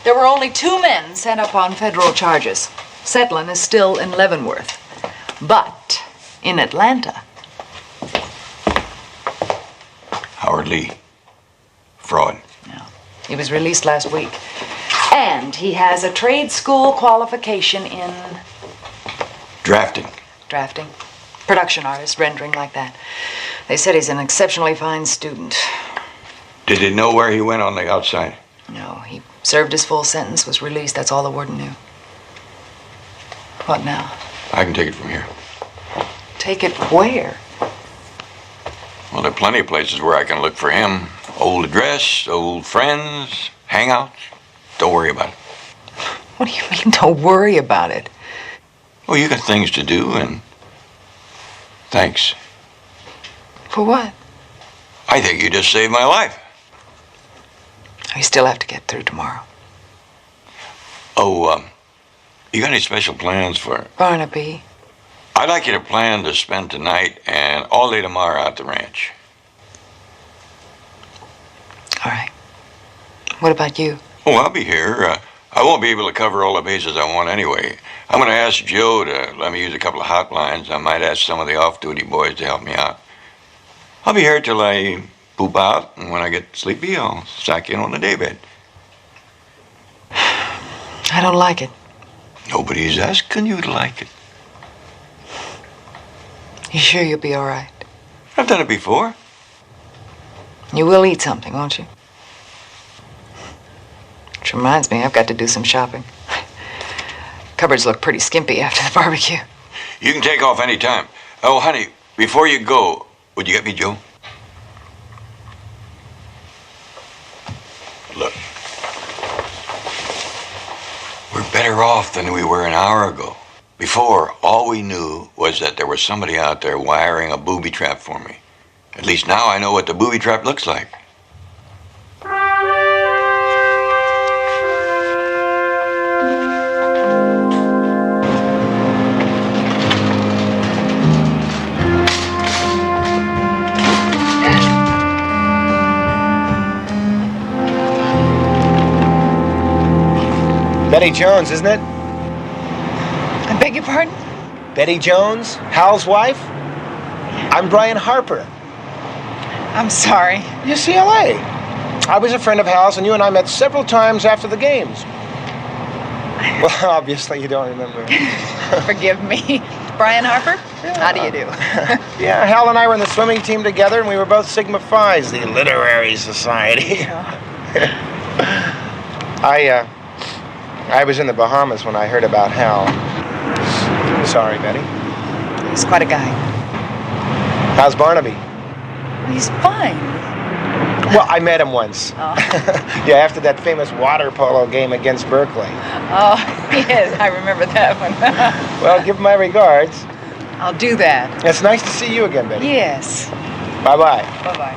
There were only 2 men sent up on federal charges. Setlin is still in Leavenworth. But in Atlanta. Howard Lee. Fraud. No. He was released last week. And he has a trade school qualification in... Drafting. Drafting. Production artist, rendering, like that. They said he's an exceptionally fine student. Did they know where he went on the outside? No, he served his full sentence, was released. That's all the warden knew. What now? I can take it from here. Take it where? Well, there are plenty of places where I can look for him. Old address, old friends, hangouts. Don't worry about it. What do you mean, don't worry about it? Well, you got things to do, and thanks. For what? I think you just saved my life. We still have to get through tomorrow. Oh, you got any special plans for... Barnaby. I'd like you to plan to spend tonight and all day tomorrow at the ranch. All right. What about you? Oh, I'll be here. I won't be able to cover all the bases I want anyway. I'm going to ask Joe to let me use a couple of hotlines. I might ask some of the off-duty boys to help me out. I'll be here till I poop out, and when I get sleepy, I'll sack in on the daybed. I don't like it. Nobody's asking you to like it. You sure you'll be all right? I've done it before. You will eat something, won't you? Which reminds me, I've got to do some shopping. Cupboards look pretty skimpy after the barbecue. You can take off any time. Oh, honey, before you go, would you get me Joe? Look. We're better off than we were an hour ago. Before, all we knew was that there was somebody out there wiring a booby trap for me. At least now I know what the booby trap looks like. Betty Jones, isn't it? I beg your pardon? Betty Jones, Hal's wife? I'm Brian Harper. I'm sorry. UCLA. I was a friend of Hal's, and you and I met several times after the games. Well, obviously you don't remember. Forgive me. Brian Harper? How do you do? Yeah, Hal and I were in the swimming team together, and we were both Sigma Phi's, the literary society. I was in the Bahamas when I heard about Hal. Sorry, Betty. He's quite a guy. How's Barnaby? He's fine. Well, I met him once. Oh. Yeah, after that famous water polo game against Berkeley. Oh, yes, I remember that one. Well, give him my regards. I'll do that. It's nice to see you again, Betty. Yes. Bye-bye. Bye-bye.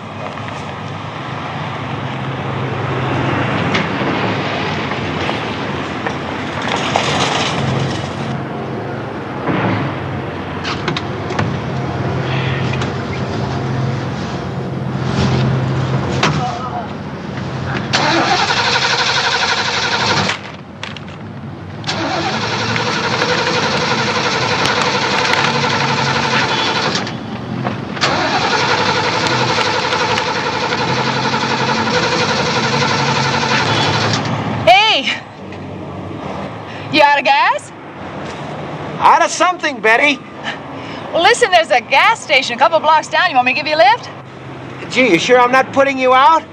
You out of gas? Out of something, Betty. Well, listen, there's a gas station a couple blocks down. You want me to give you a lift? Gee, you sure I'm not putting you out?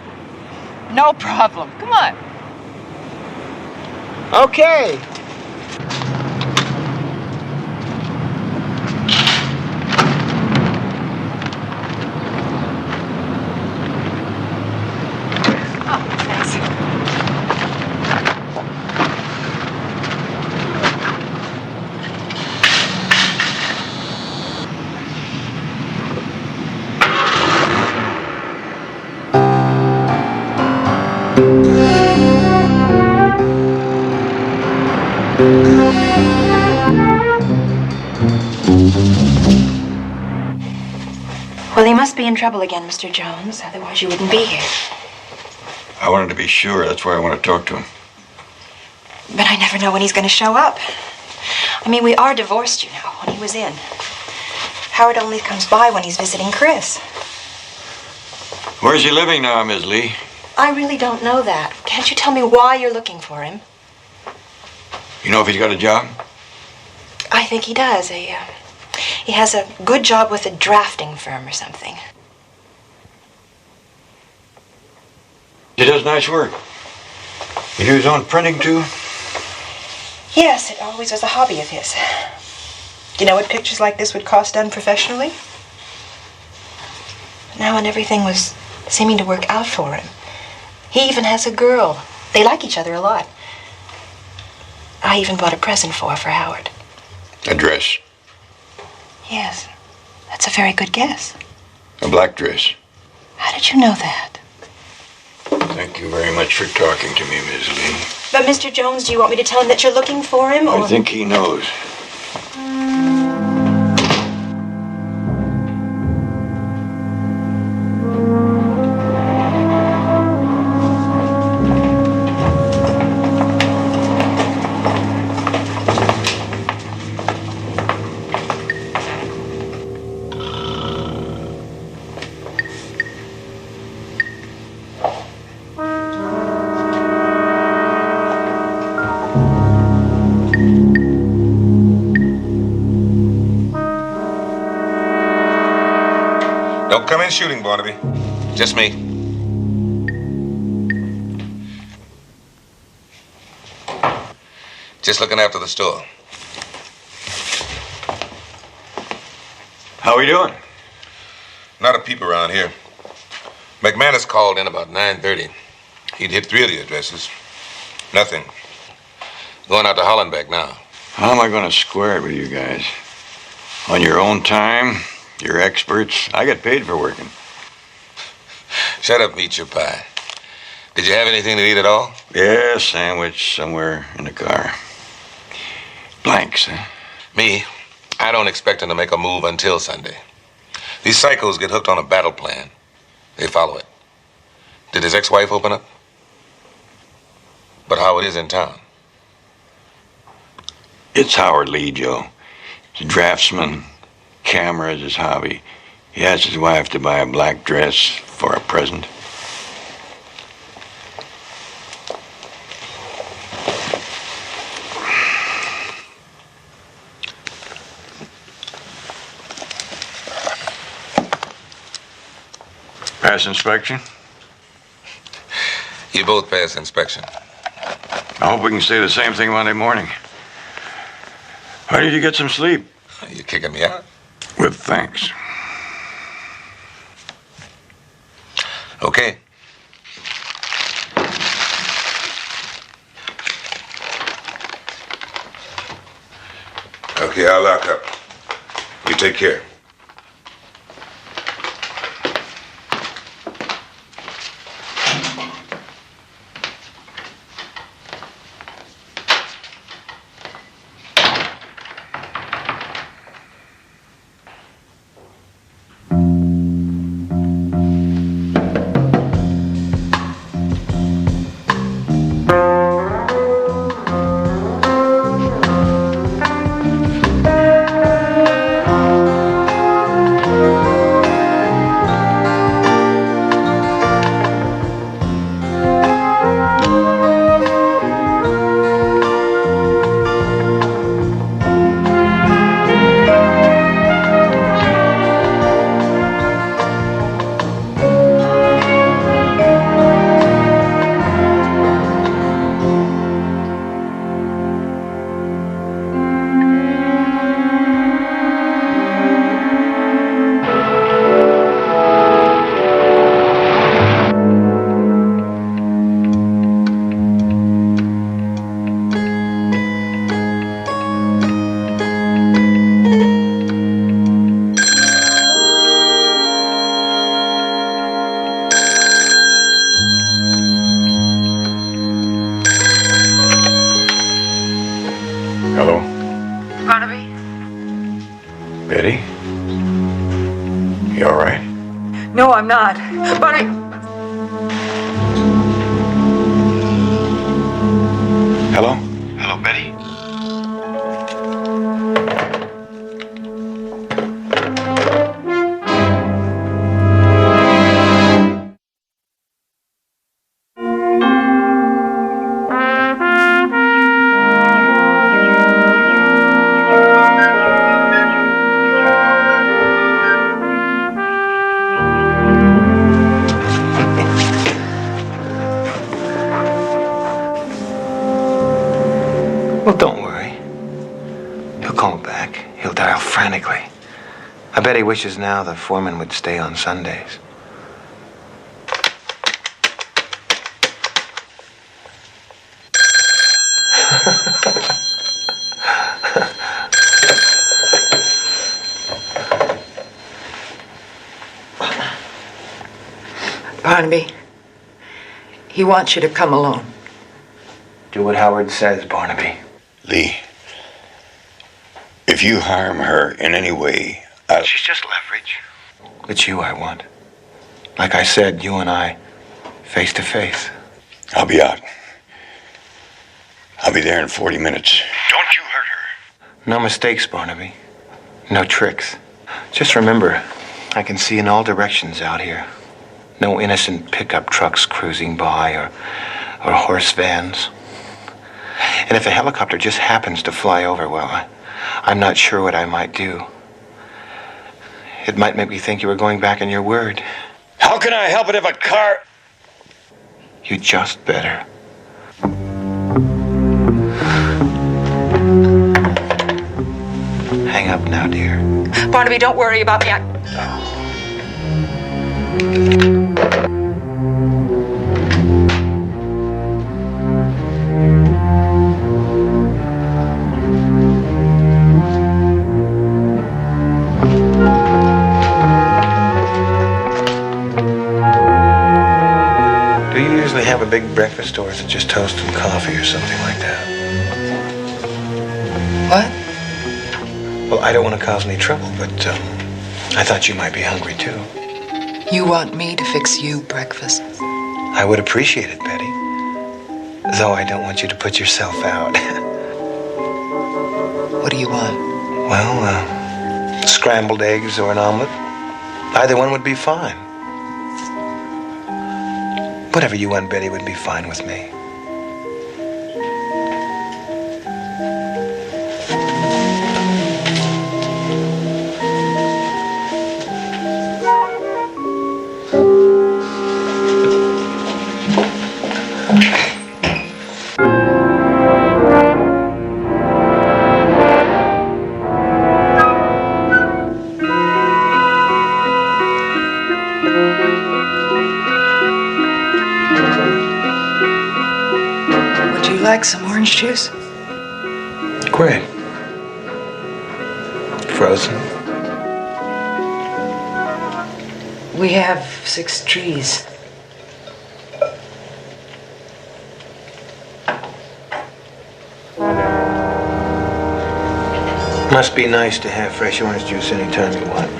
No problem. Come on. Okay. Well, he must be in trouble again, Mr. Jones. Otherwise, you wouldn't be here. I wanted to be sure. That's why I want to talk to him. But I never know when he's going to show up. I mean, we are divorced, you know, when he was in. Howard only comes by when he's visiting Chris. Where's he living now, Miss Lee? I really don't know that. Can't you tell me why you're looking for him? You know if he's got a job? I think he does. He has a good job with a drafting firm or something. He does nice work. He do his own printing, too? Yes, it always was a hobby of his. You know what pictures like this would cost done professionally? Now when everything was seeming to work out for him, he even has a girl. They like each other a lot. I even bought a present for her for Howard. A dress. Yes, that's a very good guess. A black dress. How did you know that? Thank you very much for talking to me, Miss Lee. But Mr. Jones, do you want me to tell him that you're looking for him, or...? I think he knows. Don't come in shooting, Barnaby. Just me. Just looking after the store. How are we doing? Not a peep around here. McManus called in about 9:30. He'd hit 3 of the addresses. Nothing. Going out to Hollenbeck now. How am I going to square it with you guys? On your own time? You're experts. I get paid for working. Shut up, meet your pie. Did you have anything to eat at all? Yeah, sandwich somewhere in the car. Blanks, huh? Me, I don't expect him to make a move until Sunday. These psychos get hooked on a battle plan. They follow it. Did his ex-wife open up? But Howard is in town. It's Howard Lee, Joe. He's a draftsman. Camera is his hobby. He asked his wife to buy a black dress for a present. Pass inspection? You both pass inspection. I hope we can say the same thing Monday morning. Why did you get some sleep? You kicking me out? With thanks. Okay. Okay, I'll lock up. You take care. Hello? Barnaby? Betty? You all right? No, I'm not. Barnaby! Hello? Hello, Betty. Well, don't worry. He'll call back. He'll dial frantically. I bet he wishes now the foreman would stay on Sundays. Barnaby, he wants you to come alone. Do what Howard says, Barnaby. Lee, if you harm her in any way, She's just leverage. It's you I want. Like I said, you and I, face to face. I'll be out. I'll be there in 40 minutes. Don't you hurt her. No mistakes, Barnaby. No tricks. Just remember, I can see in all directions out here. No innocent pickup trucks cruising by or horse vans. And if a helicopter just happens to fly over, well, I'm not sure what I might do. It might make me think you were going back on your word. How can I help it if a car... You just better. Hang up now, dear. Barnaby, don't worry about me. Do you usually have a big breakfast, or is it just toast and coffee or something like that? What? Well, I don't want to cause any trouble, but I thought you might be hungry too. You want me to fix you breakfast? I would appreciate it, Betty. Though I don't want you to put yourself out. What do you want? Well, scrambled eggs or an omelet. Either one would be fine. Whatever you want, Betty, would be fine with me. Would you like some orange juice? Great. Frozen. We have 6 trees. Must be nice to have fresh orange juice anytime you want.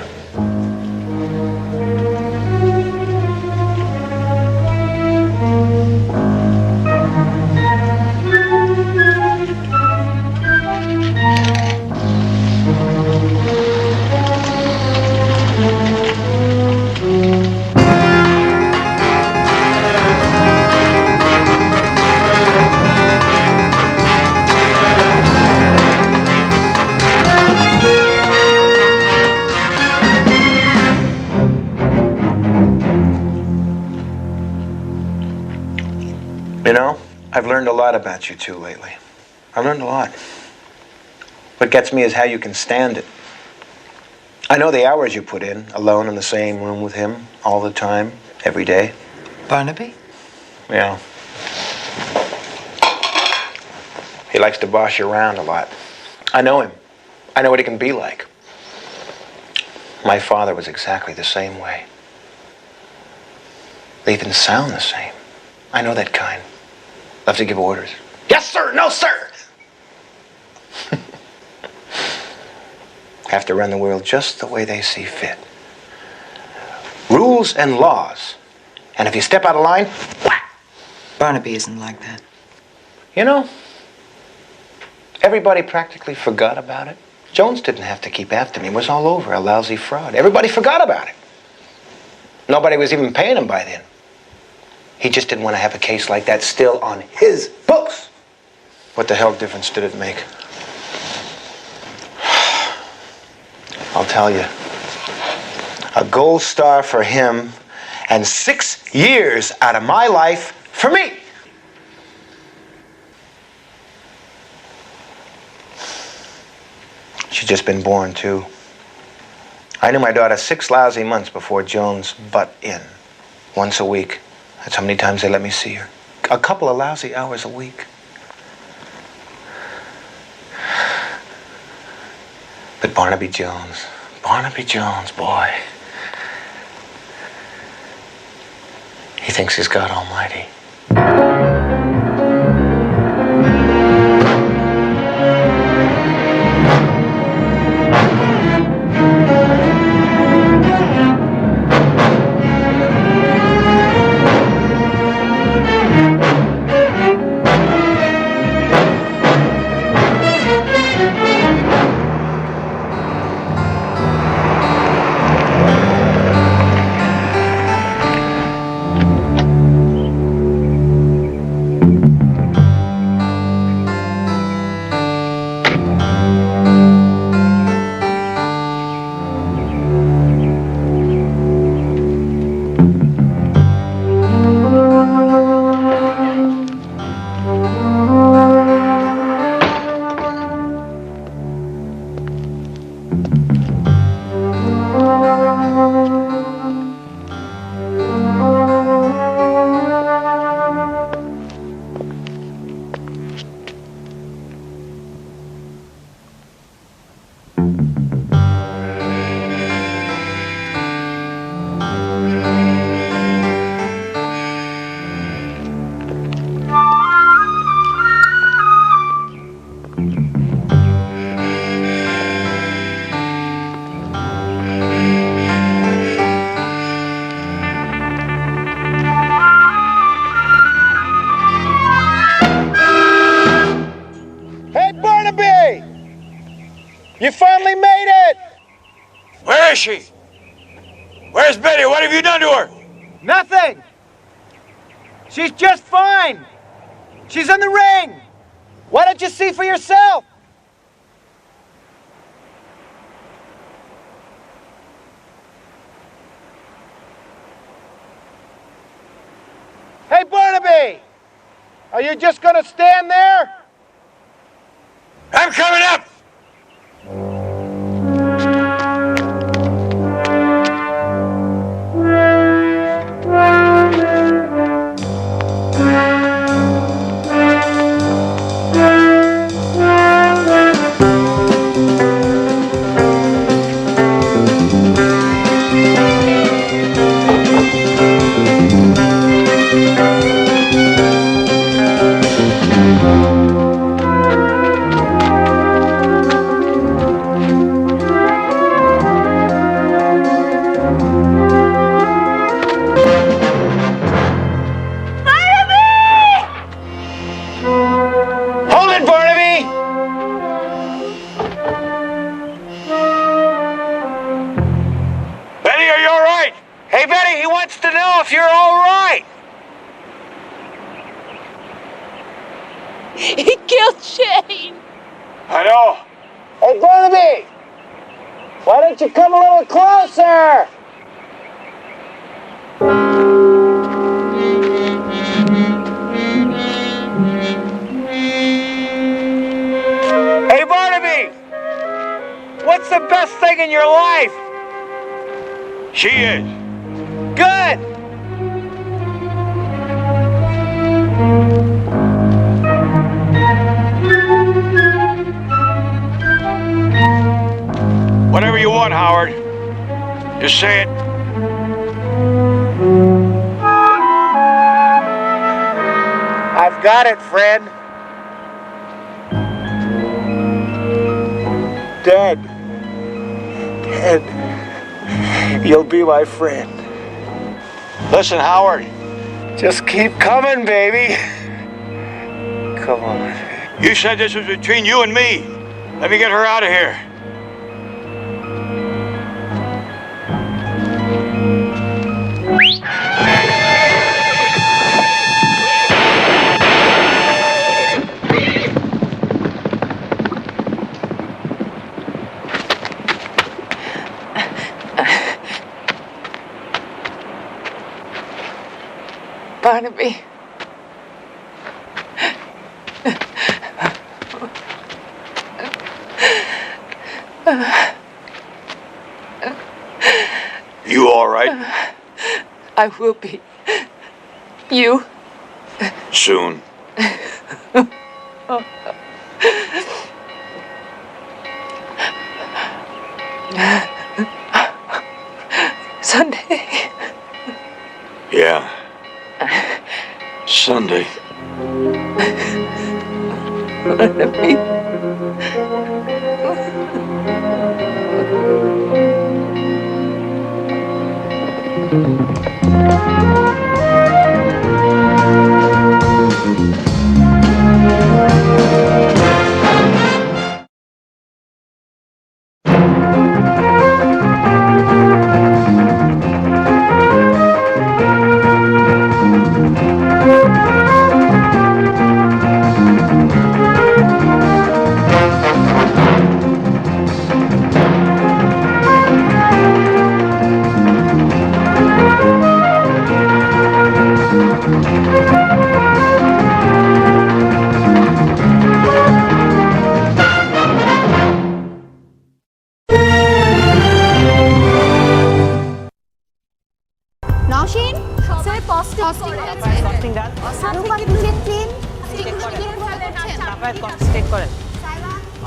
You know, I've learned a lot about you two lately. I've learned a lot. What gets me is how you can stand it. I know the hours you put in, alone in the same room with him, all the time, every day. Barnaby? Yeah. He likes to boss you around a lot. I know him. I know what he can be like. My father was exactly the same way. They even sound the same. I know that kind. Love to give orders. Yes, sir. No, sir. Have to run the world just the way they see fit. Rules and laws. And if you step out of line, whack! Barnaby isn't like that. You know, everybody practically forgot about it. Jones didn't have to keep after me. It was all over, a lousy fraud. Everybody forgot about it. Nobody was even paying him by then. He just didn't want to have a case like that still on his books. What the hell difference did it make? I'll tell you. A gold star for him and 6 years out of my life for me. She'd just been born, too. I knew my daughter 6 lousy months before Jones butt in. Once a week. That's how many times they let me see her. A couple of lousy hours a week. But Barnaby Jones, boy. He thinks he's God Almighty. You finally made it! Where is she? Where's Betty? What have you done to her? Nothing! She's just fine! She's in the ring! Why don't you see for yourself? Hey, Barnaby! Are you just gonna stand there? I'm coming up! Hold it, Barnaby! Betty, are you all right? Hey, Betty, he wants to know if you're all right. He killed Shane. I know. Hey, Barnaby! Why don't you come a little closer? Hey, Barnaby! What's the best thing in your life? She is. Good! Whatever you want, Howard. Just say it. I've got it, Fred. Dead. Dead. You'll be my friend. Listen, Howard. Just keep coming, baby. Come on. You said this was between you and me. Let me get her out of here. Barnaby. You all right? I will be. You? Soon. Sunday. Yeah. Sunday. Barnaby. Nousheen sir posting costing done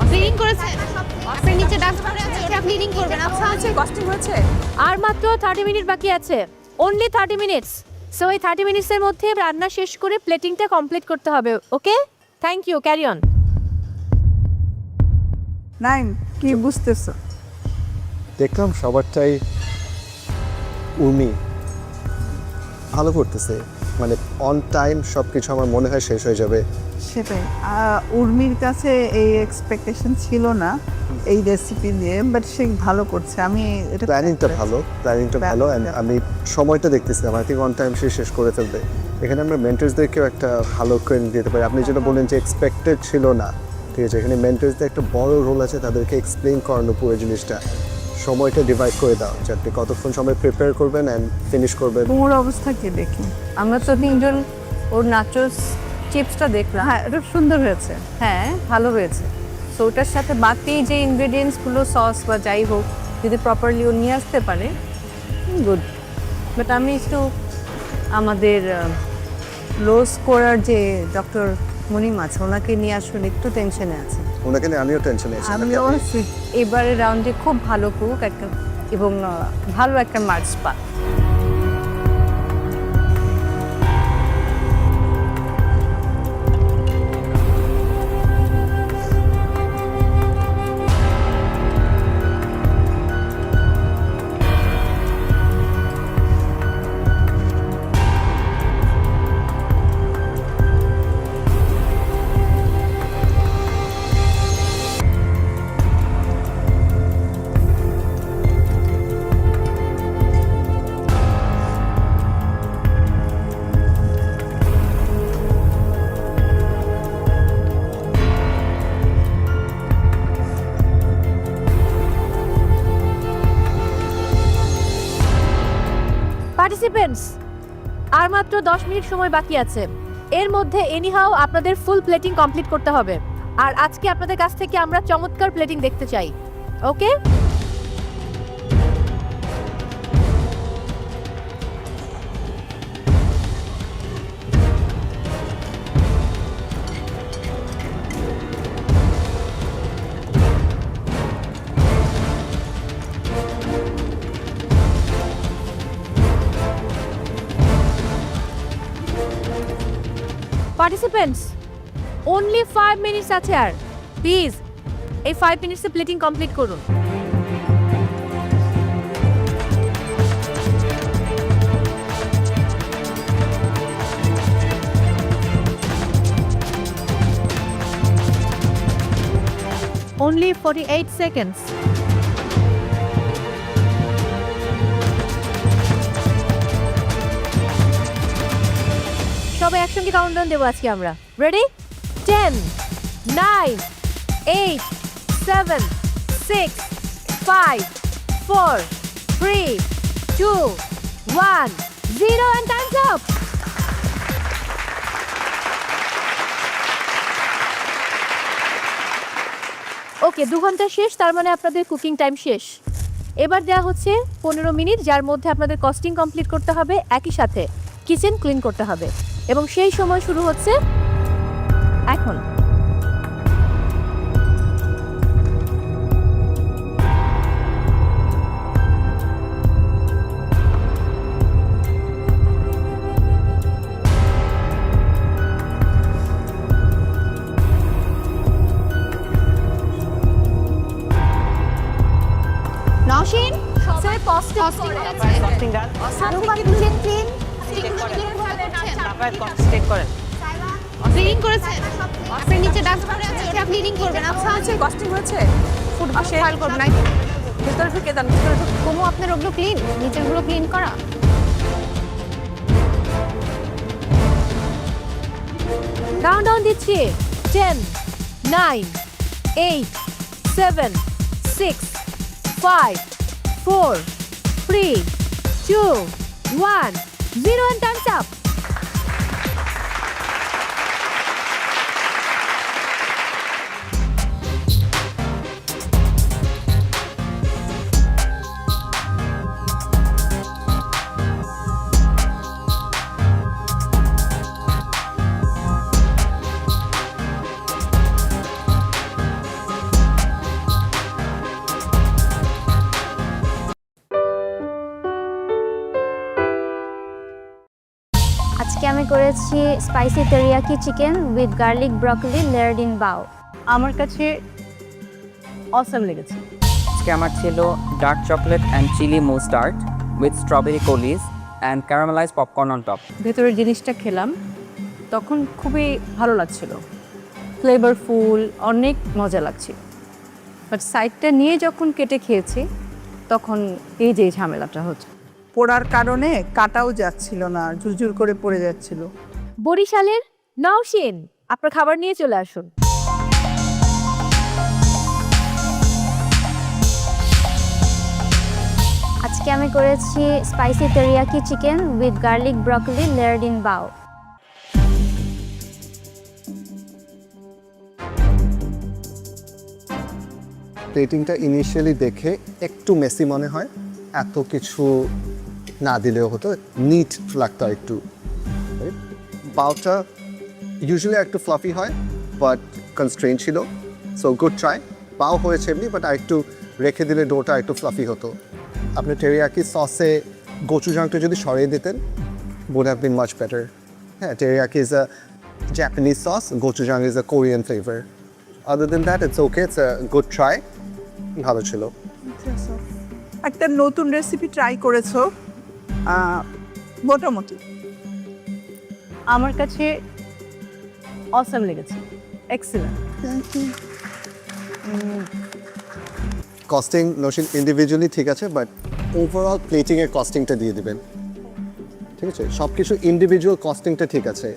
cleaning করেছেন আপনি নিচে dance করে আছে ওটা cleaning করবেন আচ্ছা costing হয়েছে আর মাত্র 30 মিনিট বাকি আছে অনলি 30 মিনিটস সো এই 30 মিনিটসের মধ্যে রান্না শেষ করে প্লেটিংটা কমপ্লিট করতে হবে okay thank you carry on নাইন কি বুঝতেছো দেখলাম সবারটাই উর্মি ভালো করতেছে মানে অন টাইম সব কিছু আমার মনে হয় শেষ হয়ে যাবে সেটাই উর্মির কাছে এই এক্সপেকটেশন ছিল না এই রেসিপি দিয়ে বাট সে ভালো করছে আমি এটা প্ল্যানিংটা ভালো and আমি সময়টা দেখতেছিলাম আই থিঙ্ক অন টাইম সে শেষ করে ফেলবে এখানে আমরা মেন্টরসদেরকেও একটা ভালো ট্রেনিং দিতে পারি আপনি যেটা বললেন যে এক্সপেক্টেড ছিল না ঠিক আছে এখানে মেন্টরসদের একটা বড় রোল আছে তাদেরকে এক্সপ্লেইন করানো পুরো জিনিসটা সময়টা ডিভাইড করে দাও যে আপনি কতক্ষণ সময় প্রিপেয়ার করবেন অ্যান্ড ফিনিশ করবেন ওর অবস্থা কি দেখি আমরা তো তিনজন ওর নাচোস চিপসটা দেখলাম। হ্যাঁ এটা সুন্দর হয়েছে। হ্যাঁ ভালো হয়েছে। সো ওটার সাথে বাকি যে ইনগ্রেডিয়েন্টসগুলো সস বা যাই হোক যদি প্রপারলি ও নিয়ে আসতে পারে গুড। বাট আমি একটু আমাদের লো স্কোরার যে ডক্টর মনিম আছে ওনাকে নিয়ে আসলে একটু টেনশনে আছে। ওনাকে নিয়ে আমিও টেনশনে আছি। আমিও এবারের রাউন্ডে খুব ভালো কুক একটা এবং ভালো একটা মার্কস পায়। পার্টিসিপেন্টস আর মাত্র 10 মিনিট সময় বাকি আছে। এর মধ্যে এনিহাউ আপনাদের ফুল প্লেটিং কমপ্লিট করতে হবে। আর আজকে আপনাদের কাছ থেকে আমরা চমৎকার প্লেটিং দেখতে চাই। ওকে? পার্টিসিপেন্টস only 5 মিনিটস আছে আর প্লিজ এই 5 মিনিটসে প্লেটিং কমপ্লিট করুন। only 48 seconds. সবাই একসঙ্গে কাউন্টডাউন দেবো আজকে আমরা। রেডি? 10 9 8 7 6 5 4 3 2 1 0 and time's up. ওকে 2 ঘন্টা শেষ, তার মানে আপনাদের কুকিং টাইম শেষ। এবার দেওয়া হচ্ছে 15 মিনিট, যার মধ্যে আপনাদের কস্টিং কমপ্লিট করতে হবে, একই সাথে কিচেন ক্লিন করতে হবে এবং সেই সময় শুরু হচ্ছে এখন। নওশিন স্যার কস্টিং কস্টিং ডান কিচেন ক্লিন ক্লিনিং করেছেন। আপনার নিচে ডাস্ট পড়ে আছে, ওটা ক্লিনিং করবেন। আচ্ছা আছে কস্টিং হয়েছে, ফুড ফাইল করবেন না ভিতরে ঢুকে দেন, ভিতরে ঢুকে কোমো আপনার ওগুলো ক্লিন, নিচেরগুলো ক্লিন করা। কাউন্টডাউন দিচ্ছি 10 9 8 7 6 5 4 3 2 1 0 and time's up. আজকে আমি করেছি spicy teriyaki chicken with garlic broccoli layered in bao. আমার কাছে অসাম লেগেছে। আজকে আমার ছিল dark chocolate and chilli mustard with strawberry coulis and caramelise popcorn on top. ভেতরের জিনিসটা খেলাম তখন খুবই ভালো লাগছিল, ফ্লেভারফুল, অনেক মজা লাগছিল। বাট সাইডটা নিয়ে যখন কেটে খেয়েছি তখন এই যে ঝামেলাটা হচ্ছে, পোড়ার কারণে কাটাও যাচ্ছিল না, ঝুরঝুর করে পড়ে যাচ্ছিল। বরিশালের নওশিন আপনার খাবার নিয়ে চলে আসুন। আজকে আমি করেছি spicy teriyaki chicken with garlic broccoli layered in bao. প্লেটিংটা ইনিশিয়ালি দেখে একটু মেসি মনে হয়, এত কিছু না দিলেও হতো, নিট লাগতো একটু। বাউটা ইউজুয়ালি একটু ফ্লাফি হয়, বাট কনস্ট্রেন ছিল, সো গুড ট্রাই। পাও হয়েছে এমনি, বাট আরেকটু রেখে দিলে ডোটা একটু ফ্লাফি হতো। আপনি টেরিয়াকি সসে গোচুজাংটা যদি সরিয়ে দিতেন, would have been much better. Yeah, teriyaki is a Japanese sauce, gochujang is a Korean flavor. Other than that, it's okay, it's a good try. ভালো ছিল। একটা নতুন রেসিপি ট্রাই করেছো, মোটামুটি আমার কাছে অসাম লেগেছে, এক্সেলেন্ট। কস্টিং নশিন ইন্ডিভিজুয়ালি ঠিক আছে, বাট ওভারঅল প্লেটিংয়ের কস্টিংটা দিয়ে দিবেন, ঠিক আছে? সব কিছু ইন্ডিভিজুয়াল কস্টিংটা ঠিক আছে,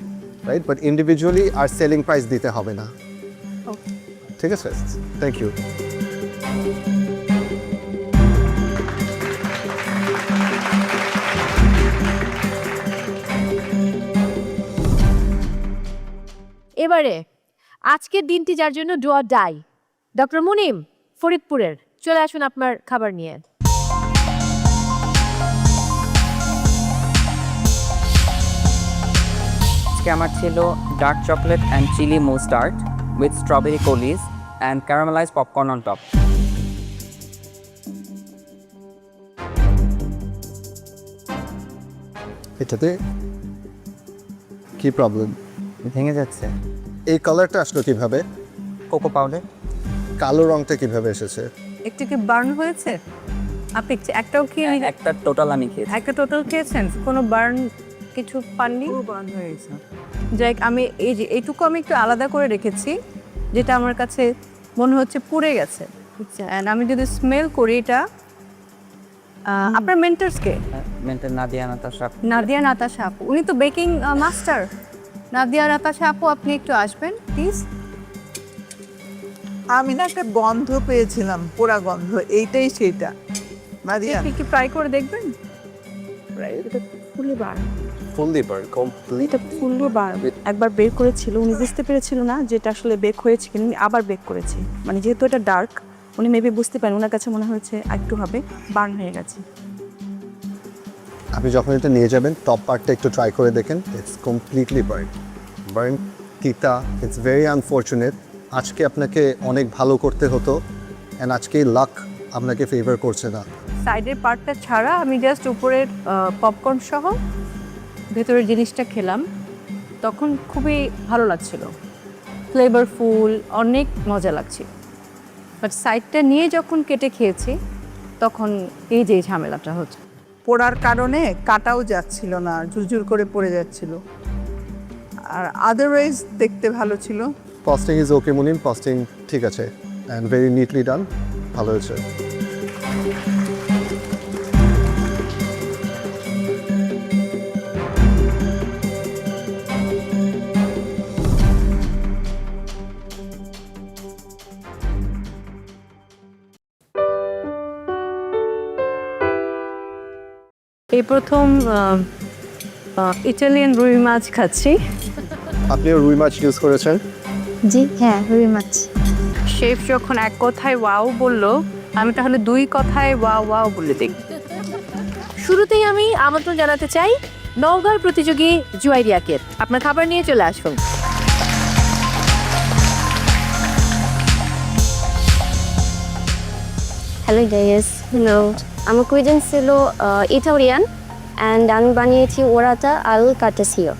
রাইট, বাট ইন্ডিভিজুয়ালি আর সেলিং প্রাইস দিতে হবে না, ঠিক আছে? Thank you. এবারে আজকের দিনটি যার জন্য do or die, doctor Munim ফরিদপুরের, চলে আসুন আপনার খাবার নিয়ে। আজকে আমার ছিল dark chocolate and chilli mustard with strawberry coulis and caramelise popcorn on top. এটাতে কি প্রবলেম? ভেঙে যাচ্ছে। এই কালারটা আসলো কিভাবে? Cocoa powder. কালো রংটা কিভাবে এসেছে? একটু কি বার্ন হয়েছে? আপনি একটাও খেয়ে একটা টোটাল আমি খেয়েছি। একটা টোটাল খেয়েছেন, কোনো বার্ন কিছু পাননি? বার্ন হয়ে গেছে। যাই হোক, আমি এই যে এইটুকু আমি একটু আলাদা করে রেখেছি, যেটা আমার কাছে মনে হচ্ছে পুড়ে গেছে। আচ্ছা, অ্যান্ড আমি যদি স্মেল করি এটা, আপনার মেন্টার্সকে? মেন্টার নাদিয়া নাতাশা। নাদিয়া নাতাশা আপু, উনি তো বেকিং মাস্টার। নাদিয়া নাতাশা আপু, আপনি একটু আসবেন প্লিজ। আমি না একটা গন্ধ পেয়েছিলাম, পোড়া গন্ধ, এইটাই সেইটা। নাদিয়া আপনি কি ট্রাই করে দেখবেন? ফুলি বার, ফুললি বার্ন কমপ্লিট। এটা ফুলি বার একবার বেক করেছিল, উনি বুঝতে পেরেছিল না যেটা আসলে বেক হয়েছে, কিন্তু উনি আবার বেক করেছে। মানে যেহেতু এটা ডার্ক, উনি মেবি বুঝতে পারেন, ওনার কাছে মনে হয়েছে একটু হবে বার্ন হয়ে গেছে। আপনি যখন এটা নিয়ে যাবেন, টপ পার্টটা একটু ট্রাই করে দেখেন, ইটস কমপ্লিটলি বার্ন, তিতা, ইটস ভেরি আনফর্চুনেট। আজকে আপনাকে অনেক ভালো করতে হতো, অ্যান্ড আজকে লাক আপনাকে ফেভার করছে না। সাইডের পার্টটা ছাড়া আমি জাস্ট উপরের পপকর্ন সহ ভেতরের জিনিসটা খেলাম, তখন খুবই ভালো লাগছিল, ফ্লেভারফুল, অনেক মজা লাগছিল। বাট সাইডটা নিয়ে যখন কেটে খেয়েছি, তখন এই যে ঝামেলাটা হচ্ছে। পোড়ার কারণে কাটাও যাচ্ছিল না, ঝুরঝুর করে পড়ে যাচ্ছিল, আর আদারওয়াইজ দেখতে ভালো ছিল। Costing is okay Munim, costing ঠিক আছে, অ্যান্ড ভেরি নিটলি ডান, ভালো হয়েছে। এই প্রথম ইটালিয়ান রুই মাছ খাচ্ছি। আপনিও রুই মাছ ইউজ করেছেন? জি হ্যাঁ, রুই মাছ। শেফ যখন এক কথায় ওয়াও বললো, আমি তাহলে দুই কথায় ওয়াও ওয়াও বলে দিই। শুরুতেই আমি আমন্ত্রণ জানাতে চাই নওগাঁর প্রতিযোগী জুয়াইরিয়াকে, আপনার খাবার নিয়ে চলে আসুন। Hello guys, hello. আমার কুইজিন ছিল ইটালিয়ান, অ্যান্ড আমি বানিয়েছি ওরাটা আল কাটাসিও।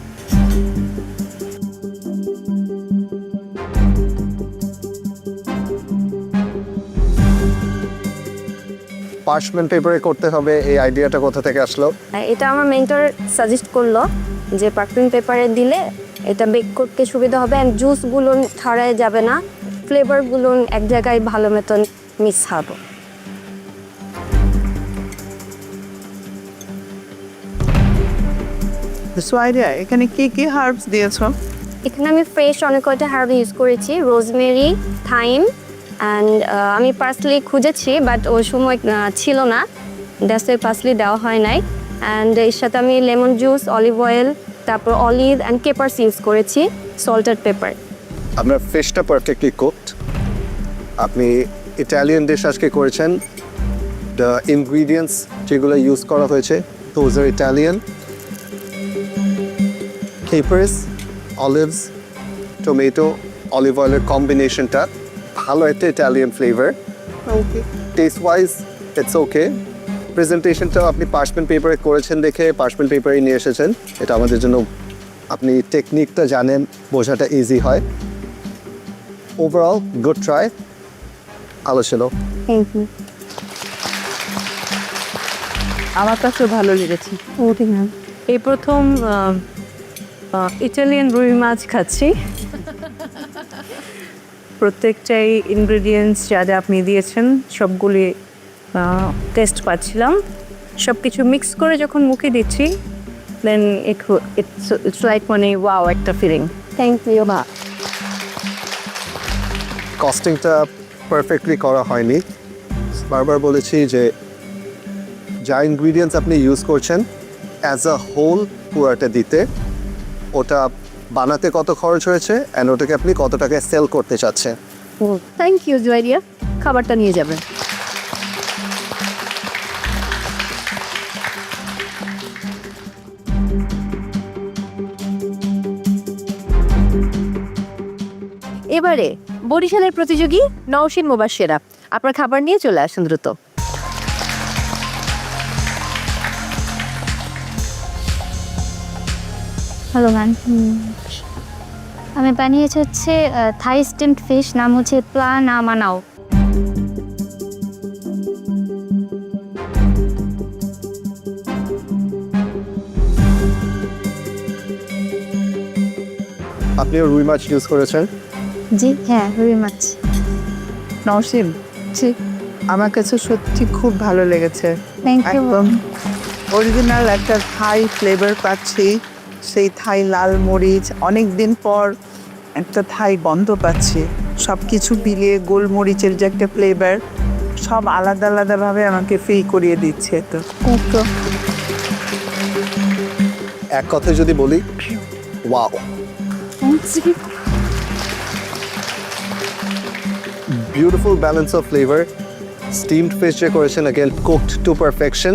পার্চমেন্ট পেপারে করতে হবে, এই আইডিয়াটা কোথা থেকে আসলো? এটা আমার মেন্টর সাজেস্ট করলো যে পার্চমেন্ট পেপারে দিলে এটা বেক করতে সুবিধা হবে, অ্যান্ড জুসগুলো ছড়ায় যাবে না, ফ্লেভারগুলো এক জায়গায় ভালো মতন মিক্স হবে। সোয়াইডিয়া, এখানে কি কি হার্বস দিয়েছো? এখানে আমি ফ্রেশ অনেক কয়টা হার্ব ইউজ করেছি, রোজমেরি, থাইম, অ্যান্ড আমি পার্সলি খুঁজেছি, বাট ওই সময় ছিল না, দ্যাটস ওয়াই পার্সলি দেওয়া হয় নাই। অ্যান্ড এর সাথে আমি লেমন জুস, অলিভ অয়েল, তারপর অলিভ অ্যান্ড পেপারস ইউজ করেছি, সল্টেড পেপার। আপনার ফিশটা পারফেক্টলি কুকড। আপনি ইটালিয়ান ডিশ আজকে করেছেন। দ্য ইনগ্রিডিয়েন্টস যেগুলো ইউজ করা হয়েছে those are Italian. capers, olives, tomato, olive oil কম্বিনেশনটা ভালো একটা Italian flavour. Okay, taste wise it's okay. প্রেজেন্টেশনটাও আপনি পার্চমেন্ট পেপারে করেছেন দেখে পার্চমেন্ট পেপারে নিয়ে এসেছেন, এটা আমাদের জন্য, আপনি টেকনিকটা জানেন, বোঝাটা ইজি হয়। ওভারঅল গুড ট্রাই, ভালো ছিল। Thank you. আমার কাছেও ভালো লেগেছে। এই প্রথম ইটালিয়ান রুই মাছ খাচ্ছি। প্রত্যেকটাই ইনগ্রেডিয়েন্টস যা যা আপনি দিয়েছেন সবগুলি টেস্ট পাচ্ছিলাম। সব কিছু মিক্স করে যখন মুখে দিচ্ছি দেন ইটস লাইক মানে ওয়াও একটা ফিলিং। Thank you. কস্টিংটা পারফেক্টলি করা হয়নি। বারবার বলেছি যে যা ইনগ্রিডিয়েন্টস আপনি ইউজ করছেন অ্যাজ আ হোল পুরাটা দিতে, ওটা বানাতে কত খরচ হয়েছে অ্যান্ড ওটাকে আপনি কত টাকায় সেল করতে চাচ্ছেন। থ্যাংক ইউ জুয়ারিয়া, খাবারটা নিয়ে যাবেন। এবারে বরিশালের প্রতিযোগী নওশিন মুবাশশেরা, আপনার খাবার নিয়ে চলে আসুন দ্রুত। হ্যালো ম্যাম, আমি বানিয়েছি হচ্ছে থাই স্টিমড ফিশ, নাম হচ্ছে প্লা না মানাও। আপনিও রুই মাছ ইউজ করেছেন? জি হ্যাঁ, রুই মাছ। নওশিন, জি আমার কাছে সত্যি খুব ভালো লেগেছে। Thank you. একদম অরিজিনাল একটা থাই ফ্লেভার পাচ্ছি, সেই থাই লাল মরিচ, অনেক দিন পর একটা থাই গন্ধ পাচ্ছি। সব কিছু মিলিয়ে গোলমরিচের যে একটা ফ্লেভার, সব আলাদা আলাদাভাবে আমাকে ফিল করিয়ে দিচ্ছে। তো এক কথায় যদি বলি, wow. Beautiful balance of flavor. Steamed fish যে করেছেন, again cooked to perfection.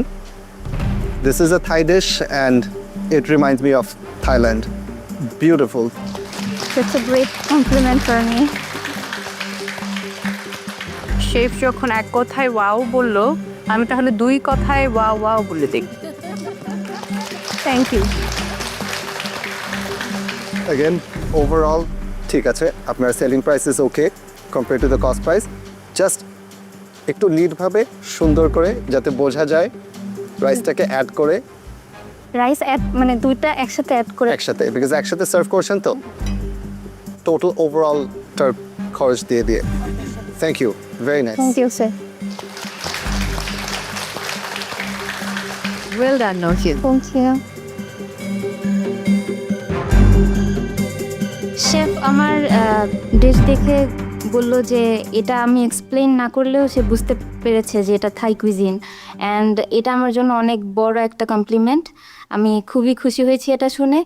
This is a Thai dish and it reminds me of Thailand. Beautiful. That's a great compliment for me. Chef যখন এক কথায় ওয়াও বললো, আমি তাহলে দুই কথায় ওয়াও ওয়াও বলে দিই। Thank you. Again, overall ঠিক আছে, আপনার selling price is okay compare to the cost price. Just একটু নিটভাবে সুন্দর করে যাতে বোঝা যায় রাইসটাকে অ্যাড করে, রাইস অ্যাড মানে দুইটা একসাথে অ্যাড করে, একসাথে, বিকজ একসাথে সার্ভ করছেন তো টোটাল ওভারঅল তার খরচ দিয়ে দিয়ে। Thank you, very nice. Thank you sir. Well done Nowshin. Thank you. Chef আমার ডিশ দেখে বললো যে এটা আমি এক্সপ্লেন না করলেও সে বুঝতে পেরেছে যে এটা থাই কুইজিন, অ্যান্ড এটা আমার জন্য অনেক বড় একটা কমপ্লিমেন্ট। আমি খুবই খুশি হয়েছি এটা শুনে।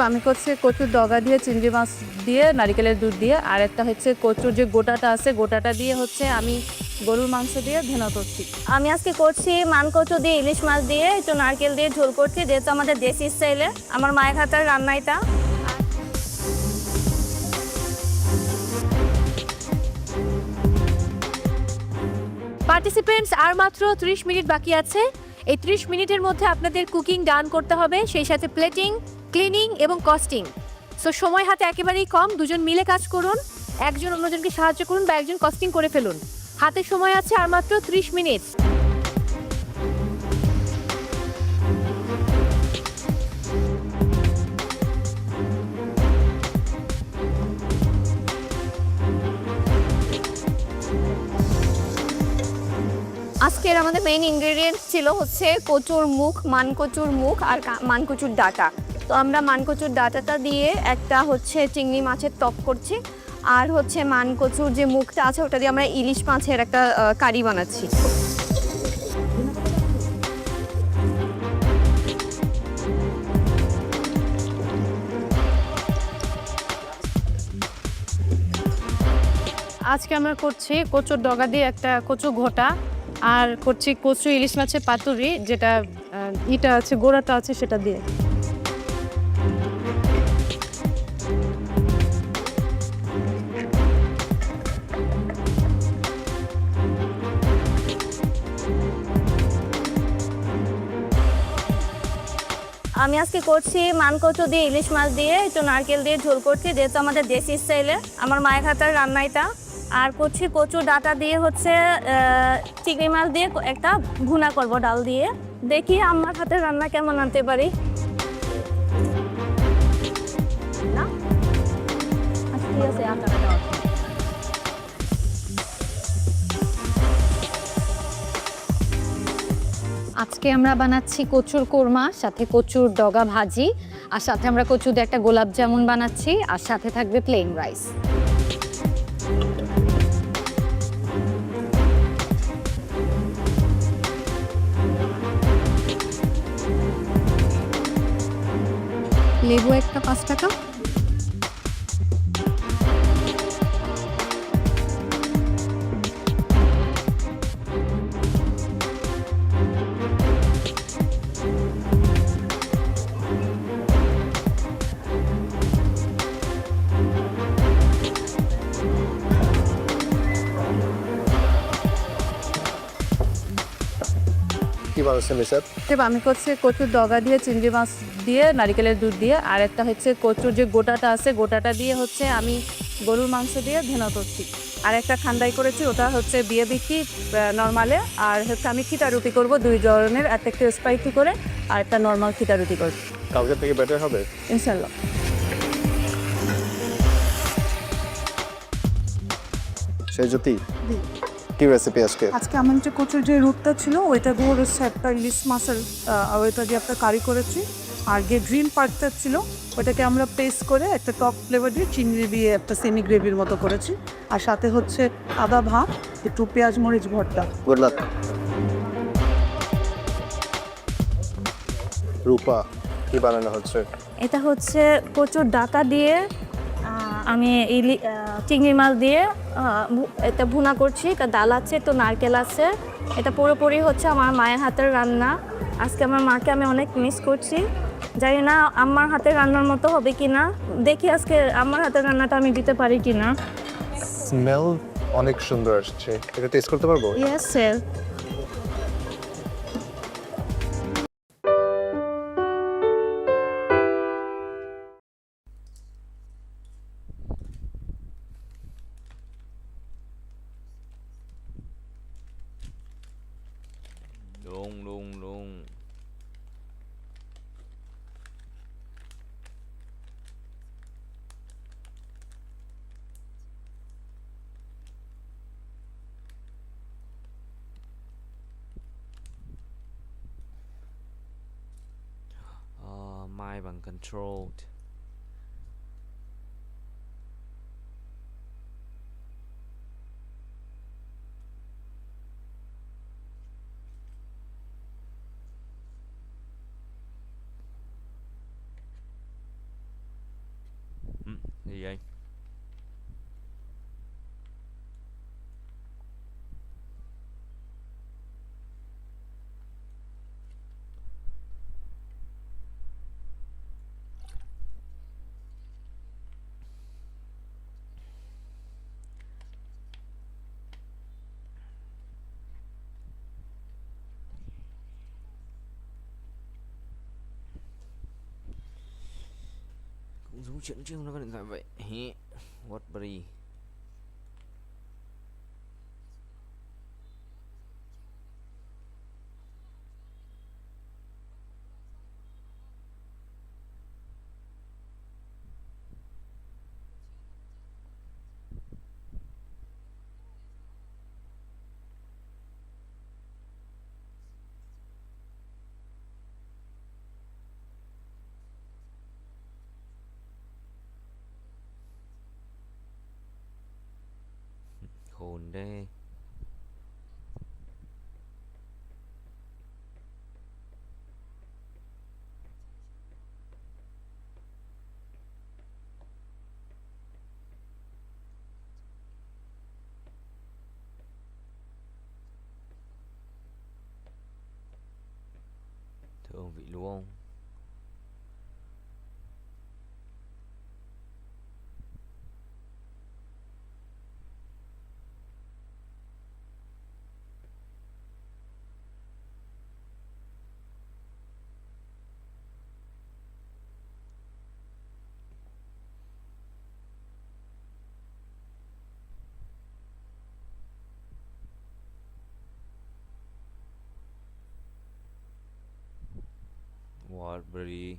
আমি করছি কচুর ডগা দিয়ে, চিংড়ি মাছ দিয়ে, নারিকেলের দুধ দিয়ে, আর একটা হচ্ছে কচুর যে গোটাটা আছে গোটাটা দিয়ে হচ্ছে আমি গরুর মাংস দিয়ে ভেনা করছি। আমি আজকে করছি মানকচু দিয়ে, ইলিশ মাছ দিয়ে, একটু নারকেল দিয়ে ঝোল করছি, যেহেতু আমাদের দেশি স্টাইলে আমার মায়ের হাতের রান্না এটা। পার্টিসিপেন্টস আর মাত্র 30 মিনিট বাকি আছে। এই 30 মিনিটের মধ্যে আপনাদের কুকিং ডান করতে হবে, সেই সাথে প্লেটিং, ক্লিনিং এবং কস্টিং। সো সময় হাতে একেবারেই কম, দুজন মিলে কাজ করুন, একজন অন্যজনকে সাহায্য করুন বা একজন কস্টিং করে ফেলুন। হাতে সময় আছে আর মাত্র 30 মিনিট। আজকের আমাদের মেইন ইনগ্রেডিয়েন্টস ছিল হচ্ছে কচুর মুখ, মানকচুর মুখ আর মানকচুর ডাঁটা। তো আমরা মানকচুর ডাঁটাটা দিয়ে একটা হচ্ছে চিংড়ি মাছের টক করছি, আর হচ্ছে মানকচুর যে মুখটা আছে ওটা দিয়ে আমরা ইলিশ মাছের একটা কারি বানাচ্ছি। আজকে আমরা করছি কচুর ডগা দিয়ে একটা কচু ঘোটা, আর করছি কচু ইলিশ মাছের পাতুরি, যেটা ইটা আছে গোড়াটা আছে সেটা দিয়ে। আমি আজকে করছি মানকচু দিয়ে ইলিশ মাছ দিয়ে একটু নারকেল দিয়ে ঝোল করছি, যেহেতু আমাদের দেশি স্টাইলে আমার মায়ের হাতের রান্না এটা। আর করছি কচু ডাটা দিয়ে হচ্ছে চিংড়ি মাছ দিয়ে একটা ভুনা করব ডাল দিয়ে। দেখি আমার হাতের রান্না কেমন আনতে পারি। না আচ্ছা ঠিক আছে, আটাটা দাও। আজকে আমরা বানাচ্ছি কচুর কোরমা, সাথে কচুর ডগা ভাজি, আর সাথে আমরা কচু দিয়ে একটা গোলাপ জামুন বানাচ্ছি, আর সাথে থাকবে প্লেন রাইস। লেবু একটা 5 টাকা। কি বানাচ্ছেন স্যার? আমি করছি কচুর ডগা দিয়ে চিংড়ি মাছ দিয়ে নারিকেলের দুধ দিয়ে, আর একটা হচ্ছে কচুর যে গোটাটা আছে গোটাটা দিয়ে হচ্ছে আমি গরুর মাংস দিয়ে ভেনা করছি, আর একটা ঠান্ডাই করেছি ওটা হচ্ছে বিয়ে বিক্রি নর্মালে, আর হচ্ছে আমি খিটা রুটি করবো 2 ধরনের, একটা একটু স্পাইসি করে আর একটা নর্মাল খিটা রুটি করবো। কালকে থেকে বেটার হবে ইনশাল্লাহ। সেই জ্যোতি কি রেসিপি আজকে? আজকে আমার যে কচুর যে রুটটা ছিল ওইটা দিয়ে হচ্ছে একটা ইলিশ মাছের ওইটা দিয়ে একটা কারি করেছি, আর যে গ্রিন পার্টটা ছিল ওইটাকে আমরা পেস্ট করে একটা টক ফ্লেভার দিয়ে চিংড়ি দিয়ে একটা সেমি গ্রেভির মতো করেছি, আর সাথে হচ্ছে আদা ভাত, একটু পেঁয়াজ মরিচ ভর্তা। Good luck. রূপা কি বানানো হচ্ছে? এটা হচ্ছে কচুর ডাটা দিয়ে আমি চিংড়ি মাছ দিয়ে এটা ভুনা করছি। এটা ডাল আছে, তো নারকেল আছে। এটা পুরোপুরি হচ্ছে আমার মায়ের হাতের রান্না। আজকে আমার মাকে আমি অনেক মিস করছি, জানি না আমার হাতের রান্নার মতো হবে কি না। দেখি আজকে আমার হাতের রান্নাটা আমি দিতে পারি কি না। স্মেল অনেক সুন্দর আসছে, এটা টেস্ট করতে পারবো? Yes sir. Lung. Mind uncontrolled. Gì vậy? Cũng giống chuyện chứ nó có điện thoại vậy. What buddy? Hồn đê. hương vị luôn. Wildberry.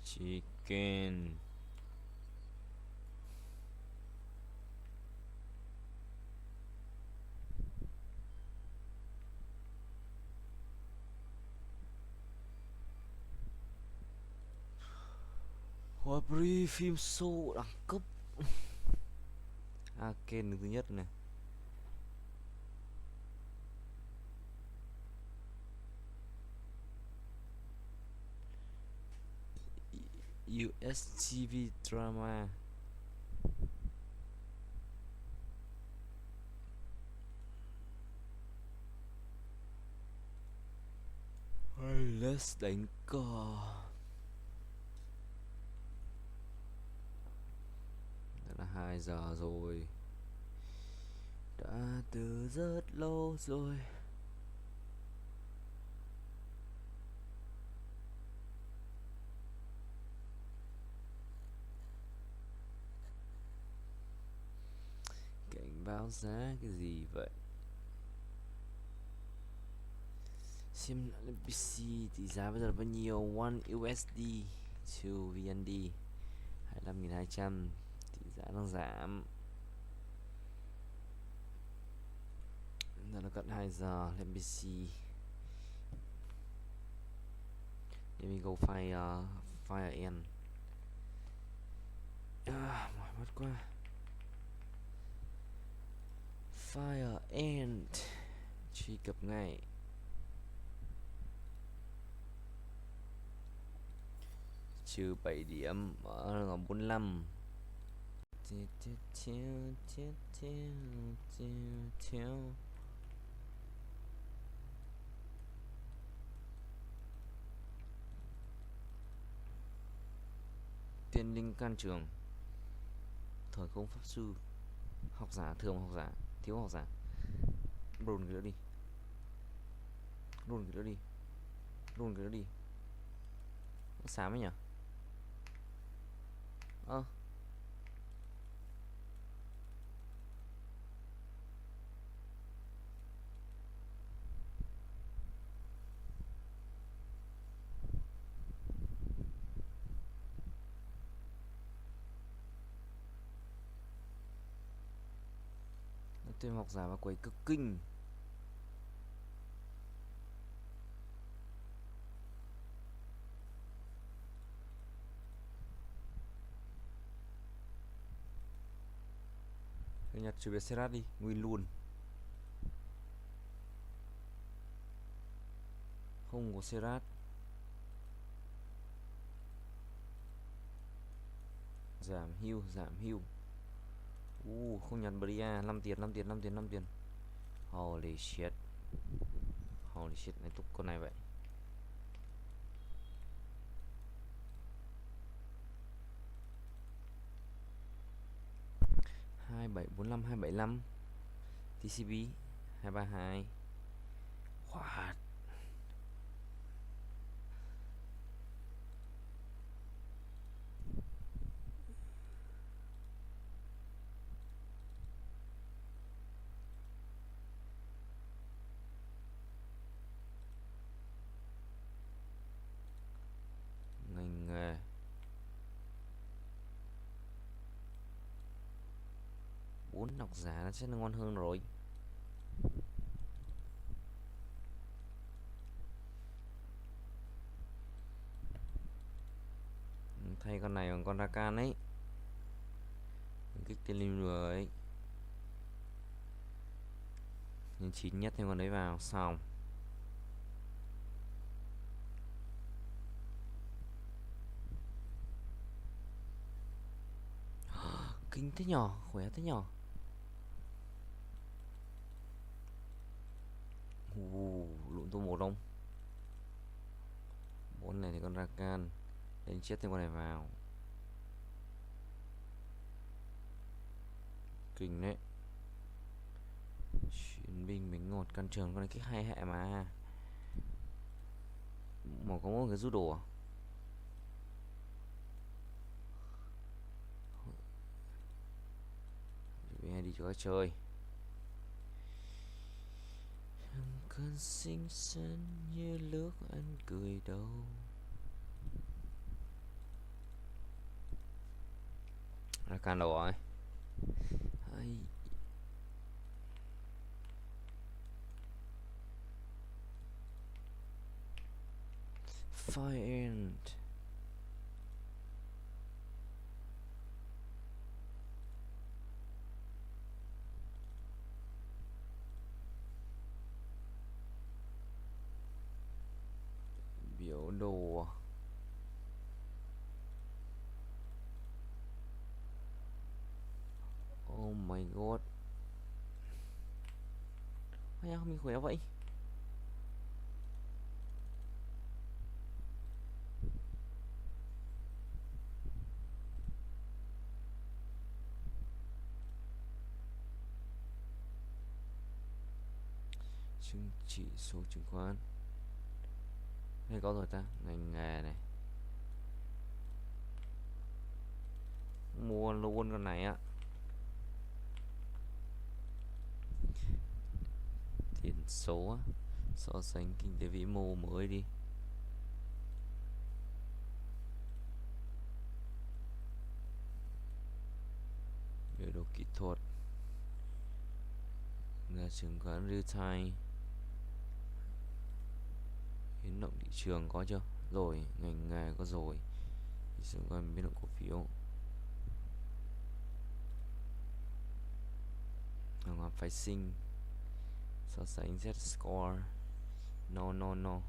Chicken. Wildberry phim show đẳng cấp. Ken đứng thứ nhất này. US TV drama. Let's đánh cờ. Đã là 2 giờ rồi. Đã từ rất lâu rồi. Cảnh báo giá cái gì vậy? Xem lại PC tỷ giá bây giờ là bao nhiêu? 1 USD to VND 25.200. Tỷ giá đang giảm. Giờ nó cận 2 giờ. Lên PC. Let me go fire in. Mỏi mắt quá. Fire end. Truy cập ngay. Trừ 7 điểm ở ngõ 45. Tiên linh can trường. Thời không pháp sư. Học giả, thường học giả, thiếu học giả. Đồn cái đó đi. Đồn cái đó đi. Đồn cái đó đi. Nó xám ấy nhỉ? Tên học giả và quầy cực kinh. Người Nhật trừ biệt Serat đi, nguyên luôn. Không có Serat. Giảm hưu, giảm hưu. Không nhận Bria, 5 tiền, 5 tiền, 5 tiền, 5 tiền. Holy shit. Holy shit, này túc con này vậy. Hai bảy bốn năm 275 TCB 232. What? Ngành nghề. Bốn độc giả nó sẽ ngon hơn rồi. thay con này bằng con Rakan ấy. Mình kích tên lim rồi. Nhân 9 nhất thêm con đấy vào xong. Kinh thế nhỏ, khỏe thế nhỏ. Lụn tô một không? 4 này thì con Rakan. Đánh chết thêm con này vào. Kinh đấy. Chiến binh mình ngột căn trường con này kích 2 hệ mà. Mà có một cái rút đồ à? Về đi cho các chơi. Chẳng cần xinh xắn như lúc anh cười đâu. Rakan đâu rồi? Ai... Fire end. Biểu đồ. Oh my god. Ây, mình khỏe vậy. Chứng chỉ số chứng khoán đây có rồi ta. Ngành nghề này mua luôn con này á. Tiền số á, so sánh kinh tế vĩ mô mới đi. Biểu đồ kỹ thuật là chứng khoán real time. Biến động thị trường có chưa? Rồi, ngành nghề có rồi. Chứng khoán biến động cổ phiếu. Hàng hóa phái sinh. So sánh Z score. No.